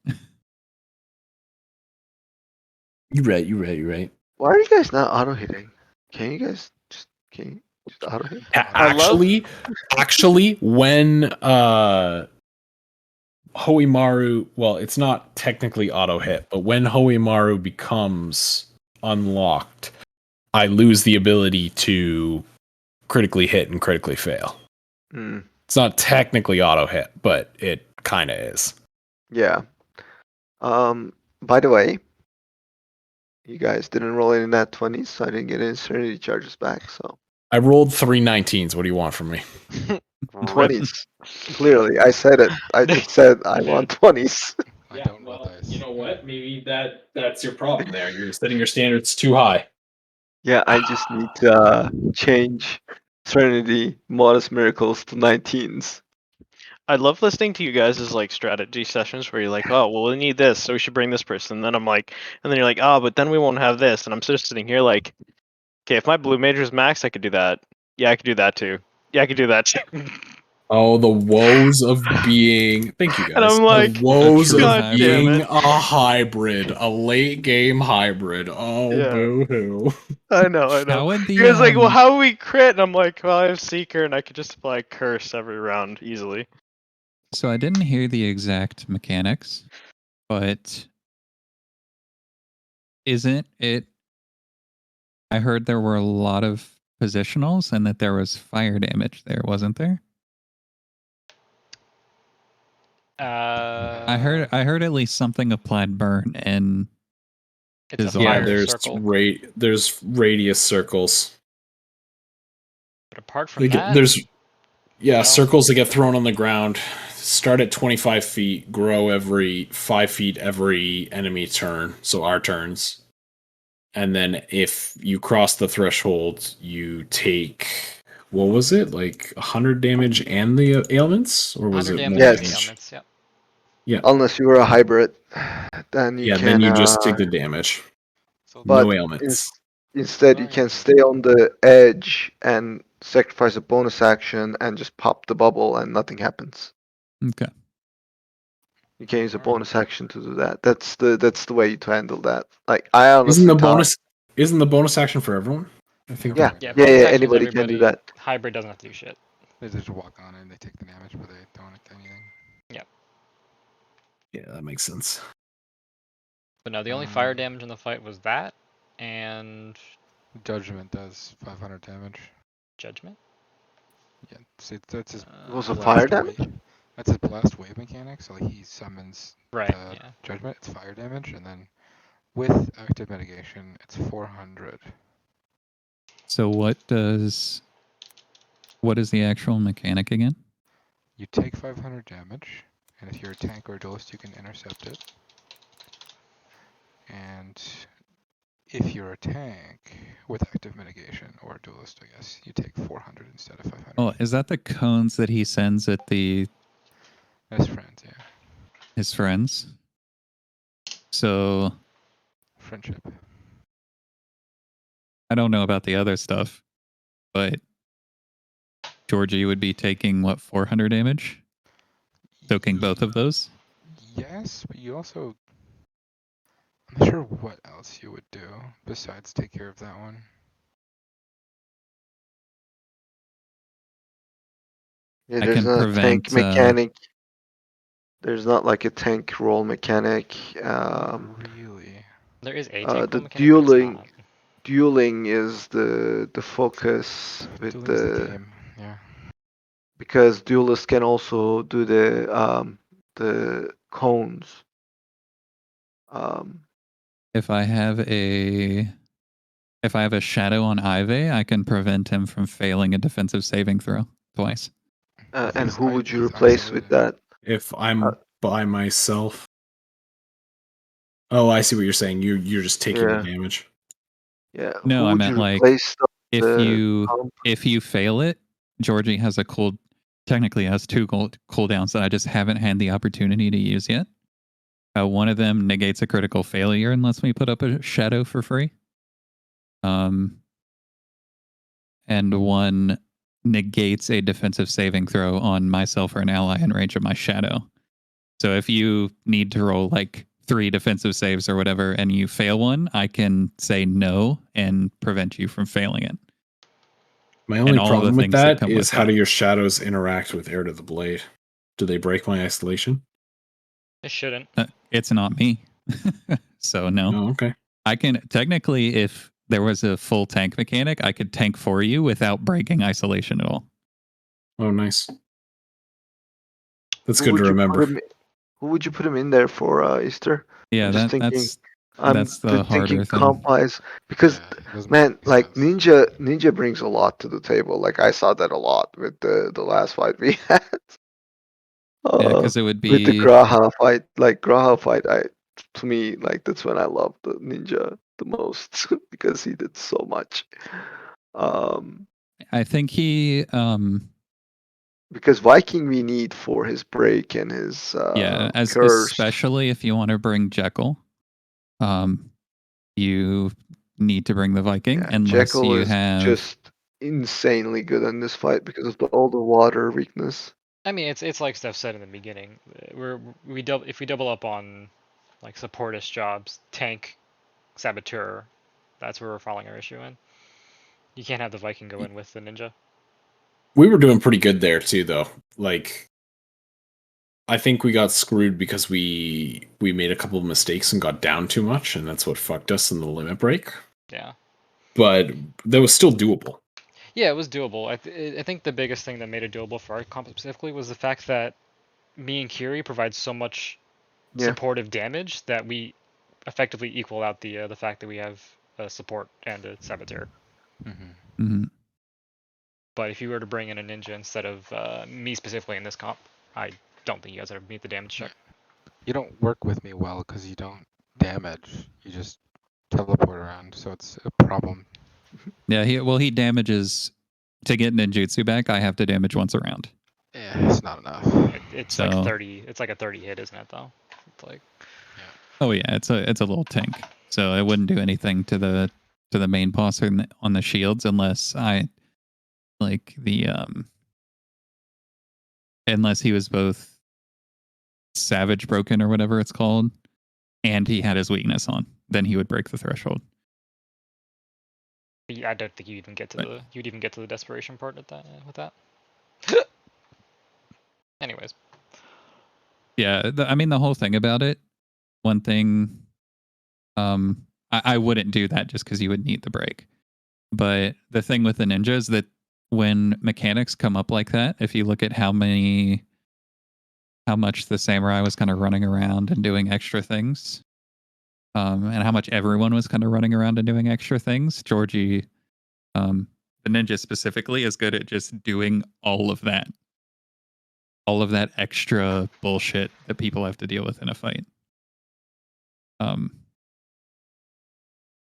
You're right. Why are you guys not auto hitting? Can you guys just auto hit? Actually, when Hoimaru, well, it's not technically auto hit, but when Hoimaru becomes unlocked, I lose the ability to critically hit and critically fail. Mm. It's not technically auto hit, but it kind of is. Yeah. By the way, you guys didn't roll any nat 20s, so I didn't get any serenity charges back. So I rolled 3 19s. What do you want from me? 20s. Clearly, I said it. I just said I want 20s. I don't roll dice. You know what? Maybe that's your problem there. You're setting your standards too high. Yeah, I just need to change Serenity Modest Miracles to 19s. I love listening to you guys' like strategy sessions where you're like, oh, well, we need this, so we should bring this person. And then I'm like, and then you're like, oh, but then we won't have this. And I'm just sitting here like, okay, if my blue major is max, I could do that. Yeah, I could do that too. Yeah, I could do that too. Oh, the woes of being. Thank you guys. And I'm like, the woes true of God hybrid. damn being it. a hybrid, a late game hybrid. Oh, Yeah. boo hoo. I know. How would He the was like, well, how do we crit? And I'm like, well, I have Seeker, and I could just apply Curse every round easily. So I didn't hear the exact mechanics, but isn't it? I heard there were a lot of positionals and that there was fire damage there, wasn't there? I heard at least something applied burn and It's a Dissolve. Yeah, fire there's circle. there's radius circles. But apart from that, There's no. circles that get thrown on the ground. Start at 25 feet, grow every 5 feet every enemy turn, so our turns. And then if you cross the threshold, you take, what was it? Like 100 damage and the ailments? Or was 100 it damage more and the Yes. ailments, yep. Yeah. Unless you were a hybrid, then you Yeah, can. then you just take the damage. So But No ailments. Instead, you can stay on the edge and sacrifice a bonus action and just pop the bubble, and nothing happens. Okay. You can use a Alright. bonus action to do that. That's the way to handle that. Like I honestly Isn't the thought, bonus action for everyone? I think yeah, Yeah, yeah, bonus action is anybody can do everybody. that. Hybrid doesn't have to do shit. They just walk on it and they take the damage, but they don't do anything. Yeah, that makes sense. But no, the only fire damage in the fight was that, and Judgment does 500 damage. Judgment. Yeah, see, that's his It was a Uh, fire blast damage. wave. That's his blast wave mechanic. So like, he summons Right, the yeah. judgment. It's fire damage, and then with active mitigation, it's 400. So what is the actual mechanic again? You take 500 damage, and if you're a tank or a duelist, you can intercept it. And if you're a tank with active mitigation, or a duelist, I guess, you take 400 instead of 500. Oh, is that the cones that he sends at his friends, yeah. His friends? So Friendship. I don't know about the other stuff, but Georgie would be taking what, 400 damage? Soaking both of those? Yes, but you also... I'm not sure what else you would do besides take care of that one. Yeah, I there's can not a tank prevent, mechanic. There's not like a tank roll mechanic. Really? There is a tank The roll mechanic, but it's not. dueling is the focus with Dueling's the game, yeah. because duelists can also do the cones. if I have a shadow on Ive, I can prevent him from failing a defensive saving throw twice. And who would you he's replace with isolated. that? If I'm by myself. Oh, I see what you're saying. You're just taking the damage. Yeah. No, Who I would meant you like replace if the you fail it, Georgie has technically has two cooldowns that I just haven't had the opportunity to use yet. One of them negates a critical failure and lets me put up a shadow for free. And one negates a defensive saving throw on myself or an ally in range of my shadow. So if you need to roll like 3 defensive saves or whatever and you fail one, I can say no and prevent you from failing it. My only problem with that is how that. do your shadows interact with Heir to the Blade? Do they break my isolation? It shouldn't. It's not me. So no. Oh, okay. I can technically, if there was a full tank mechanic, I could tank for you without breaking isolation at all. Oh, nice. That's good to remember. Who would you put him in there for, Easter? Yeah, I'm just thinking, that's the harder thing. comp-wise, because man, like Ninja brings a lot to the table. Like I saw that a lot with the last fight we had. Yeah, because it would with the be Graha fight. Like Graha fight, to me, like that's when I loved the Ninja the most because he did so much. I think he because Viking we need for his break and his curse. especially if you want to bring Jekyll, you need to bring the Viking unless Jekyll you is have just insanely good in this fight because of all the water weakness. I mean, it's like Steph said in the beginning. If we double up on like supportist jobs, tank, saboteur, that's where we're falling our issue in. You can't have the Viking go in with the ninja. We were doing pretty good there too, though. Like, I think we got screwed because we made a couple of mistakes and got down too much, and that's what fucked us in the limit break. Yeah. But that was still doable. Yeah, it was doable. I think the biggest thing that made it doable for our comp specifically was the fact that me and Kiri provide so much supportive damage that we effectively equal out the fact that we have a support and a saboteur. Mm-hmm. But if you were to bring in a ninja instead of me specifically in this comp, I don't think you guys would meet the damage check. You don't work with me well because you don't damage. You just teleport around, so it's a problem. Yeah, he damages to get ninjutsu back. I have to damage once a round. Yeah, it's not enough. It's So- like 30. It's like a 30 hit, isn't it? Though. It's like. Oh yeah, it's a little tank. So it wouldn't do anything to the main boss on the shields unless I like the unless he was both savage broken or whatever it's called, and he had his weakness on. Then he would break the threshold. I don't think you even get to the desperation part at that with that. Anyways. Yeah, I mean the whole thing about it. One thing, I wouldn't do that just because you would need the break. But the thing with the ninja is that when mechanics come up like that, if you look at how much the samurai was kind of running around and doing extra things, and how much everyone was kind of running around and doing extra things, Georgie, the ninja specifically, is good at just doing all of that extra bullshit that people have to deal with in a fight.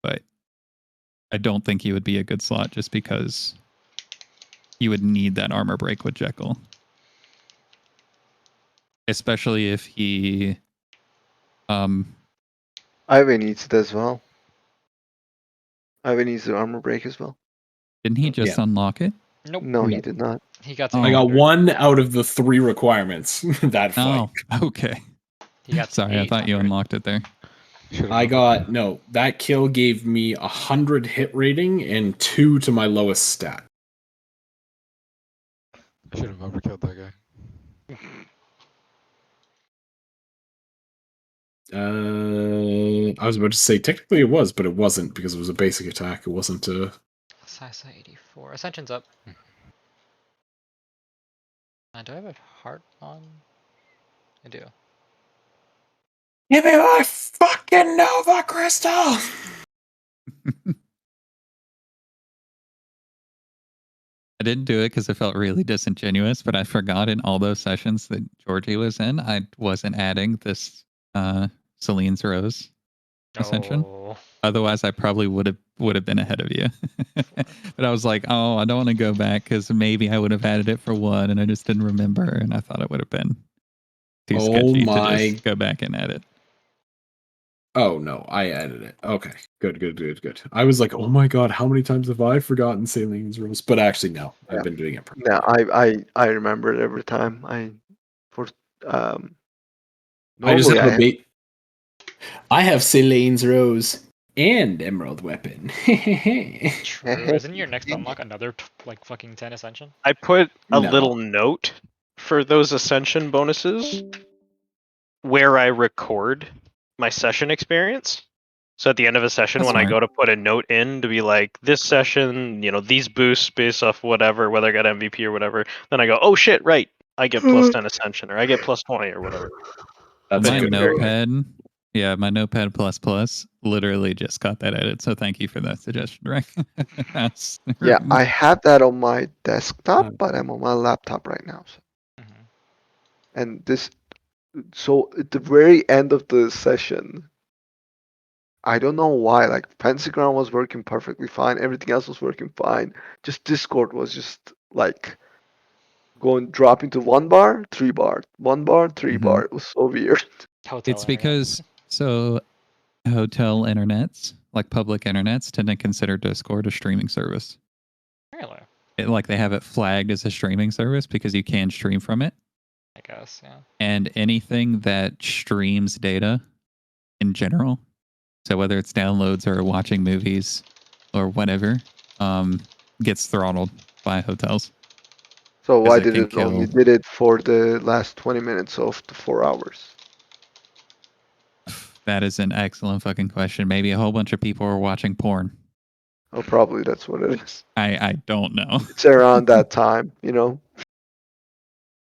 But I don't think he would be a good slot just because you would need that armor break with Jekyll. Especially if he Ivy needs it as well. Ivy needs the armor break as well. didn't he just unlock it? Nope. No, he did not. He got to I got 1 out of the 3 requirements that fight. Oh, okay. He got Sorry, I thought you unlocked it there. That kill gave me 100 hit rating and 2 to my lowest stat. I should have overkilled that guy. I was about to say technically it was, but it wasn't because it was a basic attack. It wasn't a. Sisa 84. Ascension's up. Do I have a heart on? I do. Give me my fucking Nova Crystal! I didn't do it because it felt really disingenuous, but I forgot in all those sessions that Georgie was in, I wasn't adding this Celine's Rose Ascension. Oh. Otherwise, I probably would have been ahead of you. But I was like, oh, I don't want to go back because maybe I would have added it for one, and I just didn't remember, and I thought it would have been too sketchy to just go back and add it. Oh no, I added it. Okay, good. I was like, oh my god, how many times have I forgotten Saleen's Rose? But actually, no, I've been doing it. Yeah, I remember it every time. I just have a bait. I have Celine's Rose and Emerald Weapon. True. Isn't your next unlock another like fucking 10 Ascension? I put a little note for those Ascension bonuses where I record my session experience. So at the end of a session, when I go to put a note in to be like, this session, these boosts based off whatever, whether I got MVP or whatever, then I go, oh shit, right, I get plus 10 Ascension, or I get plus 20 or whatever. That's my notepad. Yeah, my Notepad plus literally just got that added. So thank you for that suggestion, Rick. Yeah, I have that on my desktop, but I'm on my laptop right now. So. And so at the very end of the session, I don't know why, like Pentagram was working perfectly fine, everything else was working fine. Just Discord was just like dropping to 1 bar, 3 bar, 1 bar, 3 bar. It was so weird. It's because hotel internets, like public internets, tend to consider Discord a streaming service. Really? They have it flagged as a streaming service because you can stream from it. I guess, yeah. And anything that streams data in general, so whether it's downloads or watching movies or whatever, gets throttled by hotels. So why 'Cause it did can it only kill- did it for the last 20 minutes of the 4 hours? That is an excellent fucking question. Maybe a whole bunch of people are watching porn. Oh, probably that's what it is. I don't know. It's around that time, you know.